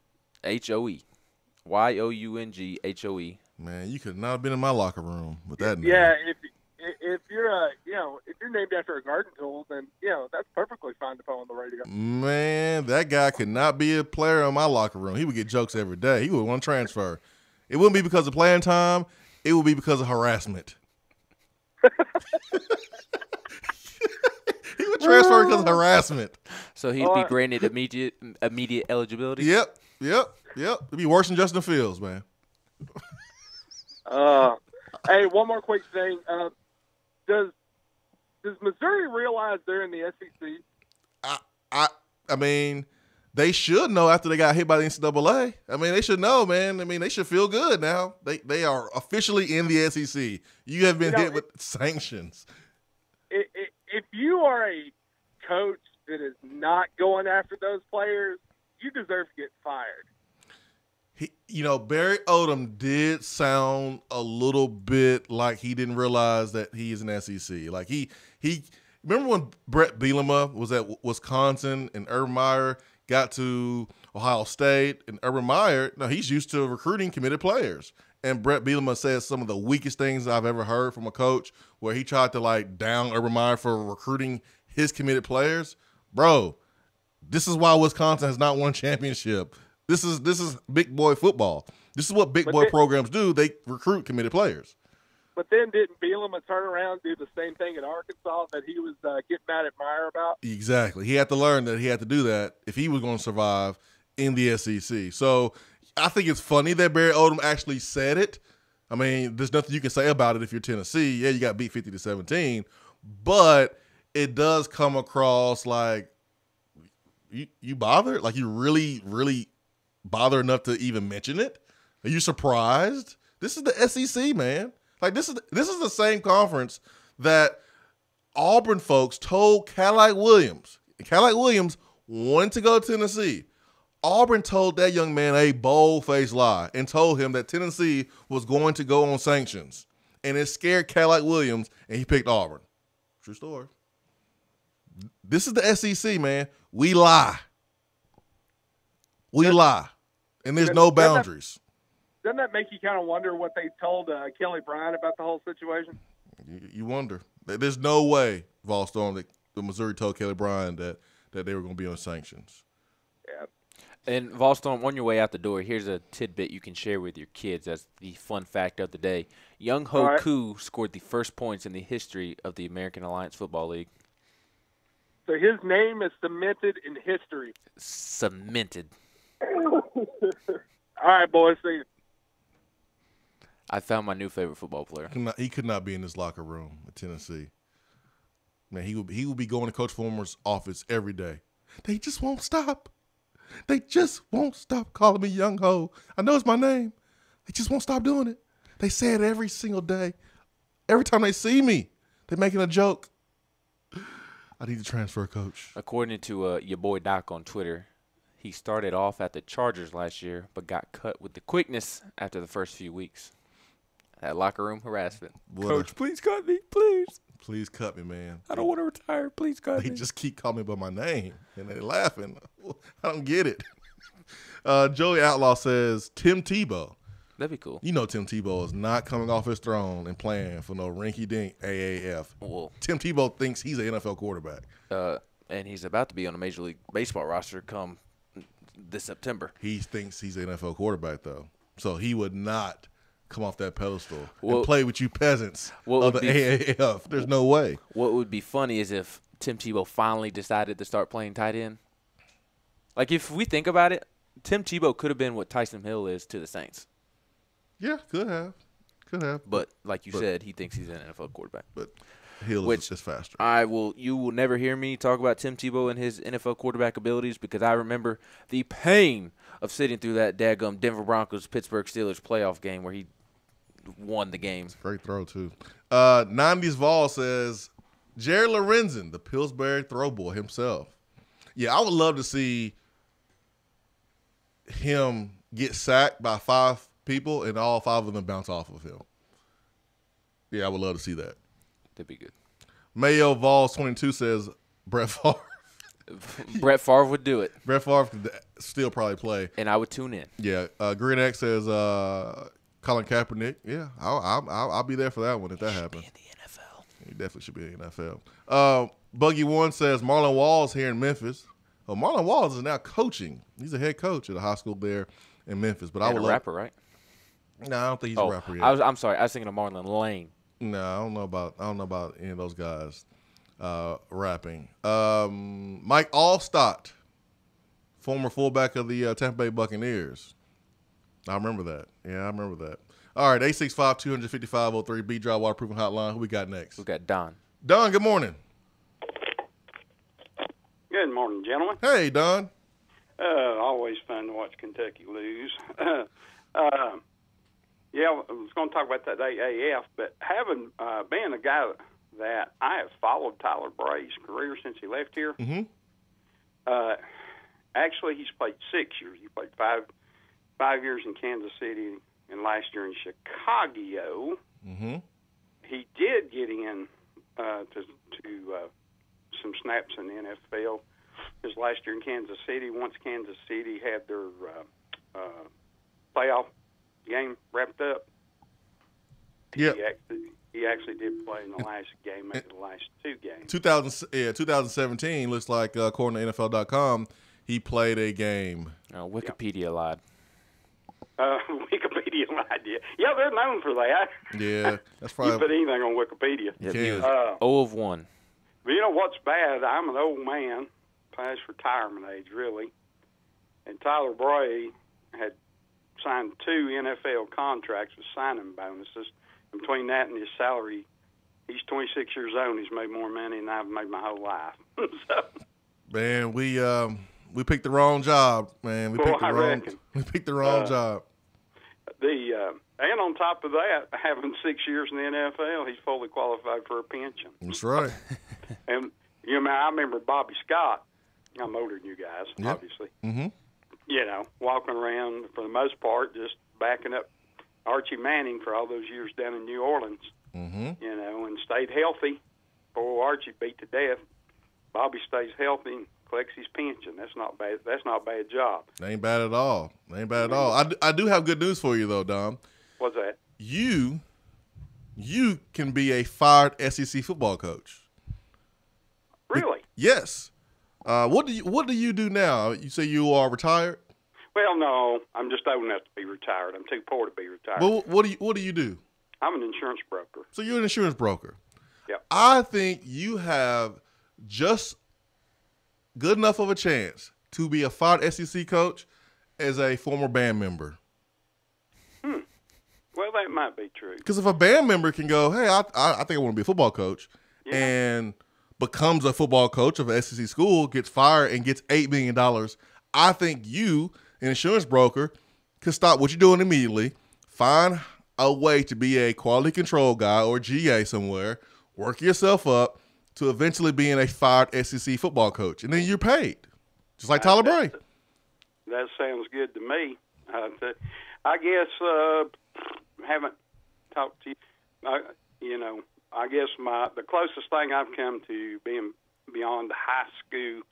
H-O-E. Y-O-U-N-G-H-O-E. Man, you could not have been in my locker room with that name. Yeah, if you're if you're named after a garden tool, then that's perfectly fine to put on the radio. Man, that guy could not be a player in my locker room. He would get jokes every day. He would want to transfer. It wouldn't be because of playing time. It would be because of harassment. He would transfer because of harassment. So he'd be granted immediate eligibility? Yep. It'd be worse than Justin Fields, man. Hey, one more quick thing. Does Missouri realize they're in the SEC? I mean, they should know after they got hit by the NCAA. I mean, they should know, man. I mean, they should feel good now. They are officially in the SEC. You have been hit with sanctions. If you are a coach that is not going after those players, you deserve to get fired. Barry Odom did sound a little bit like he didn't realize that he is an SEC. Like he remember when Brett Bielema was at Wisconsin and Urban Meyer got to Ohio State, and Urban Meyer, he's used to recruiting committed players. And Brett Bielema said some of the weakest things I've ever heard from a coach, where he tried to down Urban Meyer for recruiting his committed players. Bro, this is why Wisconsin has not won a championship. This is big boy football. This is what big boy programs do. They recruit committed players. But then didn't Bielema turn around and do the same thing at Arkansas that he was getting mad at Meyer about? Exactly. He had to learn that he had to do that if he was going to survive in the SEC. So I think it's funny that Barry Odom actually said it. I mean, there's nothing you can say about it if you're Tennessee. Yeah, you got beat 50-17. But it does come across like you bothered? Like you really, really bother enough to even mention it? Are you surprised? This is the SEC, man. Like this is the same conference that Auburn folks told Cadillac Williams. Cadillac Williams wanted to go to Tennessee. Auburn told that young man a bold-faced lie and told him that Tennessee was going to go on sanctions. And it scared Cadillac Williams, and he picked Auburn. True story. This is the SEC, man. We lie. We lie. And there's no boundaries. Doesn't that make you kind of wonder what they told Kelly Bryant about the whole situation? You wonder. There's no way, Volstorm, that the Missouri told Kelly Bryant that they were going to be on sanctions. Yeah. And Volstorm, on your way out the door, here's a tidbit you can share with your kids as the fun fact of the day. Young Ho Koo scored the first points in the history of the American Alliance Football League. So his name is cemented in history. Cemented. All right, boys. See you. I found my new favorite football player. He could not be in this locker room at Tennessee. Man, he would be going to Coach Fulmer's office every day. They just won't stop. They just won't stop calling me Young Ho. I know it's my name. They just won't stop doing it. They say it every single day. Every time they see me, they're making a joke. I need to transfer, Coach. According to your boy Doc on Twitter, he started off at the Chargers last year, but got cut with the quickness after the first few weeks. That locker room harassment. Coach, please cut me, please. Please cut me, man. I don't want to retire. Please cut me. They just keep calling me by my name, and they're laughing. I don't get it. Joey Outlaw says, Tim Tebow. That'd be cool. You know Tim Tebow is not coming off his throne and playing for no rinky-dink AAF. Well, Tim Tebow thinks he's an NFL quarterback. And he's about to be on a Major League Baseball roster come this September. He thinks he's an NFL quarterback, though. So he would not come off that pedestal and play with you peasants of the AAF. There's no way. What would be funny is if Tim Tebow finally decided to start playing tight end. Like, if we think about it, Tim Tebow could have been what Tyson Hill is to the Saints. Yeah, could have. But like you said, he thinks he's an NFL quarterback. But Hill is just faster. You will never hear me talk about Tim Tebow and his NFL quarterback abilities because I remember the pain of sitting through that daggum Denver Broncos Pittsburgh Steelers playoff game where he won the game. Great throw, too. 90s Vol says, Jared Lorenzen, the Pillsbury throw boy himself. Yeah, I would love to see him get sacked by 5 people and all 5 of them bounce off of him. Yeah, I would love to see that. That'd be good. Mayo Vols 22 says Brett Favre. Brett Favre would do it. Brett Favre could still probably play. And I would tune in. Yeah. Green X says Colin Kaepernick. Yeah, I'll be there for that one if that happens. He should be in the NFL. He definitely should be in the NFL. Buggy One says Marlon Walls here in Memphis. Well, Marlon Walls is now coaching. He's a head coach at a high school there in Memphis. But I would a rapper, right? No, I don't think he's a rapper yet. I'm sorry. I was thinking of Marlon Lane. No, I don't know about any of those guys rapping. Mike Allstott, former fullback of the Tampa Bay Buccaneers. I remember that. Yeah, I remember that. All right, 865-255-03 B-Drive Waterproofing Hotline. Who we got next? We got Don. Don, good morning. Good morning, gentlemen. Hey, Don. Always fun to watch Kentucky lose. Yeah, I was going to talk about that AAF, but having being a guy that I have followed Tyler Bray's career since he left here. Actually, he's played 6 years. He played five years in Kansas City and last year in Chicago. He did get in to some snaps in the NFL. His last year in Kansas City, once Kansas City had their playoff game wrapped up, he actually did play in the last game, maybe the last 2 games. 2017 looks like, according to NFL.com, he played a game. Wikipedia lied. Wikipedia lied, yeah, they're known for that. Yeah, that's probably. You put anything on Wikipedia. Yeah, he was 0 of 1. But you know what's bad? I'm an old man, past retirement age, really. And Tyler Bray had signed 2 NFL contracts with signing bonuses. And between that and his salary, he's 26 years old and he's made more money than I've made my whole life. So, man, we picked the wrong job, man. We picked the wrong job. And on top of that, having 6 years in the NFL, he's fully qualified for a pension. That's right. And I remember Bobby Scott. I'm older than you guys, obviously. Walking around for the most part, just backing up Archie Manning for all those years down in New Orleans. And stayed healthy. Poor Archie beat to death. Bobby stays healthy and collects his pension. That's not bad. That's not a bad job. Ain't bad at all. I do have good news for you though, Dom. What's that? You can be a fired SEC football coach. Really? Yes. What do you do now? You say you are retired? Well, no, I'm just old enough to be retired. I'm too poor to be retired. Well, what do you do? I'm an insurance broker. So you're an insurance broker. Yep. I think you have just good enough of a chance to be a fired SEC coach as a former band member. Well, that might be true. Because if a band member can go, hey, I think I want to be a football coach, and becomes a football coach of an SEC school, gets fired, and gets $8 million, I think you, an insurance broker, could stop what you're doing immediately, find a way to be a quality control guy or GA somewhere, work yourself up to eventually being a fired SEC football coach, and then you're paid, just like Tyler Bray. That sounds good to me. I guess haven't talked to you. I guess the closest thing I've come to being beyond high school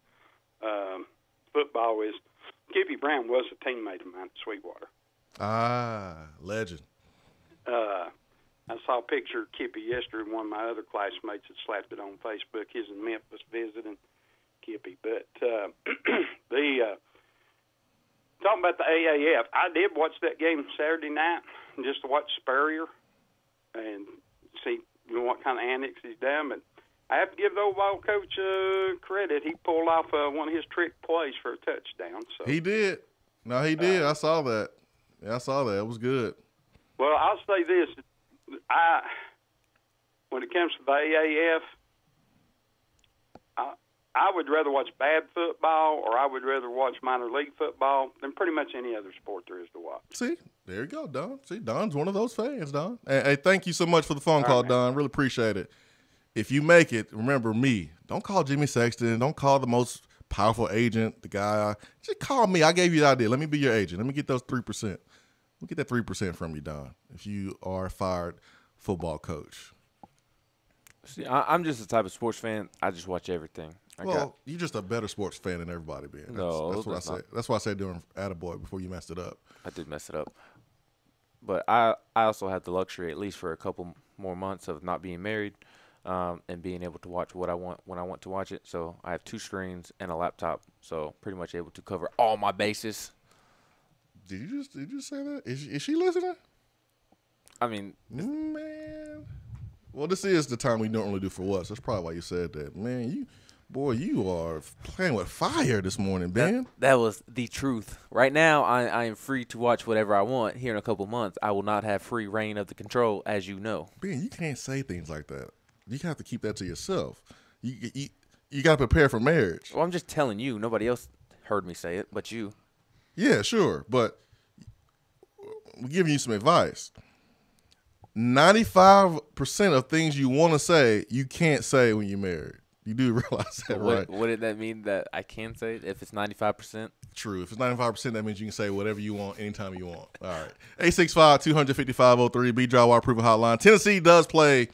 football is Kippy Brown was a teammate of mine at Sweetwater. Ah, legend. I saw a picture of Kippy yesterday. One of my other classmates had slapped it on Facebook. He's in Memphis visiting Kippy. But talking about the AAF, I did watch that game Saturday night just to watch Spurrier and see what kind of antics he's done. But I have to give the old ball coach credit. He pulled off one of his trick plays for a touchdown. So he did. No, he did. I saw that. Yeah, I saw that. It was good. Well, I'll say this. When it comes to the AAF, I would rather watch bad football or I would rather watch minor league football than pretty much any other sport there is to watch. See, there you go, Don. See, Don's one of those fans, Don. Hey, thank you so much for the phone call, Don. Really appreciate it. If you make it, remember me. Don't call Jimmy Sexton. Don't call the most powerful agent, the guy. Just call me. I gave you the idea. Let me be your agent. Let me get those 3%. Let me get that 3% from you, Don, if you are a fired football coach. See, I'm just the type of sports fan, I just watch everything. You're just a better sports fan than everybody, Ben. That's what I say. That's why I said during Attaboy before you messed it up. I did mess it up. But I also have the luxury, at least for a couple more months, of not being married and being able to watch what I want when I want to watch it. So I have 2 screens and a laptop, so pretty much able to cover all my bases. Did you just say that? Is she listening? I mean, man. Well, this is the time we don't really do for what. So that's probably why you said that, man. You are playing with fire this morning, Ben. That was the truth. Right now, I am free to watch whatever I want. Here in a couple months, I will not have free reign of the control, as you know. Ben, you can't say things like that. You have to keep that to yourself. You got to prepare for marriage. Well, I'm just telling you. Nobody else heard me say it, but you. Yeah, sure. But we're giving you some advice. 95% of things you want to say, you can't say when you're married. You do realize that, right? What did that mean that I can say it if it's 95%? True. If it's 95%, that means you can say whatever you want anytime you want. All right. 865-255-03, B-Drive Waterproofing Hotline. Tennessee does play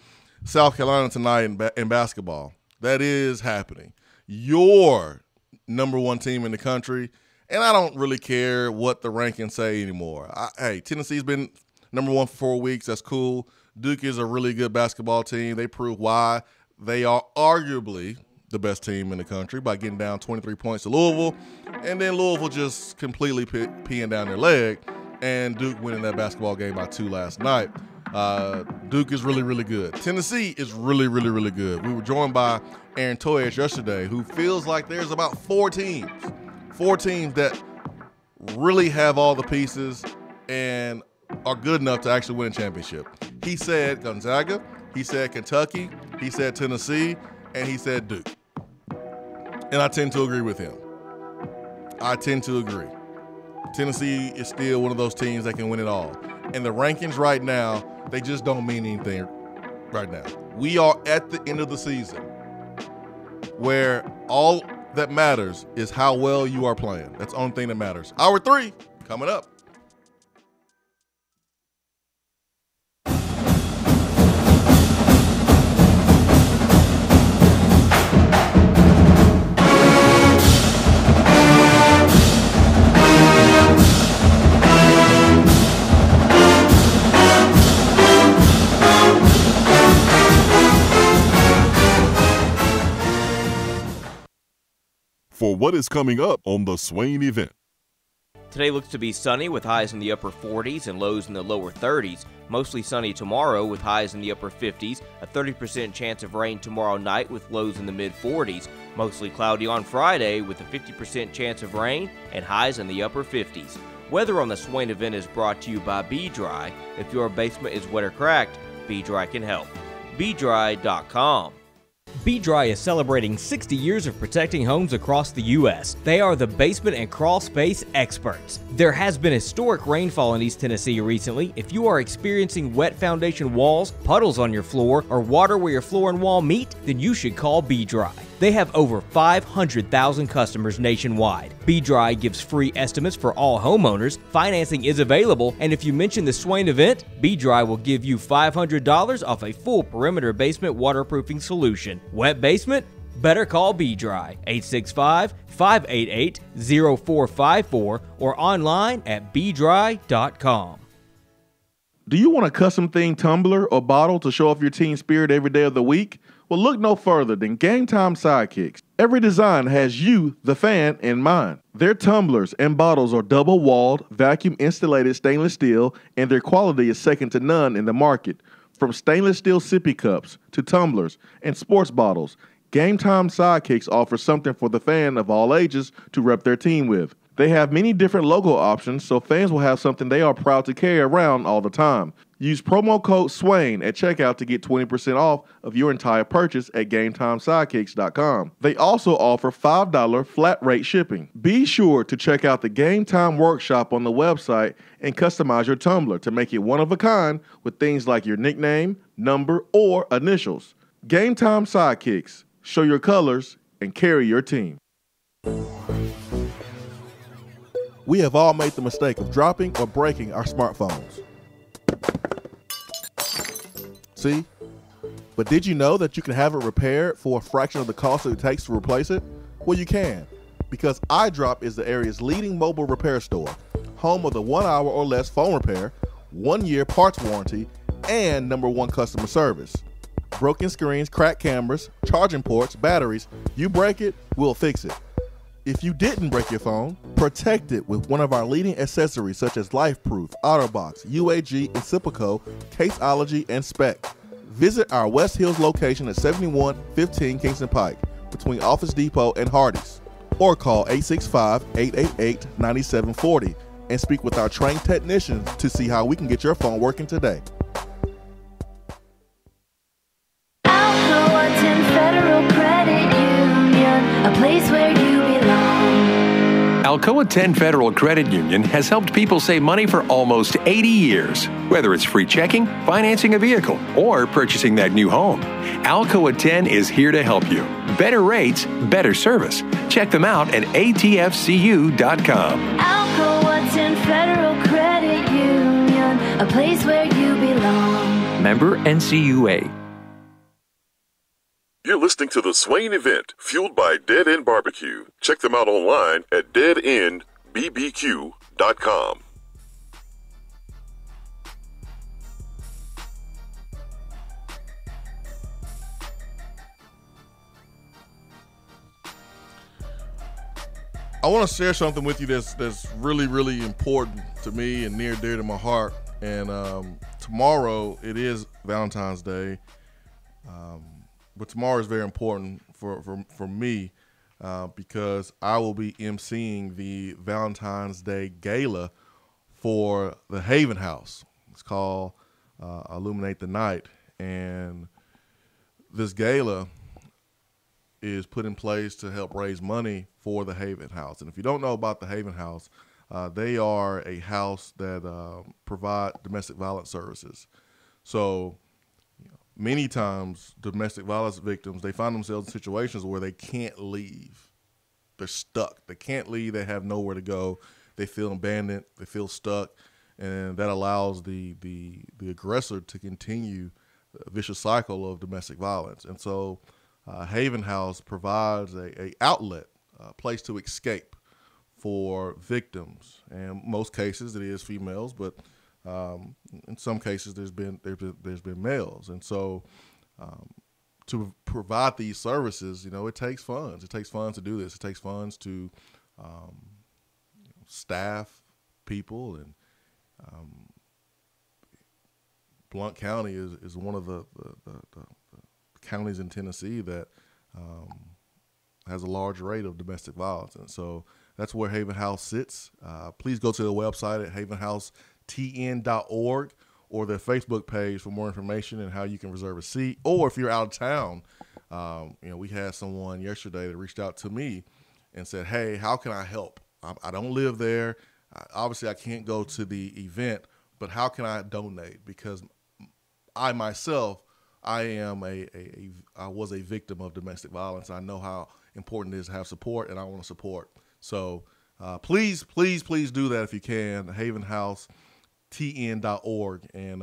South Carolina tonight in basketball. That is happening. Your number one team in the country, and I don't really care what the rankings say anymore. Hey, Tennessee's been number one for 4 weeks. That's cool. Duke is a really good basketball team. They prove why they are arguably the best team in the country by getting down 23 points to Louisville, and then Louisville just completely peeing down their leg, and Duke winning that basketball game by 2 last night. Duke is really, really good. Tennessee is really, really, really good. We were joined by Aaron Toyage yesterday, who feels like there's about four teams that really have all the pieces and are good enough to actually win a championship. He said Gonzaga, he said Kentucky, he said Tennessee, and he said Duke. And I tend to agree with him. I tend to agree. Tennessee is still one of those teams that can win it all. And the rankings right now, they just don't mean anything right now. We are at the end of the season where all that matters is how well you are playing. That's the only thing that matters. Hour 3 coming up. For what is coming up on the Swain Event. Today looks to be sunny with highs in the upper 40s and lows in the lower 30s. Mostly sunny tomorrow with highs in the upper 50s. A 30% chance of rain tomorrow night with lows in the mid 40s. Mostly cloudy on Friday with a 50% chance of rain and highs in the upper 50s. Weather on the Swain Event is brought to you by B-Dry. If your basement is wet or cracked, B-Dry can help. BDry.com. B-Dry is celebrating 60 years of protecting homes across the U.S. They are the basement and crawl space experts. There has been historic rainfall in East Tennessee recently. If you are experiencing wet foundation walls, puddles on your floor, or water where your floor and wall meet, then you should call B-Dry. They have over 500,000 customers nationwide. B-Dry gives free estimates for all homeowners, financing is available, and if you mention the Swain Event, B-Dry will give you $500 off a full perimeter basement waterproofing solution. Wet basement? Better call B-Dry, 865-588-0454 or online at bdry.com. Do you want a custom themed tumbler or bottle to show off your team spirit every day of the week? Well, look no further than Game Time Sidekicks. Every design has you, the fan, in mind. Their tumblers and bottles are double-walled, vacuum-insulated stainless steel, and their quality is second to none in the market. From stainless steel sippy cups to tumblers and sports bottles, Game Time Sidekicks offers something for the fan of all ages to rep their team with. They have many different logo options, so fans will have something they are proud to carry around all the time. Use promo code SWAIN at checkout to get 20% off of your entire purchase at GameTimeSidekicks.com. They also offer $5 flat rate shipping. Be sure to check out the Game Time Workshop on the website and customize your tumbler to make it one of a kind with things like your nickname, number, or initials. Game Time Sidekicks. Show your colors and carry your team. We have all made the mistake of dropping or breaking our smartphones. See? But did you know that you can have it repaired for a fraction of the cost that it takes to replace it? Well, you can, because iDrop is the area's leading mobile repair store, home of the 1 hour or less phone repair, 1 year parts warranty, and #1 customer service. Broken screens, cracked cameras, charging ports, batteries, you break it, we'll fix it. If you didn't break your phone, protect it with one of our leading accessories such as LifeProof, OtterBox, UAG, Encyclico, Caseology, and Spec. Visit our West Hills location at 7115 Kingston Pike between Office Depot and Hardee's, or call 865-888-9740 and speak with our trained technicians to see how we can get your phone working today. Federal Credit Union, a place where you belong. Alcoa 10 Federal Credit Union has helped people save money for almost 80 years. Whether it's free checking, financing a vehicle, or purchasing that new home, Alcoa 10 is here to help you. Better rates, better service. Check them out at atfcu.com. Alcoa 10 Federal Credit Union, a place where you belong. Member NCUA. You're listening to the Swain Event, fueled by Dead End BBQ. Check them out online at deadendbbq.com. I want to share something with you that's really, really important to me and near and dear to my heart. And tomorrow, it is Valentine's Day. But tomorrow is very important for me because I will be emceeing the Valentine's Day Gala for the Haven House. It's called Illuminate the Night. And this gala is put in place to help raise money for the Haven House. And if you don't know about the Haven House, they are a house that provide domestic violence services. So many times, domestic violence victims, they find themselves in situations where they can't leave. They're stuck. They can't leave. They have nowhere to go. They feel abandoned. They feel stuck. And that allows the aggressor to continue a vicious cycle of domestic violence. And so Haven House provides a outlet, a place to escape for victims. And most cases, it is females, but in some cases, there's been males, and so to provide these services, it takes funds. It takes funds to do this. It takes funds to staff people, and Blount County is one of the counties in Tennessee that has a large rate of domestic violence, and so that's where Haven House sits. Please go to the website at havenhousetn.org or their Facebook page for more information and how you can reserve a seat. Or if you're out of town, we had someone yesterday that reached out to me and said, "Hey, how can I help? I don't live there. Obviously, I can't go to the event, but how can I donate? Because I myself, I was a victim of domestic violence. I know how important it is to have support, and I want to support. So please do that if you can. havenhousetn.org. And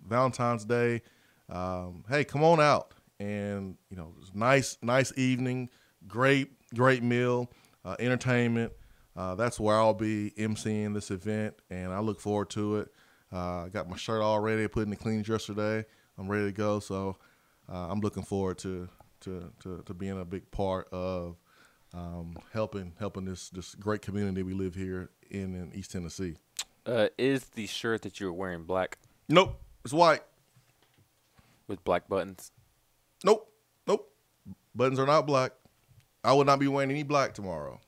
Valentine's Day, hey, come on out. And, nice evening, great meal, entertainment. That's where I'll be emceeing this event, and I look forward to it. I got my shirt all ready. I put it in the cleaners yesterday. I'm ready to go. So I'm looking forward to being a big part of helping this great community we live here in East Tennessee. Is the shirt that you're wearing black? Nope, it's white with black buttons. Nope. Buttons are not black. I will not be wearing any black tomorrow.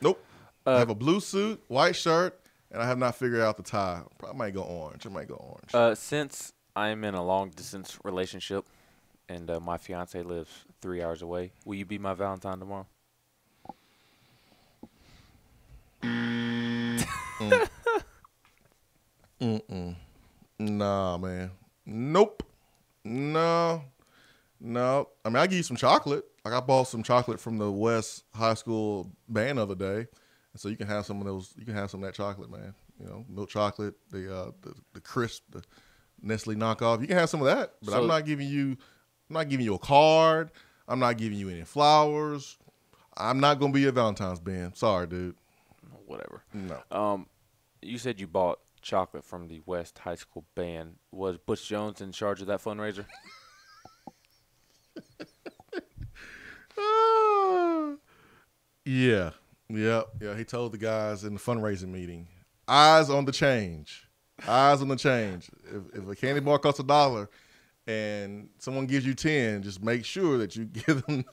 Nope. I have a blue suit, white shirt, and I have not figured out the tie. I might go orange. Since I'm in a long distance relationship and my fiance lives 3 hours away, will you be my Valentine tomorrow? Nah, man. Nope. No. I mean, I give you some chocolate. Like, I bought some chocolate from the West High School band the other day, and so you can have some of those. You can have some of that chocolate, man. Milk chocolate, the crisp, the Nestle knockoff. You can have some of that, but I'm not giving you a card. I'm not giving you any flowers. I'm not gonna be a Valentine's band. Sorry, dude. Whatever. No. You said you bought chocolate from the West High School band. Was Butch Jones in charge of that fundraiser? Yeah. He told the guys in the fundraising meeting, eyes on the change. Eyes on the change. If a candy bar costs $1 and someone gives you 10, just make sure that you give them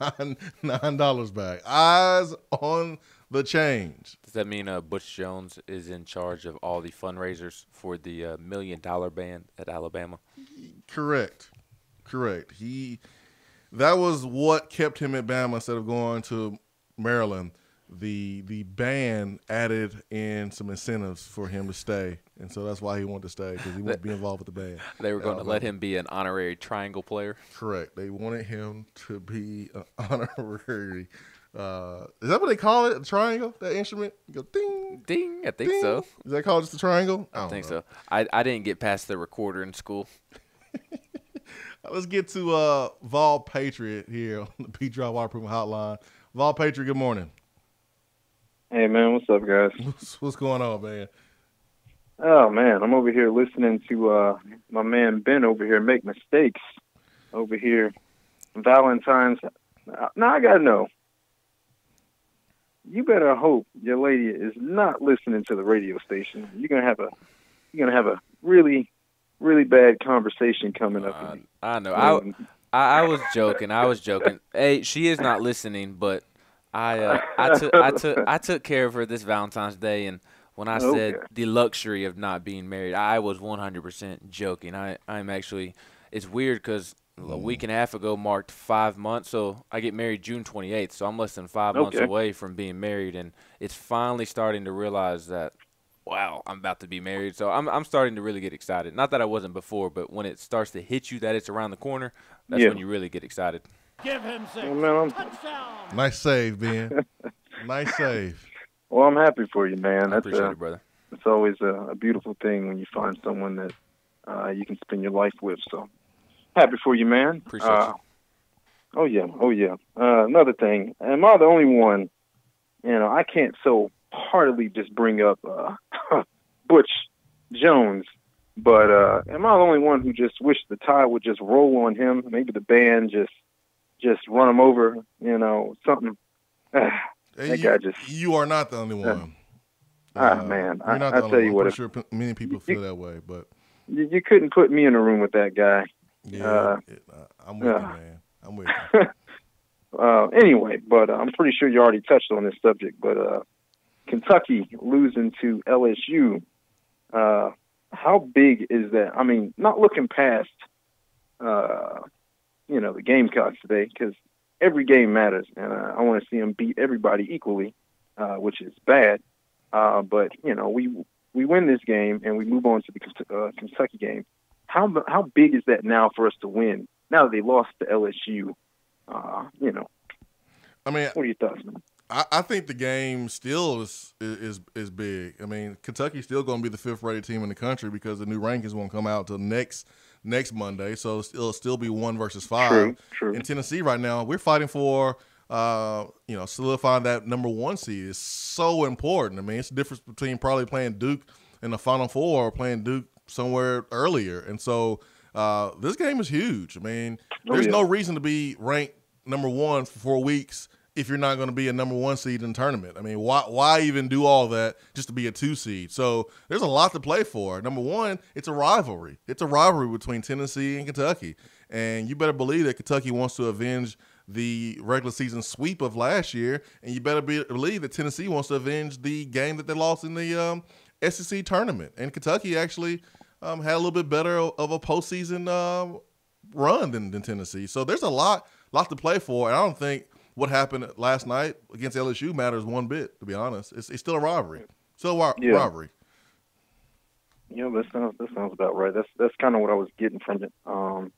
$9 back. Eyes on the change. Does that mean Butch Jones is in charge of all the fundraisers for the $1 Million Band at Alabama? Correct. That was what kept him at Bama instead of going to Maryland. the band added in some incentives for him to stay, and so that's why he wanted to stay, because he wanted to be involved with the band. They were going to let him be an honorary triangle player. Correct. They wanted him to be an honorary. Is that what they call it? A triangle? That instrument? You go ding, ding. I think ding. so. Is that called just a triangle? I think so. I didn't get past the recorder in school. Let's get to Vol Patriot here on the Pete Dry Waterproofing Hotline. Vol Patriot, good morning. Hey, man, what's up, guys? What's going on, man? Oh, man, I'm over here listening to my man Ben over here make mistakes over here. Valentine's. Now, I got to know. You better hope your lady is not listening to the radio station. You're gonna have a really, really bad conversation coming up. I know. I was joking. Hey, she is not listening, but I took care of her this Valentine's Day, and when I said the luxury of not being married, I was 100% joking. I'm actually. It's weird because a week and a half ago marked 5 months, so I get married June 28th, so I'm less than 5 months away from being married, and it's finally starting to realize that, wow, I'm about to be married. So I'm starting to really get excited. Not that I wasn't before, but when it starts to hit you that it's around the corner, that's when you really get excited. Give him six. Nice save, Ben. Nice save. Well, I'm happy for you, man. I appreciate it, brother. It's always a beautiful thing when you find someone that you can spend your life with, so. Happy for you, man. Appreciate you. Oh, yeah. Another thing, am I the only one, I can't so heartily just bring up Butch Jones, but am I the only one who just wished the tide would just roll on him? Maybe the band just run him over, something. You are not the only one. Man, you're not the only tell you one. what. I'm sure many people feel that way, but. You couldn't put me in a room with that guy. Yeah, I'm with you, man. I'm with you. Anyway, but I'm pretty sure you already touched on this subject. But Kentucky losing to LSU, how big is that? I mean, not looking past, the Gamecocks today, because every game matters, and I want to see them beat everybody equally, which is bad. But we win this game and we move on to the Kentucky game. How big is that now for us to win? Now that they lost to LSU, I mean, what are your thoughts, man? I think the game still is big. I mean, Kentucky's still going to be the fifth-rated team in the country because the new rankings won't come out until next Monday. So it'll still be 1 versus 5. True. In Tennessee right now, we're fighting for solidifying that number 1 seed. Is so important. I mean, it's the difference between probably playing Duke in the Final Four or playing Duke somewhere earlier. And so this game is huge. I mean, there's no reason to be ranked number 1 for 4 weeks if you're not going to be a number 1 seed in the tournament. I mean, why even do all that just to be a 2 seed? So there's a lot to play for. Number 1, it's a rivalry. It's a rivalry between Tennessee and Kentucky. And you better believe that Kentucky wants to avenge the regular season sweep of last year, and you better believe that Tennessee wants to avenge the game that they lost in the SEC tournament. And Kentucky actually had a little bit better of a postseason run than Tennessee. So there's a lot to play for, and I don't think what happened last night against LSU matters one bit, to be honest. It's still a rivalry. Still a rivalry. Yeah, that sounds about right. That's kind of what I was getting from it. I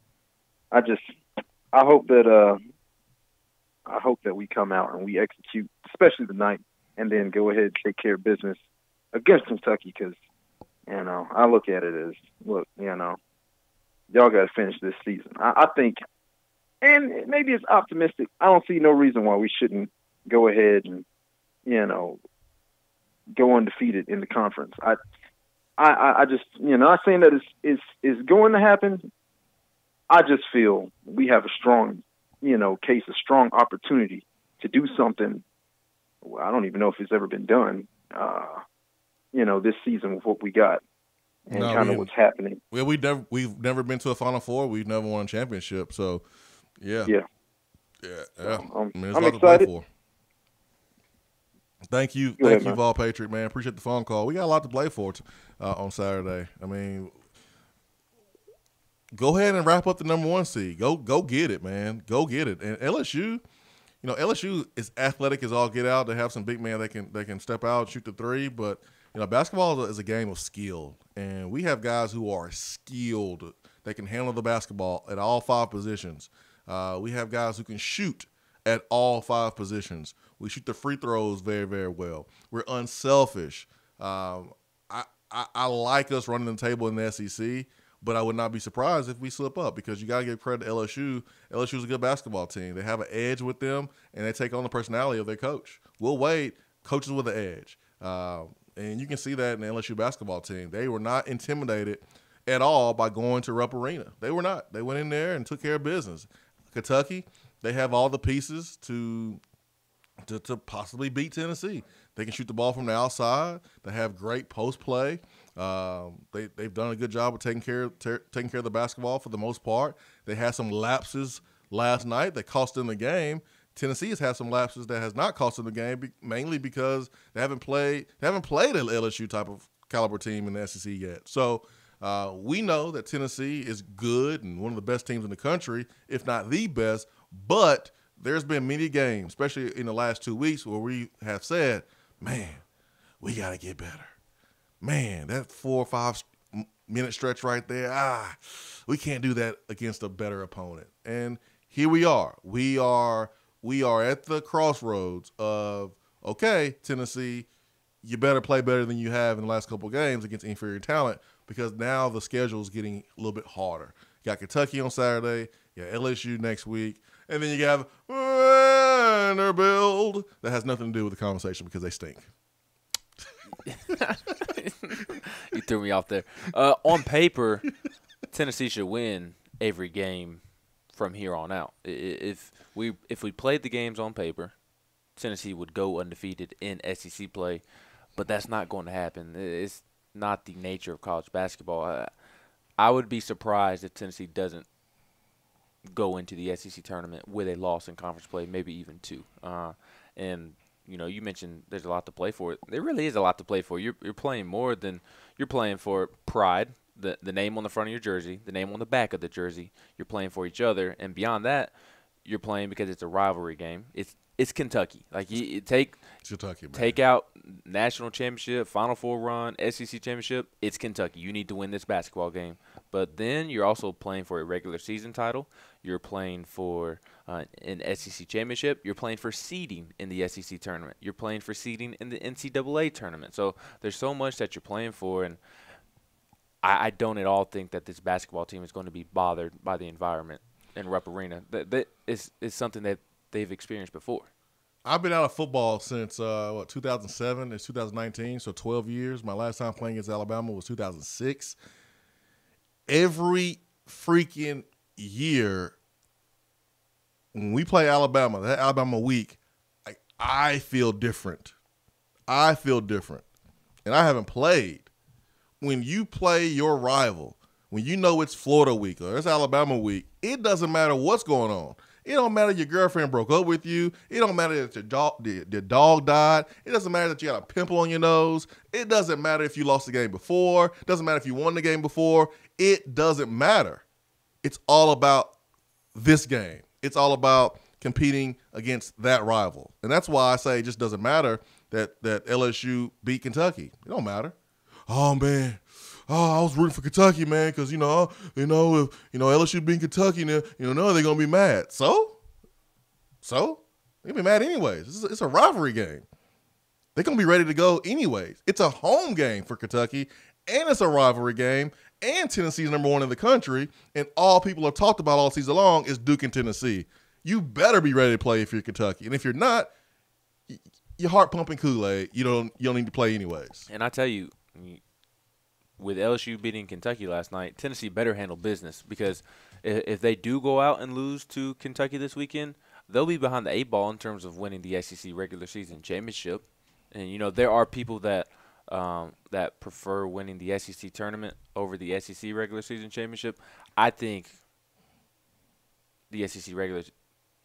hope that we come out and we execute, especially tonight, and then go ahead and take care of business against Kentucky, because I look at it as, y'all got to finish this season. I think, and maybe it's optimistic, I don't see no reason why we shouldn't go ahead and go undefeated in the conference. I just not saying that it's going to happen. I just feel we have a strong a strong opportunity to do something. Well, I don't even know if it's ever been done, this season with what we got and kind of what's happening. Well, we've never been to a Final Four. We've never won a championship. So, yeah. So, there's I'm a lot to play excited. for. Thank you, Vol Patrick, man. Appreciate the phone call. We got a lot to play for on Saturday. I mean, go ahead and wrap up the number 1 seed. Go get it, man. Go get it. And LSU, LSU is athletic as all get out. They have some big men that can step out, shoot the three, but basketball is a game of skill, and we have guys who are skilled. They can handle the basketball at all 5 positions. We have guys who can shoot at all 5 positions. We shoot the free throws very, very well. We're unselfish. I like us running the table in the SEC, but I would not be surprised if we slip up because you got to give credit to LSU. LSU is a good basketball team. They have an edge with them, and they take on the personality of their coach. Will Wade coaches with an edge. And you can see that in the LSU basketball team. They were not intimidated at all by going to Rupp Arena. They were not. They went in there and took care of business. Kentucky, they have all the pieces to possibly beat Tennessee. They can shoot the ball from the outside. They have great post play. They've done a good job of taking care of the basketball for the most part. They had some lapses last night that cost them the game. Tennessee has had some lapses that has not cost them the game, mainly because they haven't played an LSU type of caliber team in the SEC yet. So we know that Tennessee is good and one of the best teams in the country, if not the best. But there's been many games, especially in the last 2 weeks, where we have said, man, we got to get better. Man, that 4 or 5 minute stretch right there, we can't do that against a better opponent. And here we are. We are at the crossroads of, okay, Tennessee, you better play better than you have in the last couple of games against inferior talent because now the schedule is getting a little bit harder. You got Kentucky on Saturday, you got LSU next week, and then you have Vanderbilt. That has nothing to do with the conversation because they stink. You threw me off there. On paper, Tennessee should win every game from here on out. If we played the games on paper, Tennessee would go undefeated in SEC play, but that's not going to happen. It's not the nature of college basketball. I would be surprised if Tennessee doesn't go into the SEC tournament with a loss in conference play, maybe even 2. And you mentioned there's a lot to play for. There really is a lot to play for. You're playing more than you're playing for pride, the name on the front of your jersey, the name on the back of the jersey. You're playing for each other, and beyond that, you're playing because it's a rivalry game. It's Kentucky. Like you take out national championship, Final Four run, SEC championship. It's Kentucky. You need to win this basketball game. But then you're also playing for a regular season title. You're playing for an SEC championship. You're playing for seeding in the SEC tournament. You're playing for seeding in the NCAA tournament. So there's so much that you're playing for, and I don't at all think that this basketball team is going to be bothered by the environment in Rupp Arena. That is something that they've experienced before. I've been out of football since 2007. It's 2019, so 12 years. My last time playing against Alabama was 2006. Every freaking year when we play Alabama, that Alabama week, I feel different. I feel different. And I haven't played. When you play your rival, when you know it's Florida week or it's Alabama week, it doesn't matter what's going on. It don't matter if your girlfriend broke up with you. It don't matter if your dog died. It doesn't matter that you got a pimple on your nose. It doesn't matter if you lost the game before. It doesn't matter if you won the game before. It doesn't matter. It's all about this game. It's all about competing against that rival. And that's why I say it just doesn't matter that LSU beat Kentucky. It don't matter. Oh, man. I was rooting for Kentucky, man, because, if LSU beat Kentucky, now they're going to be mad. So? They're going to be mad anyways. It's a rivalry game. They're going to be ready to go anyways. It's a home game for Kentucky, and it's a rivalry game, and Tennessee's #1 in the country, and all people have talked about all season long is Duke and Tennessee. You better be ready to play if you're Kentucky. And if you're not, you're heart-pumping Kool-Aid. You don't need to play anyways. And I tell you, with LSU beating Kentucky last night, Tennessee better handle business because if they do go out and lose to Kentucky this weekend, they'll be behind the 8 ball in terms of winning the SEC regular season championship. And, there are people that prefer winning the SEC tournament over the SEC regular season championship. I think the SEC regular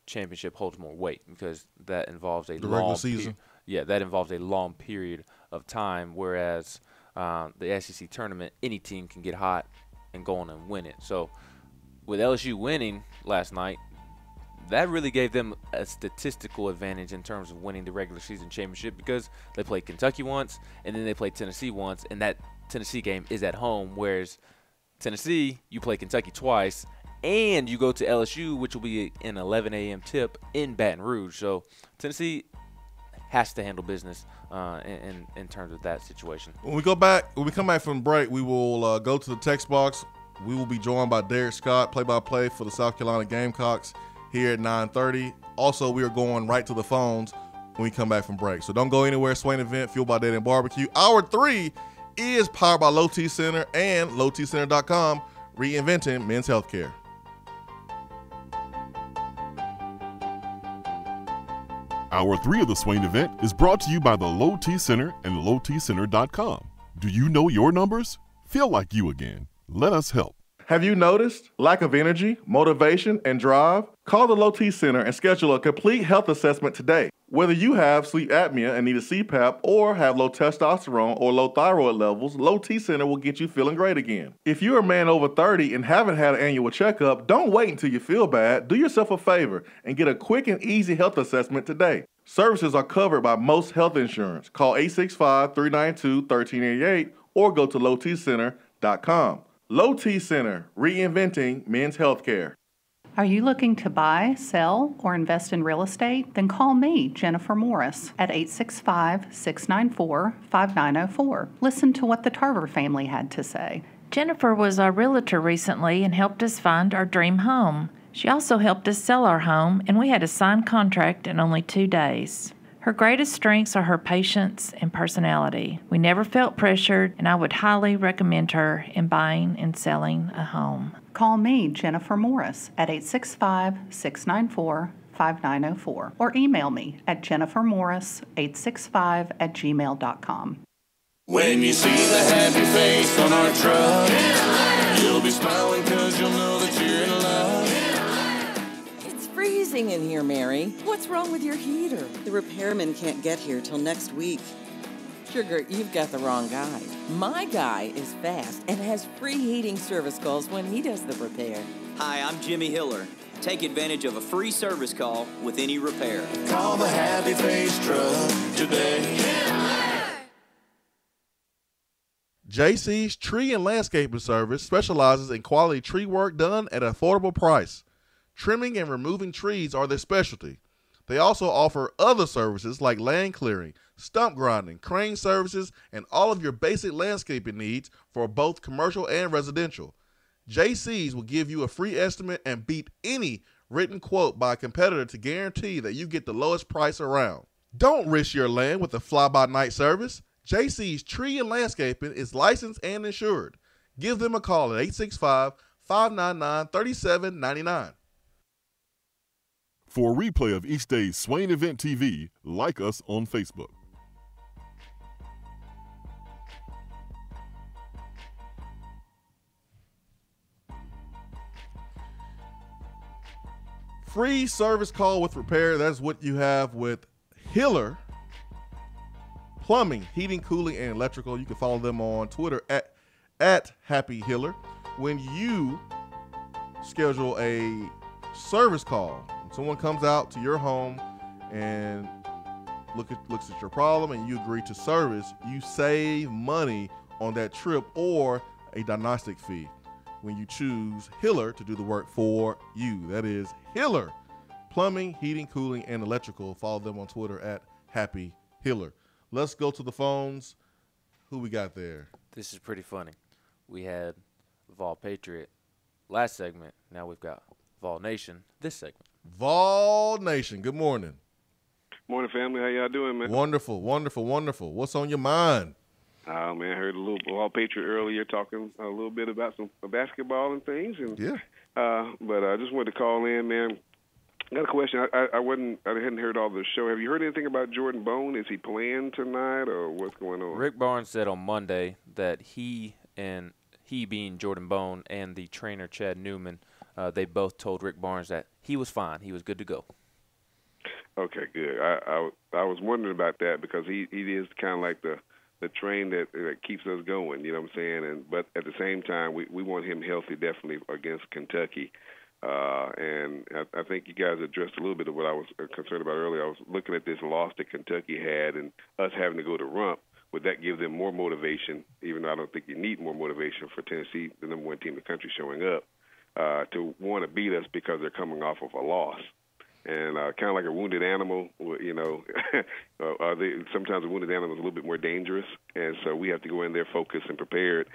championship holds more weight because that involves a long season. That involves a long period of time, whereas the SEC tournament, any team can get hot and go on and win it. So with LSU winning last night, that really gave them a statistical advantage in terms of winning the regular season championship because they played Kentucky once and then they played Tennessee once, and that Tennessee game is at home, whereas Tennessee, you play Kentucky twice, and you go to LSU, which will be an 11 a.m. tip in Baton Rouge. So Tennessee has to handle business in terms of that situation. When we come back from break, we will go to the text box. We will be joined by Derek Scott, play-by-play for the South Carolina Gamecocks here at 9:30. Also, we are going right to the phones when we come back from break. So don't go anywhere. Swain Event, fueled by Dead End BBQ. Hour 3 is powered by Low T Center and lowtcenter.com, reinventing men's healthcare. Hour 3 of the Swain Event is brought to you by the Low T Center and lowtcenter.com. Do you know your numbers? Feel like you again. Let us help. Have you noticed lack of energy, motivation, and drive? Call the Low T Center and schedule a complete health assessment today. Whether you have sleep apnea and need a CPAP or have low testosterone or low thyroid levels, Low T Center will get you feeling great again. If you're a man over 30 and haven't had an annual checkup, don't wait until you feel bad. Do yourself a favor and get a quick and easy health assessment today. Services are covered by most health insurance. Call 865-392-1388 or go to lowtcenter.com. Low T Center, reinventing men's healthcare. Are you looking to buy, sell, or invest in real estate? Then call me, Jennifer Morris, at 865-694-5904. Listen to what the Tarver family had to say. Jennifer was our realtor recently and helped us find our dream home. She also helped us sell our home, and we had a signed contract in only 2 days. Her greatest strengths are her patience and personality. We never felt pressured, and I would highly recommend her in buying and selling a home. Call me, Jennifer Morris, at 865-694-5904 or email me at jennifermorris865@gmail.com. When you see the happy face on our truck, you'll be smiling because you'll know that you're in love. It's freezing in here, Mary. What's wrong with your heater? The repairman can't get here till next week. Sugar, you've got the wrong guy. My guy is fast and has free heating service calls when he does the repair. Hi, I'm Jimmy Hiller. Take advantage of a free service call with any repair. Call the Happy Face Truck today. JC's Tree and Landscaping Service specializes in quality tree work done at an affordable price. Trimming and removing trees are their specialty. They also offer other services like land clearing, stump grinding, crane services, and all of your basic landscaping needs for both commercial and residential. JC's will give you a free estimate and beat any written quote by a competitor to guarantee that you get the lowest price around. Don't risk your land with a fly-by-night service. JC's Tree and Landscaping is licensed and insured. Give them a call at 865-599-3799. For a replay of each day's Swain Event TV, like us on Facebook. Free service call with repair. That's what you have with Hiller Plumbing, Heating, Cooling, and Electrical. You can follow them on Twitter at Happy Hiller. When you schedule a service call, someone comes out to your home and looks at your problem and you agree to service, you save money on that trip or a diagnostic fee when you choose Hiller to do the work for you. That is Hiller Plumbing, Heating, Cooling, and Electrical. Follow them on Twitter at Happy Hiller. Let's go to the phones. Who we got there? This is pretty funny. We had Vol Patriot last segment. Now we've got Vol Nation this segment. Vol Nation, good morning. Morning, family. How y'all doing, man? Wonderful, wonderful, wonderful. What's on your mind? Oh, man, I heard a little Vol Patriot earlier talking a little bit about some basketball and things. And, yeah. But I just wanted to call in, man. I got a question. I hadn't heard all the show. Have you heard anything about Jordan Bone? Is he playing tonight or what's going on? Rick Barnes said on Monday that he being Jordan Bone and the trainer Chad Newman, they both told Rick Barnes that he was fine. He was good to go. Okay, good. I was wondering about that because he is kind of like the train that keeps us going. You know what I'm saying? But at the same time, we want him healthy definitely against Kentucky. And I think you guys addressed a little bit of what I was concerned about earlier. I was looking at this loss that Kentucky had and us having to go to Rump. Would that give them more motivation, even though I don't think you need more motivation for Tennessee, the number one team in the country, showing up, to want to beat us because they're coming off of a loss? And kind of like a wounded animal, you know, sometimes a wounded animal is a little bit more dangerous. And so we have to go in there focused and prepared.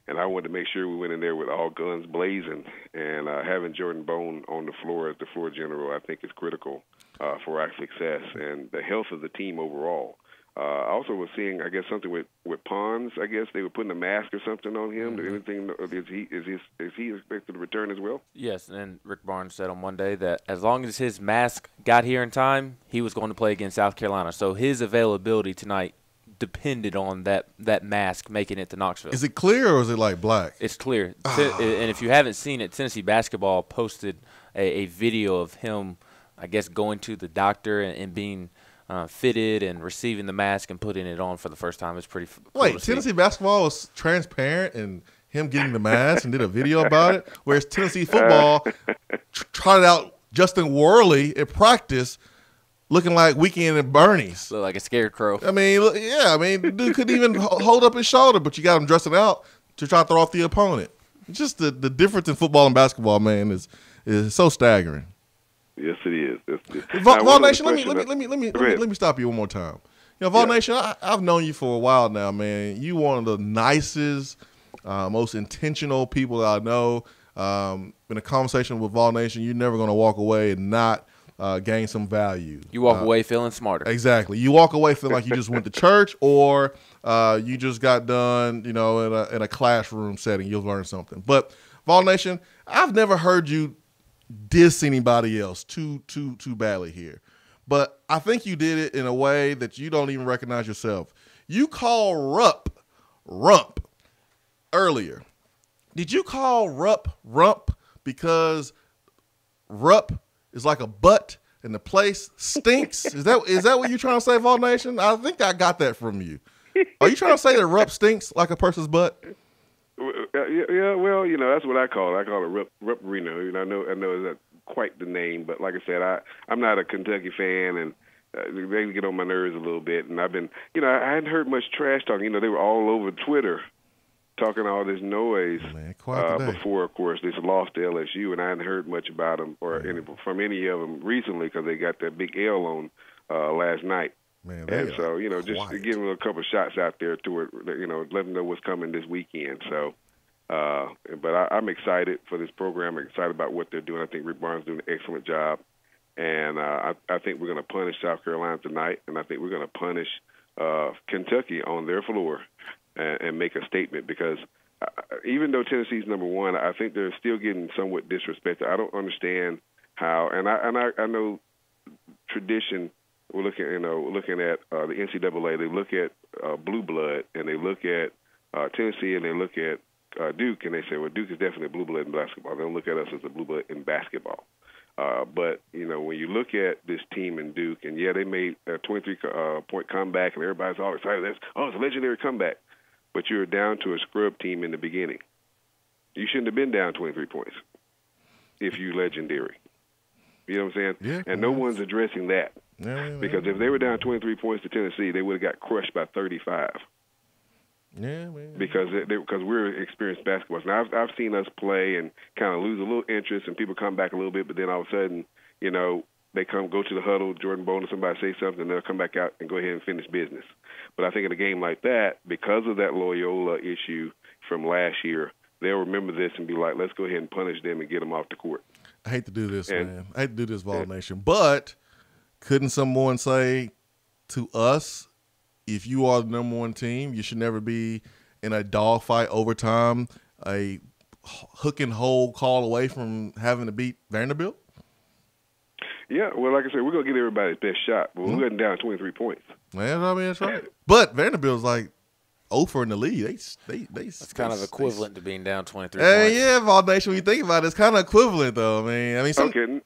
And I wanted to make sure we went in there with all guns blazing. And having Jordan Bone on the floor as the floor general, I think, is critical for our success and the health of the team overall. I also was seeing, I guess, something with Pons. I guess they were putting a mask or something on him. Anything? Is he expected to return as well? Yes, and Rick Barnes said on Monday that as long as his mask got here in time, he was going to play against South Carolina. So his availability tonight depended on that mask making it to Knoxville. Is it clear or is it like black? It's clear. And if you haven't seen it, Tennessee basketball posted a video of him, I guess, going to the doctor and being fitted and receiving the mask and putting it on for the first time. It's pretty cool. Wait, Tennessee basketball was transparent and him getting the mask and did a video about it, whereas Tennessee football tried out Justin Worley at practice looking like Weekend at Bernie's. Look like a scarecrow. I mean, the dude couldn't even hold up his shoulder, but you got him dressing out to try to throw off the opponent. Just the difference in football and basketball, man, is so staggering. Yes, it is. Vol Nation, let me stop you one more time. You know, Vol Nation, I've known you for a while now, man. You one of the nicest, most intentional people that I know. In a conversation with Vol Nation, you're never going to walk away and not gain some value. You walk away feeling smarter. Exactly. You walk away feeling like you just went to church or you just got done, you know, in a classroom setting. You'll learn something. But Vol Nation, I've never heard you diss anybody else too badly here. But I think you did it in a way that you don't even recognize yourself. You call rump earlier. Did you call rump because rup is like a butt and the place stinks? Is that what you're trying to say, Vol Nation? I think I got that from you. Are you trying to say that rup stinks like a person's butt? Yeah, well, you know, that's what I call it. I call it Rupp Reno. You know, I know it's not quite the name, but like I said, I'm not a Kentucky fan, and they get on my nerves a little bit. And I've been, you know, I hadn't heard much trash talking. You know, they were all over Twitter talking all this noise before, of course, this loss to LSU, and I hadn't heard much about them from any of them recently because they got that big L on last night. Man, and so, you know, just to give them a couple of shots out there to it, you know, let them know what's coming this weekend. So, but I'm excited for this program. I'm excited about what they're doing. I think Rick Barnes is doing an excellent job. And I think we're going to punish South Carolina tonight, and I think we're going to punish Kentucky on their floor and make a statement because even though Tennessee's number one, I think they're still getting somewhat disrespected. I don't understand how, and I know tradition. We're looking at the NCAA. They look at blue blood, and they look at Tennessee, and they look at Duke, and they say, well, Duke is definitely blue blood in basketball. They don't look at us as a blue blood in basketball. But, you know, when you look at this team in Duke, and, yeah, they made a 23-point comeback, and everybody's all excited. It's a legendary comeback. But you're down to a scrub team in the beginning. You shouldn't have been down 23 points if you're legendary. You know what I'm saying? Yeah. And no one's addressing that. Because if they were down 23 points to Tennessee, they would have got crushed by 35. Yeah, man. Because we're experienced basketball. Now I've seen us play and kind of lose a little interest, and people come back a little bit, but then all of a sudden, you know, they go to the huddle, Jordan Bone or somebody say something, and they'll come back out and go ahead and finish business. But I think in a game like that, because of that Loyola issue from last year, they'll remember this and be like, let's go ahead and punish them and get them off the court. I hate to do this, man. I hate to do this, Vol Nation. But couldn't someone say to us, if you are the number one team, you should never be in a dogfight overtime, a hook and hold call away from having to beat Vanderbilt? Yeah, well, like I said, we're going to get everybody's best shot, but we're getting down 23 points. Man, I mean, that's right. But Vanderbilt's like 0 in the lead. That's kind of equivalent to being down 23 points. Yeah, Vol Nation, when you think about it, it's kind of equivalent, though. I mean, okay,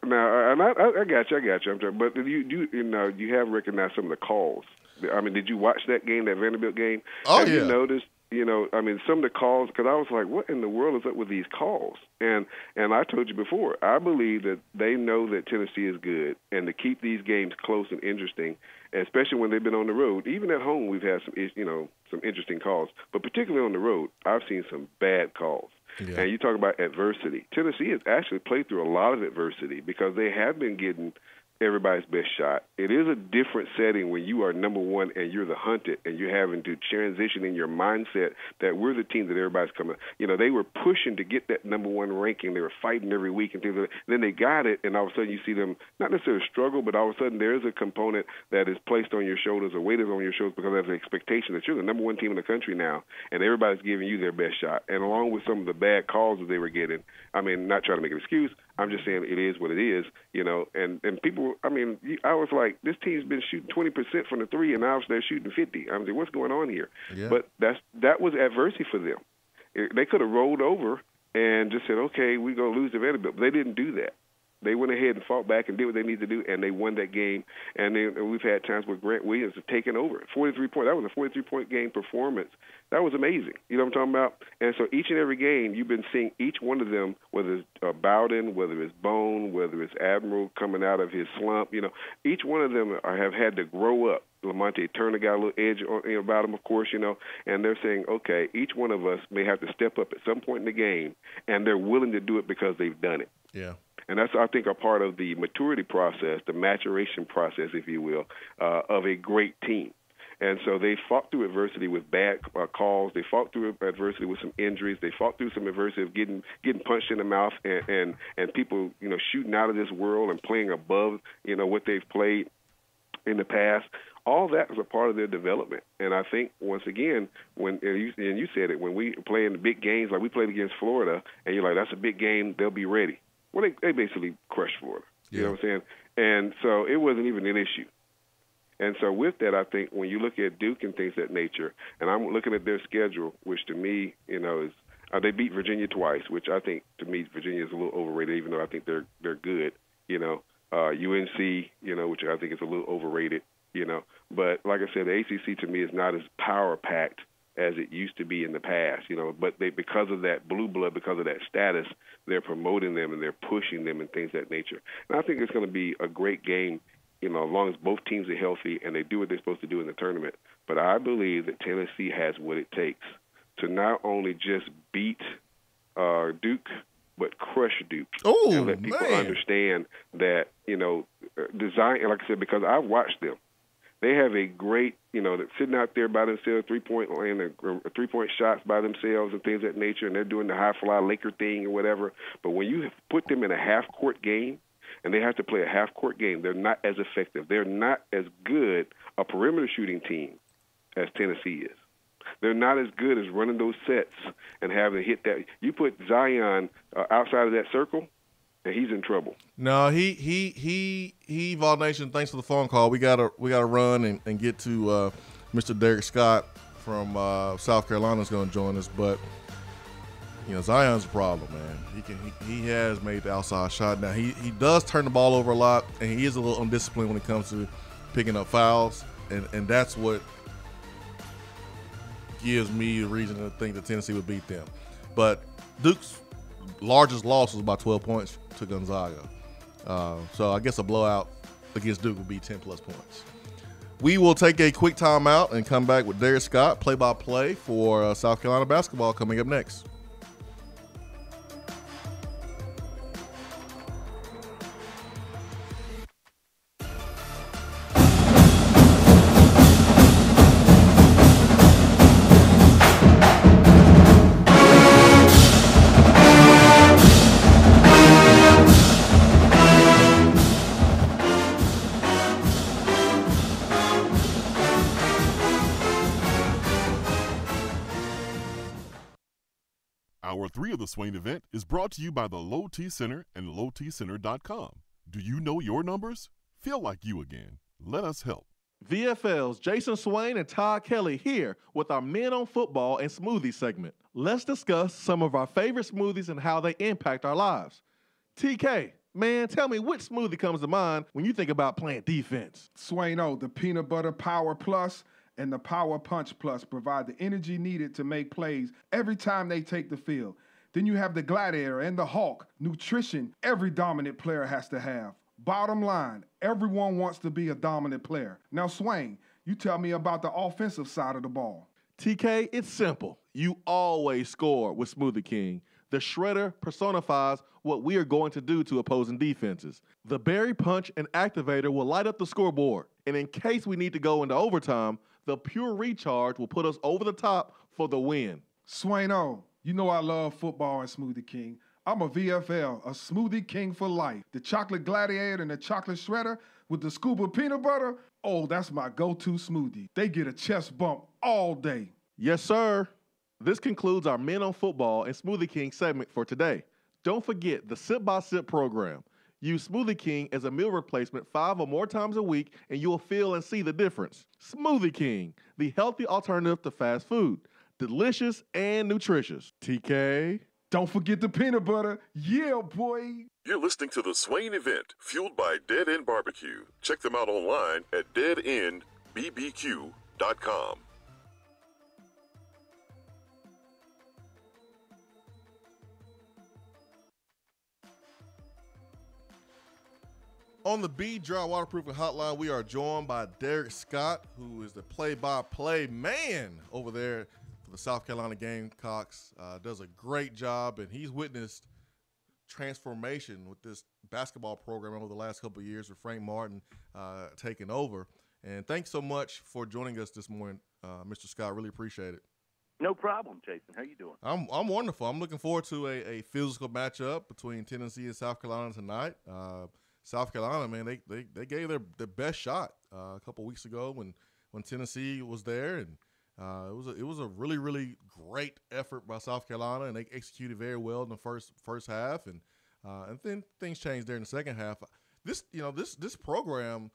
now, and I got you. I'm sorry, but you have recognized some of the calls. I mean, did you watch that game, that Vanderbilt game? Oh, Have you noticed You know, I mean, some of the calls, because I was like, what in the world is up with these calls? And I told you before, I believe that they know that Tennessee is good, and to keep these games close and interesting, especially when they've been on the road. Even at home, we've had some interesting calls, but particularly on the road, I've seen some bad calls. Yeah. And you talk about adversity. Tennessee has actually played through a lot of adversity because they have been getting everybody's best shot. It is a different setting when you are number one and you're the hunted, and you're having to transition in your mindset that we're the team that everybody's coming. You know, they were pushing to get that number one ranking. They were fighting every week and things like that. Then they got it, and all of a sudden you see them not necessarily struggle, but all of a sudden there is a component that is placed on your shoulders or weighted on your shoulders because there's an expectation that you're the number one team in the country now, and everybody's giving you their best shot. And along with some of the bad calls that they were getting, I mean, not trying to make an excuse, I'm just saying it is what it is, you know, and people, I mean, I was like, this team's been shooting 20% from the three, and now they're shooting 50. I was like, what's going on here? Yeah. But that was adversity for them. They could have rolled over and just said, okay, we're going to lose the Vanderbilt, but they didn't do that. They went ahead and fought back and did what they needed to do, and they won that game. And then we've had times where Grant Williams has taken over. 43 points. That was a 43-point game performance. That was amazing. You know what I'm talking about? And so each and every game, you've been seeing each one of them, whether it's Bowden, whether it's Bone, whether it's Admiral coming out of his slump, you know, each one of them have had to grow up. Lamonte Turner got a little edge about him, of course, you know, and they're saying, okay, each one of us may have to step up at some point in the game, and they're willing to do it because they've done it. Yeah. And that's, I think, a part of the maturity process, the maturation process, if you will, of a great team. And so they fought through adversity with bad calls. They fought through adversity with some injuries. They fought through some adversity of getting punched in the mouth and people, you know, shooting out of this world and playing above, you know, what they've played in the past. All that was a part of their development. And I think, once again, and you said it, when we play in the big games, like we played against Florida, and you're like, that's a big game, they'll be ready. Well, they basically crushed Florida. You know what I'm saying? And so it wasn't even an issue. And so with that, I think when you look at Duke and things of that nature, and I'm looking at their schedule, which to me, you know, is they beat Virginia twice, which I think, to me, Virginia is a little overrated, even though I think they're good. You know, UNC, you know, which I think is a little overrated. You know, but like I said, the ACC to me is not as power-packed as it used to be in the past, you know, but because of that blue blood, because of that status, they're promoting them and they're pushing them and things of that nature. And I think it's going to be a great game, you know, as long as both teams are healthy and they do what they're supposed to do in the tournament. But I believe that Tennessee has what it takes to not only just beat Duke, but crush Duke. Oh, and let people understand that, you know, design, like I said, because I've watched them. They have a great, you know, that's sitting out there by themselves, three-point shots by themselves and things of that nature, and they're doing the high-fly Laker thing or whatever. But when you put them in a half-court game, and they have to play a half-court game, they're not as effective. They're not as good a perimeter shooting team as Tennessee is. They're not as good as running those sets and having to hit that. You put Zion outside of that circle, and he's in trouble. No, he Vol Nation, thanks for the phone call. We gotta run and get to Mr. Derek Scott from South Carolina is going to join us, but you know, Zion's a problem, man. He has made the outside shot. Now he does turn the ball over a lot, and he is a little undisciplined when it comes to picking up fouls, and that's what gives me the reason to think that Tennessee would beat them. But Duke's largest loss was about 12 points to Gonzaga. So I guess a blowout against Duke would be 10-plus points. We will take a quick timeout and come back with Derek Scott, play-by-play for South Carolina basketball coming up next. Hour 3 of the Swain Event is brought to you by the Low T Center and lowtcenter.com. Do you know your numbers? Feel like you again. Let us help. VFL's Jason Swain and Todd Kelly here with our Men on Football and Smoothie segment. Let's discuss some of our favorite smoothies and how they impact our lives. TK, man, tell me which smoothie comes to mind when you think about playing defense. Swaino, the Peanut Butter Power Plus, and the Power Punch Plus provide the energy needed to make plays every time they take the field. Then you have the Gladiator and the Hawk, nutrition every dominant player has to have. Bottom line, everyone wants to be a dominant player. Now, Swain, you tell me about the offensive side of the ball. TK, it's simple. You always score with Smoothie King. The shredder personifies what we are going to do to opposing defenses. The Berry Punch and Activator will light up the scoreboard. And in case we need to go into overtime, the Pure Recharge will put us over the top for the win. Swain-O, you know I love football and Smoothie King. I'm a VFL, a Smoothie King for life. The Chocolate Gladiator and the Chocolate Shredder with the scoop of peanut butter, oh, that's my go-to smoothie. They get a chest bump all day. Yes, sir. This concludes our Men on Football and Smoothie King segment for today. Don't forget the Sip by Sip program. Use Smoothie King as a meal replacement 5 or more times a week, and you will feel and see the difference. Smoothie King, the healthy alternative to fast food. Delicious and nutritious. TK. Don't forget the peanut butter. Yeah, boy. You're listening to the Swain Event, fueled by Dead End BBQ. Check them out online at deadendbbq.com. On the B Dry Waterproofing Hotline, we are joined by Derek Scott, who is the play-by-play man over there for the South Carolina Gamecocks. Does a great job, and he's witnessed transformation with this basketball program over the last couple of years with Frank Martin taking over. And thanks so much for joining us this morning, Mr. Scott. Really appreciate it. No problem, Jason. How you doing? I'm wonderful. I'm looking forward to a physical matchup between Tennessee and South Carolina tonight. South Carolina, man, they gave their best shot a couple weeks ago when Tennessee was there, and it was a really, really great effort by South Carolina, and they executed very well in the first half, and then things changed there in the second half. This program,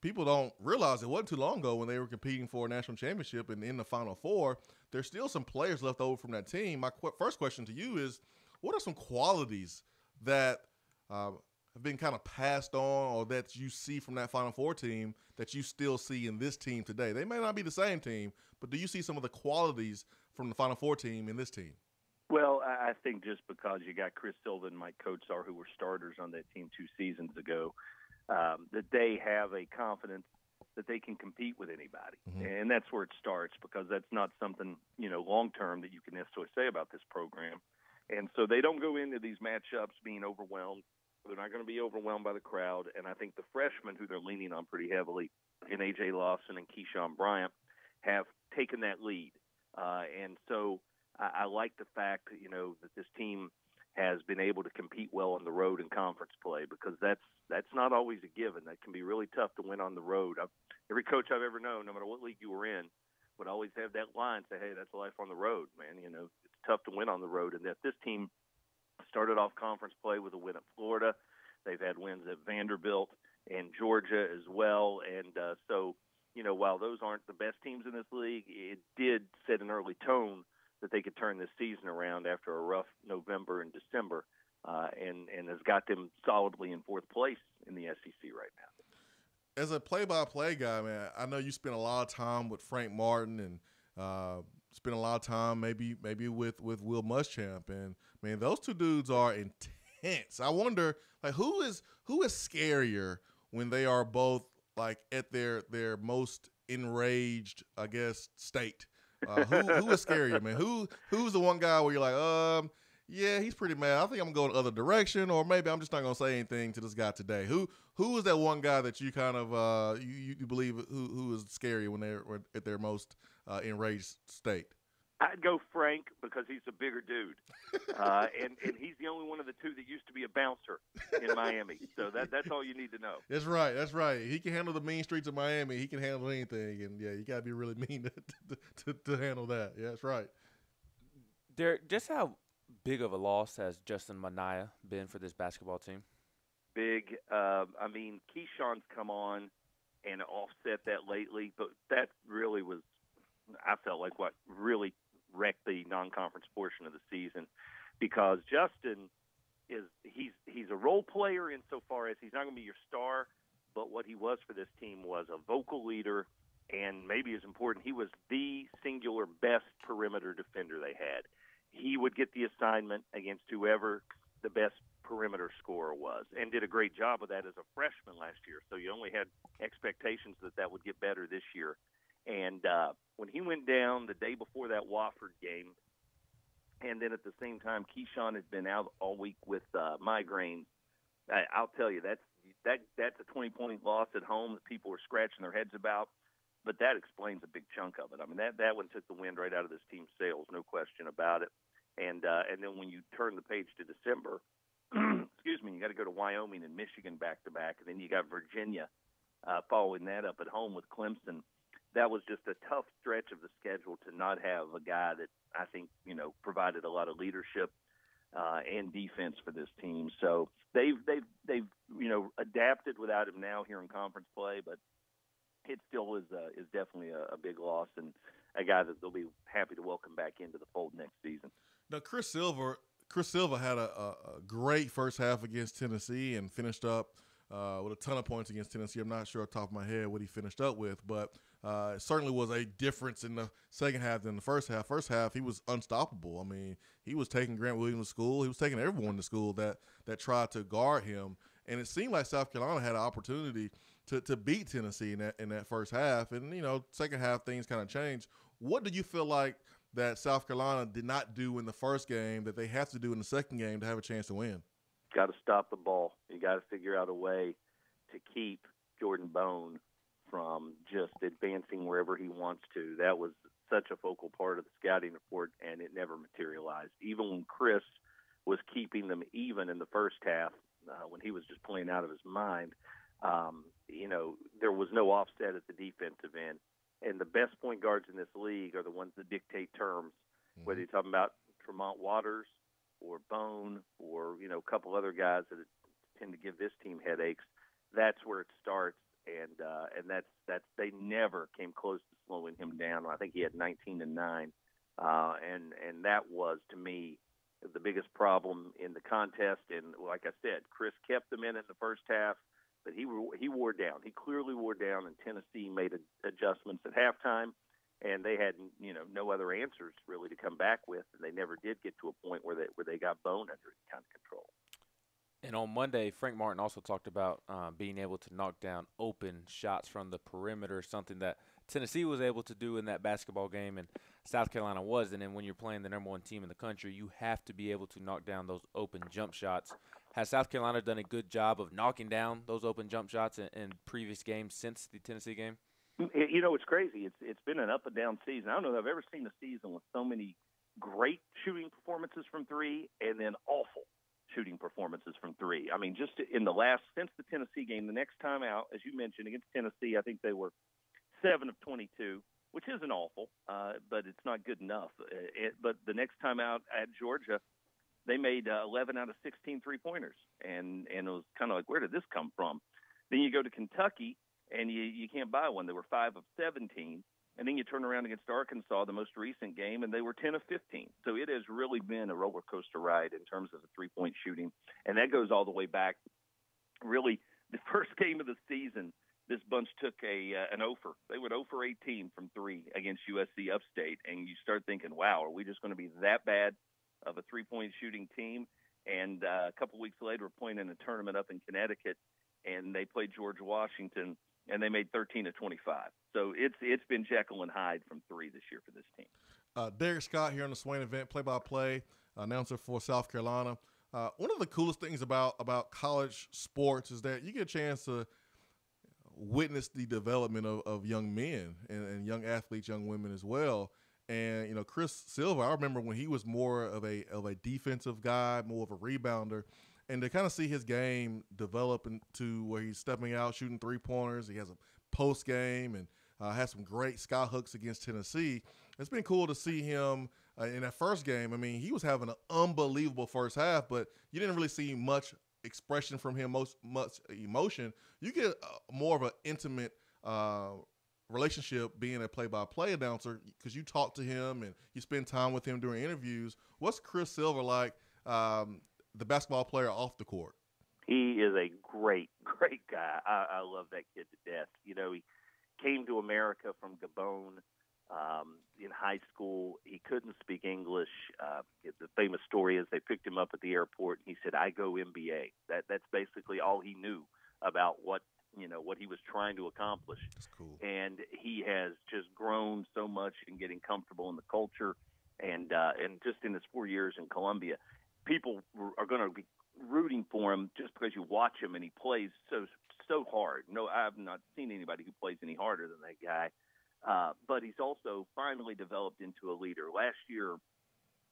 people don't realize it wasn't too long ago when they were competing for a national championship and in the Final Four. There's still some players left over from that team. My first question to you is, what are some qualities that have been kind of passed on or that you see from that Final Four team that you still see in this team today? They may not be the same team, but do you see some of the qualities from the Final Four team in this team? Well, I think just because you got Chris Silva and Mike Coatsar, who were starters on that team 2 seasons ago, that they have a confidence that they can compete with anybody. Mm-hmm. And that's where it starts, because that's not something, long-term that you can necessarily say about this program. And so they don't go into these matchups being overwhelmed. They're not going to be overwhelmed by the crowd. And I think the freshmen, who they're leaning on pretty heavily, in A.J. Lawson and Keyshawn Bryant, have taken that lead. And so I like the fact that, that this team has been able to compete well on the road in conference play, because that's not always a given. That can be really tough to win on the road. Every coach I've ever known, no matter what league you were in, would always have that line, say, hey, that's life on the road, man. It's tough to win on the road. And that this team started off conference play with a win at Florida. They've had wins at Vanderbilt and Georgia as well. And so, while those aren't the best teams in this league, it did set an early tone that they could turn this season around after a rough November and December, and has got them solidly in 4th place in the SEC right now. As a play-by-play guy, man, I know you spent a lot of time with Frank Martin and spent a lot of time maybe with Will Muschamp, and man, those two dudes are intense. I wonder, like, who is scarier when they are both like at their most enraged, I guess, state. Who is scarier, man? Who's the one guy where you're like, yeah, he's pretty mad. I think I'm going the other direction, or maybe I'm just not going to say anything to this guy today. Who is that one guy that you kind of you believe who is scary when they're at their most enraged state? I'd go Frank, because he's a bigger dude, and he's the only one of the two that used to be a bouncer in Miami. So that's all you need to know. That's right. That's right. He can handle the mean streets of Miami. He can handle anything, and yeah, you got to be really mean to handle that. Yeah, that's right. Just how big of a loss has Justin Minaya been for this basketball team? Big. Keyshawn's come on and offset that lately, but that really was, I felt like, what really wrecked the non-conference portion of the season, because Justin he's a role player insofar as he's not going to be your star, but what he was for this team was a vocal leader and maybe as important, he was the singular best perimeter defender they had. He would get the assignment against whoever the best perimeter scorer was, and did a great job of that as a freshman last year. So you only had expectations that would get better this year. And when he went down the day before that Wofford game, and then at the same time, Keyshawn had been out all week with migraines. I'll tell you, that's a 20-point loss at home that people were scratching their heads about. But that explains a big chunk of it. I mean, that one took the wind right out of this team's sails, no question about it. And then when you turn the page to December, excuse me, you got to go to Wyoming and Michigan back-to-back, and then you got Virginia following that up at home with Clemson. That was just a tough stretch of the schedule to not have a guy that I think, provided a lot of leadership and defense for this team. So they've adapted without him now here in conference play, but it still is definitely a big loss and a guy that they'll be happy to welcome back into the fold next season. Now, Chris Silva had a great first half against Tennessee and finished up with a ton of points against Tennessee. I'm not sure off the top of my head what he finished up with, but it certainly was a difference in the second half than the first half. First half, he was unstoppable. I mean, he was taking Grant Williams to school. He was taking everyone to school that tried to guard him. And it seemed like South Carolina had an opportunity to beat Tennessee in that first half. And, second half, things kind of changed. What do you feel like that South Carolina did not do in the first game that they have to do in the second game to have a chance to win? Got to stop the ball. You got to figure out a way to keep Jordan Bone from just advancing wherever he wants to. That was such a focal part of the scouting report, and it never materialized. Even when Chris was keeping them even in the first half, when he was just playing out of his mind, there was no offset at the defensive end. And the best point guards in this league are the ones that dictate terms, whether you're talking about Tremont Waters or Bone or, a couple other guys that tend to give this team headaches. That's where it starts. And that's they never came close to slowing him down. I think he had 19 and 9. And that was, to me, the biggest problem in the contest. And like I said, Chris kept them in the first half, but he wore down. He clearly wore down, and Tennessee made adjustments at halftime, and they had no other answers really to come back with, and they never did get to a point where they got Bone under kind of control. And on Monday, Frank Martin also talked about being able to knock down open shots from the perimeter, something that Tennessee was able to do in that basketball game and South Carolina wasn't. And when you're playing the number one team in the country, you have to be able to knock down those open jump shots. Has South Carolina done a good job of knocking down those open jump shots in previous games since the Tennessee game? It's crazy. It's been an up and down season. I don't know that I've ever seen a season with so many great shooting performances from three and then awful shooting performances from three. I mean, just since the Tennessee game, the next time out, as you mentioned, against Tennessee, I think they were 7 of 22, which isn't awful, but it's not good enough. But the next time out at Georgia, they made 11 out of 16 three-pointers, and it was kind of like, where did this come from? Then you go to Kentucky, and you can't buy one. They were 5 of 17. And then you turn around against Arkansas, the most recent game, and they were 10 of 15. So it has really been a roller coaster ride in terms of the three-point shooting. And that goes all the way back. Really, the first game of the season, this bunch took an offer. They went 0 for 18 from three against USC Upstate. And you start thinking, wow, are we just going to be that bad of a three-point shooting team? And a couple weeks later, we're playing in a tournament up in Connecticut, and they played George Washington, and they made 13 of 25. So it's been Jekyll and Hyde from three this year for this team. Derek Scott here on the Swain Event, play-by-play announcer for South Carolina. One of the coolest things about college sports is that you get a chance to witness the development of young men and young athletes, young women as well. And, Chris Silva, I remember when he was more of a defensive guy, more of a rebounder, and to kind of see his game develop into where he's stepping out, shooting three-pointers. He has a post game and has some great sky hooks against Tennessee. It's been cool to see him in that first game. I mean, he was having an unbelievable first half, but you didn't really see much expression from him, much emotion. You get more of an intimate relationship being a play-by-play announcer because you talk to him and you spend time with him during interviews. What's Chris Silva like, the basketball player off the court? He is a great, great guy. I love that kid to death. He came to America from Gabon in high school. He couldn't speak English. The famous story is they picked him up at the airport, and he said, "I go MBA." That's basically all he knew about what he was trying to accomplish. That's cool. And he has just grown so much in getting comfortable in the culture, and just in his 4 years in Columbia, people are going to be rooting for him just because you watch him and he plays so hard. No, I've not seen anybody who plays any harder than that guy. But he's also finally developed into a leader. Last year,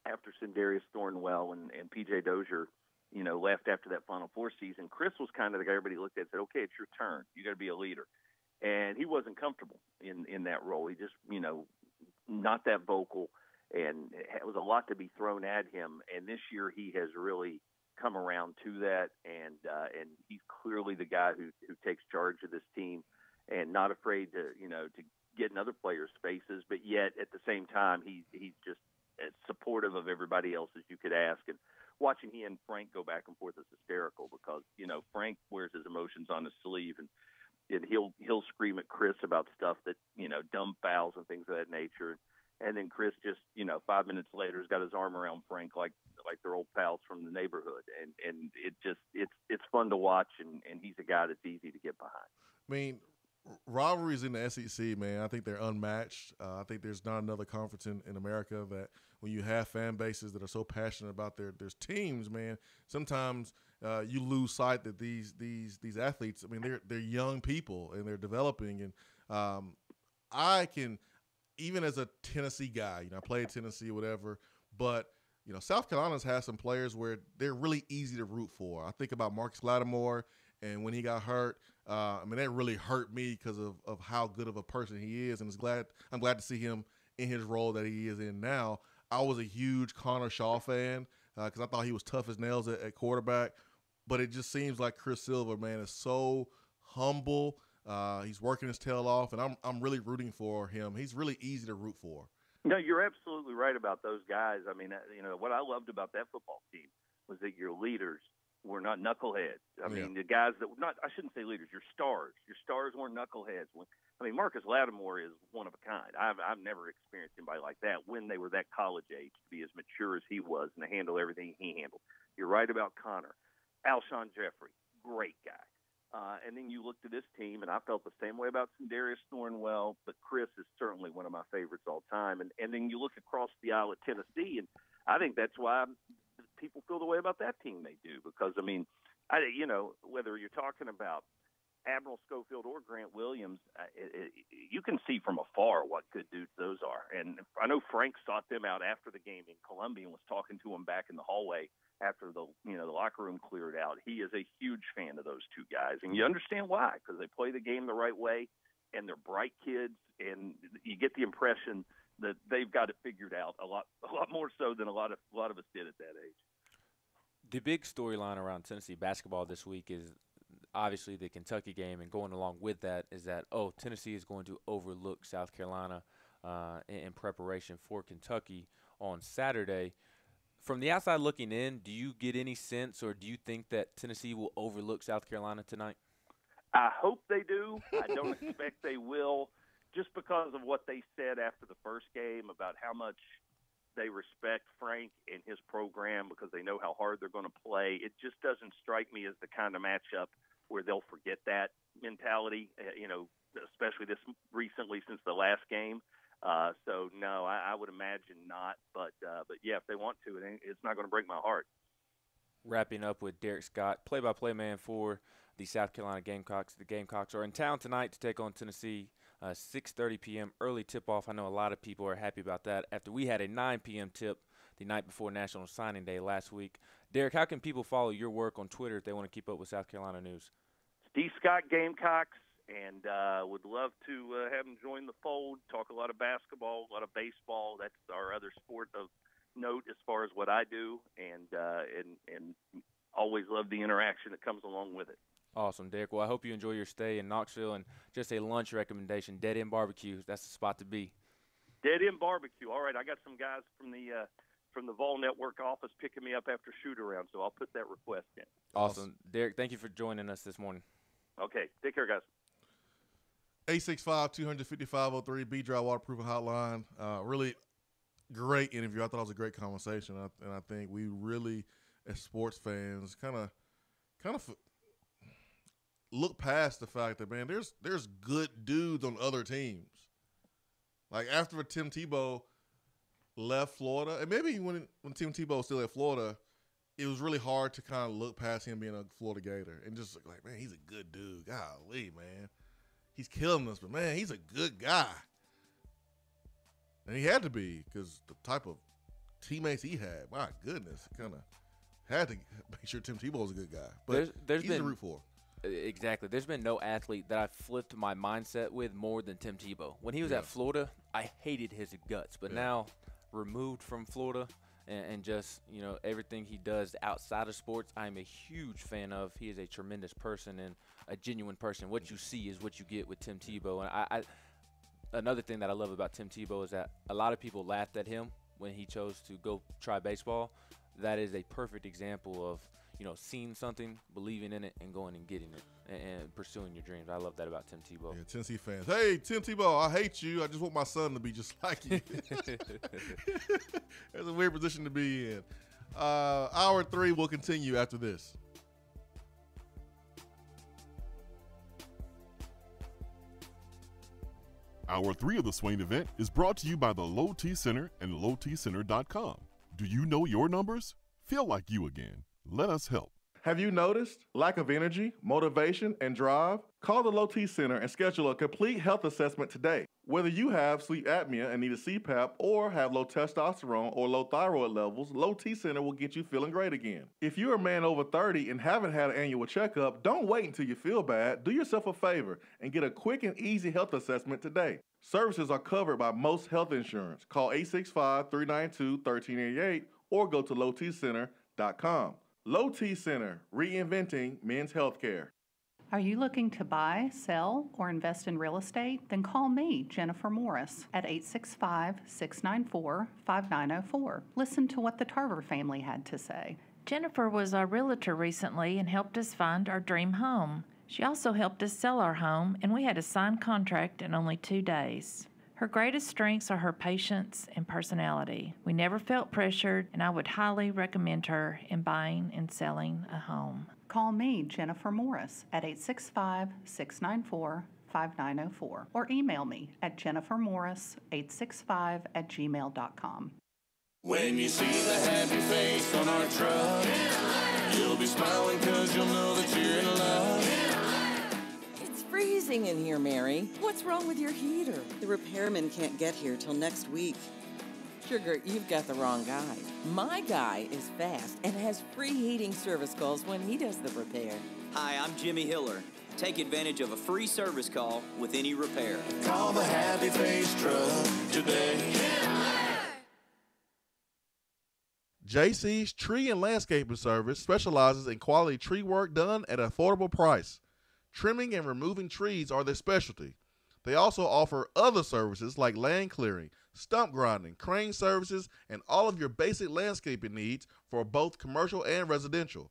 after Sindarius Thornwell and P.J. Dozier, left after that Final Four season, Chris was kind of the guy everybody looked at and said, "Okay, it's your turn. You got to be a leader." And he wasn't comfortable in that role. He just, not that vocal, and it was a lot to be thrown at him. And this year he has really come around to that, and he's clearly the guy who takes charge of this team and not afraid to get in other players' faces, but yet at the same time he's just as supportive of everybody else as you could ask. And watching he and Frank go back and forth is hysterical because Frank wears his emotions on his sleeve, and he'll scream at Chris about stuff that dumb fouls and things of that nature. And then Chris just, 5 minutes later has got his arm around Frank like they're old pals from the neighborhood. And it's fun to watch, and he's a guy that's easy to get behind. I mean, rivalries in the SEC, man, I think they're unmatched. I think there's not another conference in America that when you have fan bases that are so passionate about their teams, man, sometimes you lose sight that these athletes, I mean, they're young people and they're developing. And I can, even as a Tennessee guy, I played Tennessee or whatever, but South Carolina's has some players where they're really easy to root for. I think about Marcus Lattimore, and when he got hurt, that really hurt me because of how good of a person he is, and I'm glad to see him in his role that he is in now. I was a huge Connor Shaw fan because I thought he was tough as nails at quarterback, but it just seems like Chris Silver, man, is so humble. He's working his tail off, and I'm really rooting for him. He's really easy to root for. No, you're absolutely right about those guys. I mean, what I loved about that football team was that your leaders were not knuckleheads. I mean, the guys that I shouldn't say leaders, your stars. Your stars weren't knuckleheads. Marcus Lattimore is one of a kind. I've never experienced anybody like that when they were that college age to be as mature as he was and to handle everything he handled. You're right about Connor. Alshon Jeffrey, great guy. And then you looked at this team, and I felt the same way about Sindarius Thornwell, but Chris is certainly one of my favorites all time. And then you look across the aisle at Tennessee, and I think that's why people feel the way about that team they do. Because, whether you're talking about Admiral Schofield or Grant Williams, you can see from afar what good dudes those are. And I know Frank sought them out after the game in Columbia and was talking to them back in the hallway after the locker room cleared out. He is a huge fan of those two guys, and you understand why, because they play the game the right way, and they're bright kids, and you get the impression that they've got it figured out a lot more so than a lot of us did at that age. The big storyline around Tennessee basketball this week is obviously the Kentucky game, and going along with that is that Tennessee is going to overlook South Carolina in preparation for Kentucky on Saturday. From the outside looking in, do you get any sense, or do you think that Tennessee will overlook South Carolina tonight? I hope they do. I don't expect they will, just because of what they said after the first game about how much they respect Frank and his program because they know how hard they're going to play. It just doesn't strike me as the kind of matchup where they'll forget that mentality, especially this recently since the last game. So no, I would imagine not. But yeah, if they want to, it's not going to break my heart. Wrapping up with Derek Scott, play-by-play man for the South Carolina Gamecocks. The Gamecocks are in town tonight to take on Tennessee, 6:30 p.m. early tip-off. I know a lot of people are happy about that after we had a 9 p.m. tip the night before National Signing Day last week. Derek, how can people follow your work on Twitter if they want to keep up with South Carolina news? Steve Scott Gamecocks, and would love to have him join the fold, talk a lot of basketball, a lot of baseball. That's our other sport of note as far as what I do, and always love the interaction that comes along with it. Awesome, Derek. Well, I hope you enjoy your stay in Knoxville, and just a lunch recommendation, Dead End BBQ. That's the spot to be. Dead End BBQ. All right, I got some guys from the Vol Network office picking me up after shoot-around, so I'll put that request in. Awesome. Derek, thank you for joining us this morning. Okay, take care, guys. 865-250-503, B-Dry Waterproofing Hotline. Really great interview. I thought it was a great conversation, and I think we really, as sports fans, kind of look past the fact that, man, there's good dudes on other teams. Like after Tim Tebow left Florida, and maybe when Tim Tebow was still at Florida, it was really hard to kind of look past him being a Florida Gator and just like, man, he's a good dude. Golly, man. He's killing us, but, man, he's a good guy. And he had to be because the type of teammates he had, my goodness, kind of had to make sure Tim Tebow was a good guy. But there's he's been, to root for. Exactly. There's been no athlete that I flipped my mindset with more than Tim Tebow. When he was at Florida, I hated his guts. But now, removed from Florida and just, everything he does outside of sports, I'm a huge fan of. He is a tremendous person and a genuine person. What you see is what you get with Tim Tebow. And another thing that I love about Tim Tebow is that a lot of people laughed at him when he chose to go try baseball. That is a perfect example of, seeing something, believing in it, and going and getting it and pursuing your dreams. I love that about Tim Tebow. Yeah, Tennessee fans. Hey, Tim Tebow, I hate you. I just want my son to be just like you. That's a weird position to be in. Hour 3 will continue after this. Hour 3 of the Swain Event is brought to you by the Low T Center and lowtcenter.com. Do you know your numbers? Feel like you again. Let us help. Have you noticed lack of energy, motivation, and drive? Call the Low T Center and schedule a complete health assessment today. Whether you have sleep apnea and need a CPAP or have low testosterone or low thyroid levels, Low T Center will get you feeling great again. If you're a man over 30 and haven't had an annual checkup, don't wait until you feel bad. Do yourself a favor and get a quick and easy health assessment today. Services are covered by most health insurance. Call 865-392-1388 or go to lowtcenter.com. Low T Center, reinventing men's healthcare. Are you looking to buy, sell, or invest in real estate? Then call me, Jennifer Morris, at 865-694-5904. Listen to what the Tarver family had to say. Jennifer was our realtor recently and helped us find our dream home. She also helped us sell our home, and we had a signed contract in only 2 days. Her greatest strengths are her patience and personality. We never felt pressured, and I would highly recommend her in buying and selling a home. Call me, Jennifer Morris, at 865-694-5904 or email me at jennifermorris865@gmail.com. When you see the happy face on our truck, you'll be smiling because you'll know that you're in love. It's freezing in here, Mary. What's wrong with your heater? The repairman can't get here till next week. Sugar, you've got the wrong guy. My guy is fast and has free heating service calls when he does the repair. Hi, I'm Jimmy Hiller. Take advantage of a free service call with any repair. Call the Happy Face Truck today. JC's Tree and Landscaping Service specializes in quality tree work done at an affordable price. Trimming and removing trees are their specialty. They also offer other services like land clearing, stump grinding, crane services, and all of your basic landscaping needs for both commercial and residential.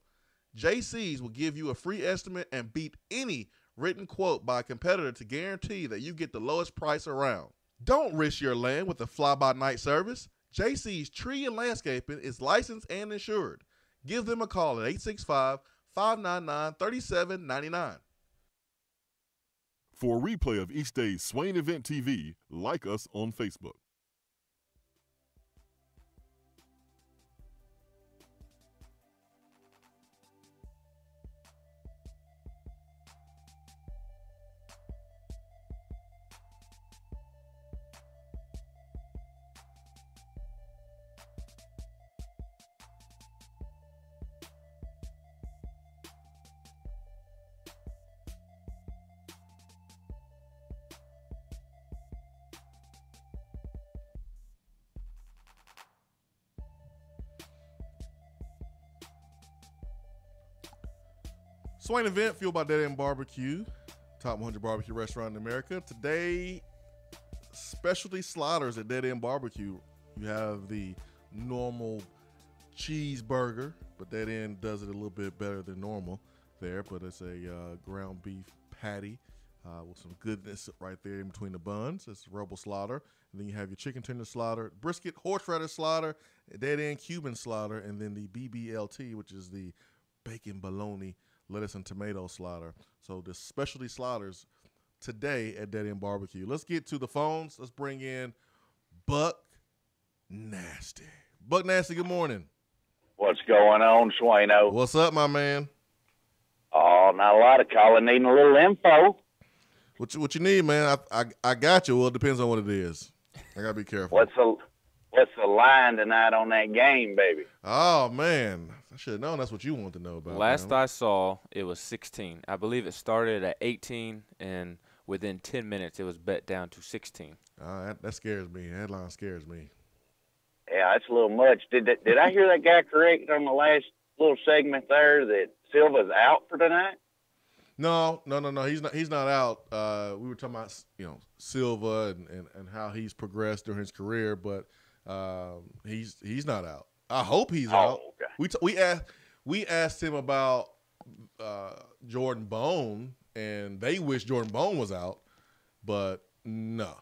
JC's will give you a free estimate and beat any written quote by a competitor to guarantee that you get the lowest price around. Don't risk your land with a fly-by-night service. JC's Tree and Landscaping is licensed and insured. Give them a call at 865-599-3799. For a replay of each day's Swain Event TV, like us on Facebook. Swain Event, fueled by Dead End BBQ, top 100 barbecue restaurant in America. Today, specialty sliders at Dead End BBQ. You have the normal cheeseburger, but Dead End does it a little bit better than normal there. But it's a ground beef patty with some goodness right there in between the buns. It's Rebel Slaughter. And then you have your chicken tender slaughter, brisket, horseradish slaughter, Dead End Cuban slaughter, and then the BBLT, which is the bacon, bologna, lettuce, and tomato slaughter. So the specialty slaughters today at Dead End BBQ. Let's get to the phones. Let's bring in Buck Nasty. Buck Nasty, good morning. What's going on, Swaino? What's up, my man? Oh, not a lot of calling, needing a little info. What you need, man? I got you. Well, it depends on what it is. I gotta be careful. What's the line tonight on that game, baby? Oh man, I should have known that's what you want to know about. Last I saw, it was 16. I believe it started at 18, and within 10 minutes, it was bet down to 16. That scares me. That line scares me. Yeah, that's a little much. Did I hear that guy correct on the last little segment there that Silva's out for tonight? No. He's not out. We were talking about Silva and how he's progressed during his career, but he's not out. I hope he's out. Okay. We asked him about Jordan Bone, and they wish Jordan Bone was out, but no.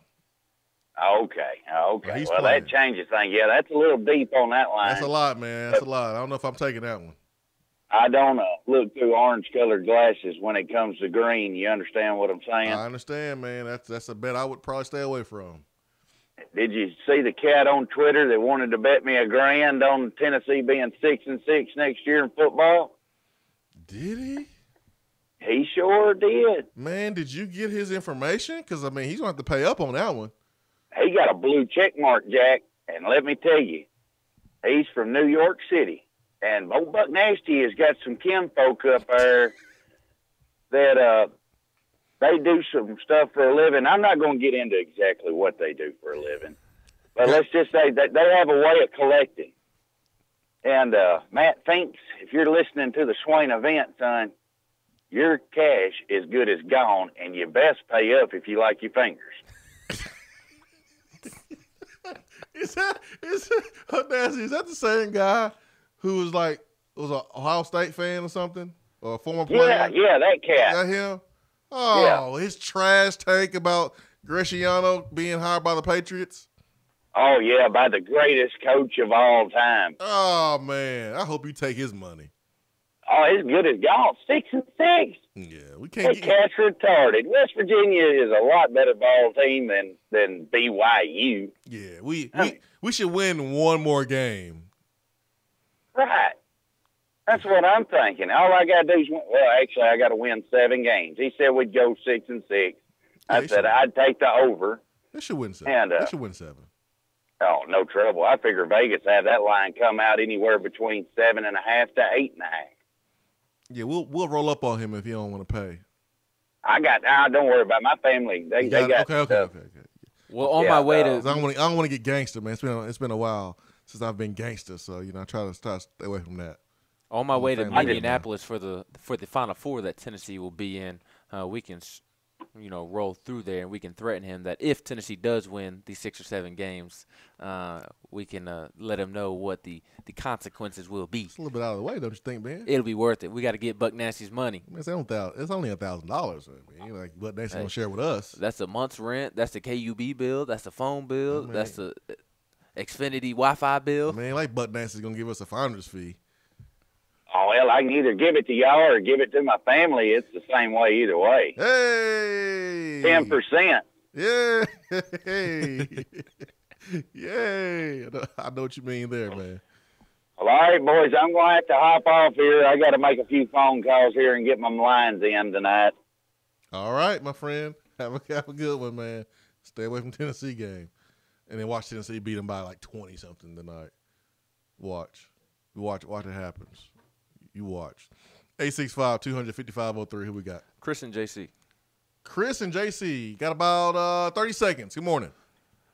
Okay. Well, playing. That changes things. Yeah, that's a little deep on that line. That's a lot, man. That's a lot. I don't know if I'm taking that one. I don't look through orange-colored glasses when it comes to green. You understand what I'm saying? I understand, man. That's a bet I would probably stay away from. Did you see the cat on Twitter that wanted to bet me $1,000 on Tennessee being 6-6 next year in football? Did he? He sure did. Man, did you get his information? Because, I mean, he's going to have to pay up on that one. He got a blue check mark, Jack, and let me tell you, he's from New York City. And old Buck Nasty has got some kinfolk up there that they do some stuff for a living. I'm not going to get into exactly what they do for a living, but let's just say that they have a way of collecting. And Matt thinks if you're listening to the Swain Event, son, your cash is good as gone, and you best pay up if you like your fingers. Is that the same guy who was an Ohio State fan or something? Or a former player? Yeah, that cat. Is that him? Oh, his trash take about Graciano being hired by the Patriots? Oh, yeah, by the greatest coach of all time. Oh, man. I hope you take his money. Oh, it's good as gone. 6-6. Yeah, we can't get... Cat's retarded. West Virginia is a lot better ball team than BYU. Yeah, we should win one more game. Right. That's what I'm thinking. All I got to do is win. Well, actually, I got to win 7 games. He said we'd go 6-6. I said I'd take the over. They should win 7. They should win 7. Oh, no trouble. I figure Vegas had that line come out anywhere between 7.5 to 8.5. Yeah, we'll roll up on him if you don't want to pay. Don't worry about my family. They got okay. Well, on my way to, I don't want to get gangster, man. It's been a while since I've been gangster, so I try to stay away from that. On my way to Indianapolis for the Final Four that Tennessee will be in, we can roll through there and we can threaten him that if Tennessee does win these 6 or 7 games, we can let him know what the consequences will be. It's a little bit out of the way, don't you think, man? It'll be worth it. We got to get Buck Nasty's money. It's only $1,000. Like Buck Nasty's gonna share with us. That's a month's rent. That's the KUB bill. That's the phone bill. That's the Xfinity Wi-Fi bill. Man, like Buck Nasty's gonna give us a finder's fee. Oh, well, I can either give it to y'all or give it to my family. It's the same way either way. Hey! 10%. Yeah! Hey! Yay! I know what you mean there, man. Well, all right, boys, I'm going to have to hop off here. I got to make a few phone calls here and get my lines in tonight. All right, my friend. Have a good one, man. Stay away from Tennessee game. And then watch Tennessee beat them by like 20-something tonight. Watch it happens. You watch. 865-255-03. Who we got? Chris and JC. Chris and JC. Got about 30 seconds. Good morning.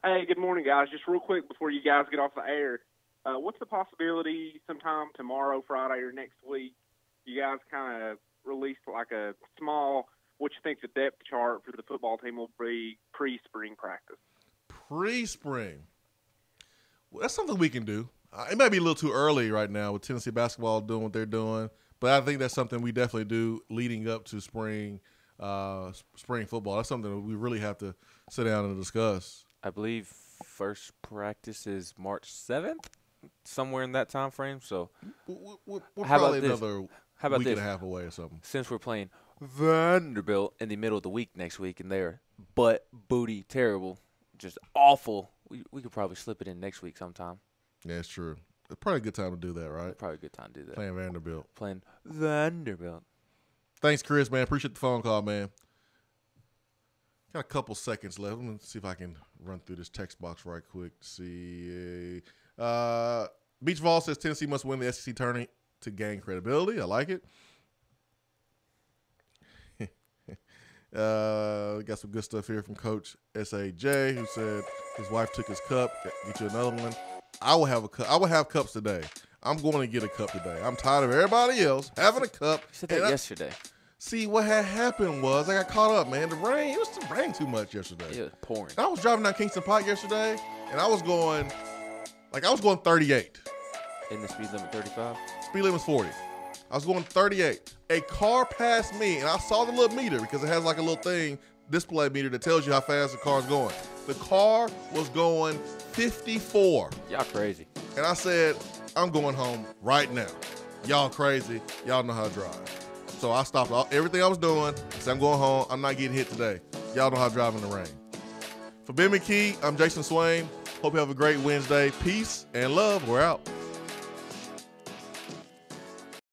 Hey, good morning, guys. Just real quick before you guys get off the air, what's the possibility sometime tomorrow, Friday, or next week, you guys kind of released like a small, what you think the depth chart for the football team will be pre-spring practice? Pre-spring. Well, that's something we can do. It might be a little too early right now with Tennessee basketball doing what they're doing, but I think that's something we definitely do leading up to spring spring football. That's something that we really have to sit down and discuss. I believe first practice is March 7th, somewhere in that time frame. So we're how probably about another week and a half away or something. Since we're playing Vanderbilt in the middle of the week next week, and they're butt booty terrible, just awful, we could probably slip it in next week sometime. Yeah, it's true. It's probably a good time to do that, right? Probably a good time to do that. Playing Vanderbilt. Playing Vanderbilt. Thanks, Chris, man. Appreciate the phone call, man. Got a couple seconds left. Let me see if I can run through this text box right quick to see. Beach Vol says Tennessee must win the SEC tournament to gain credibility. I like it. Got some good stuff here from Coach S.A.J., who said his wife took his cup. Get you another one. I will have a cup. I will have cups today. I'm going to get a cup today. I'm tired of everybody else having a cup. You said that yesterday. See, what had happened was I got caught up, man. The rain, it was raining too much yesterday. It was pouring. I was driving down Kingston Pike yesterday, and I was going 38. In the speed limit 35? Speed limit was 40. I was going 38. A car passed me, and I saw the little meter because it has like a little thing, display meter that tells you how fast the car's going. The car was going 54. Y'all crazy. And I said, I'm going home right now. Y'all crazy. Y'all know how to drive. So I stopped everything I was doing. I said, I'm going home. I'm not getting hit today. Y'all know how to drive in the rain. For Ben McKee, I'm Jason Swain. Hope you have a great Wednesday. Peace and love. We're out.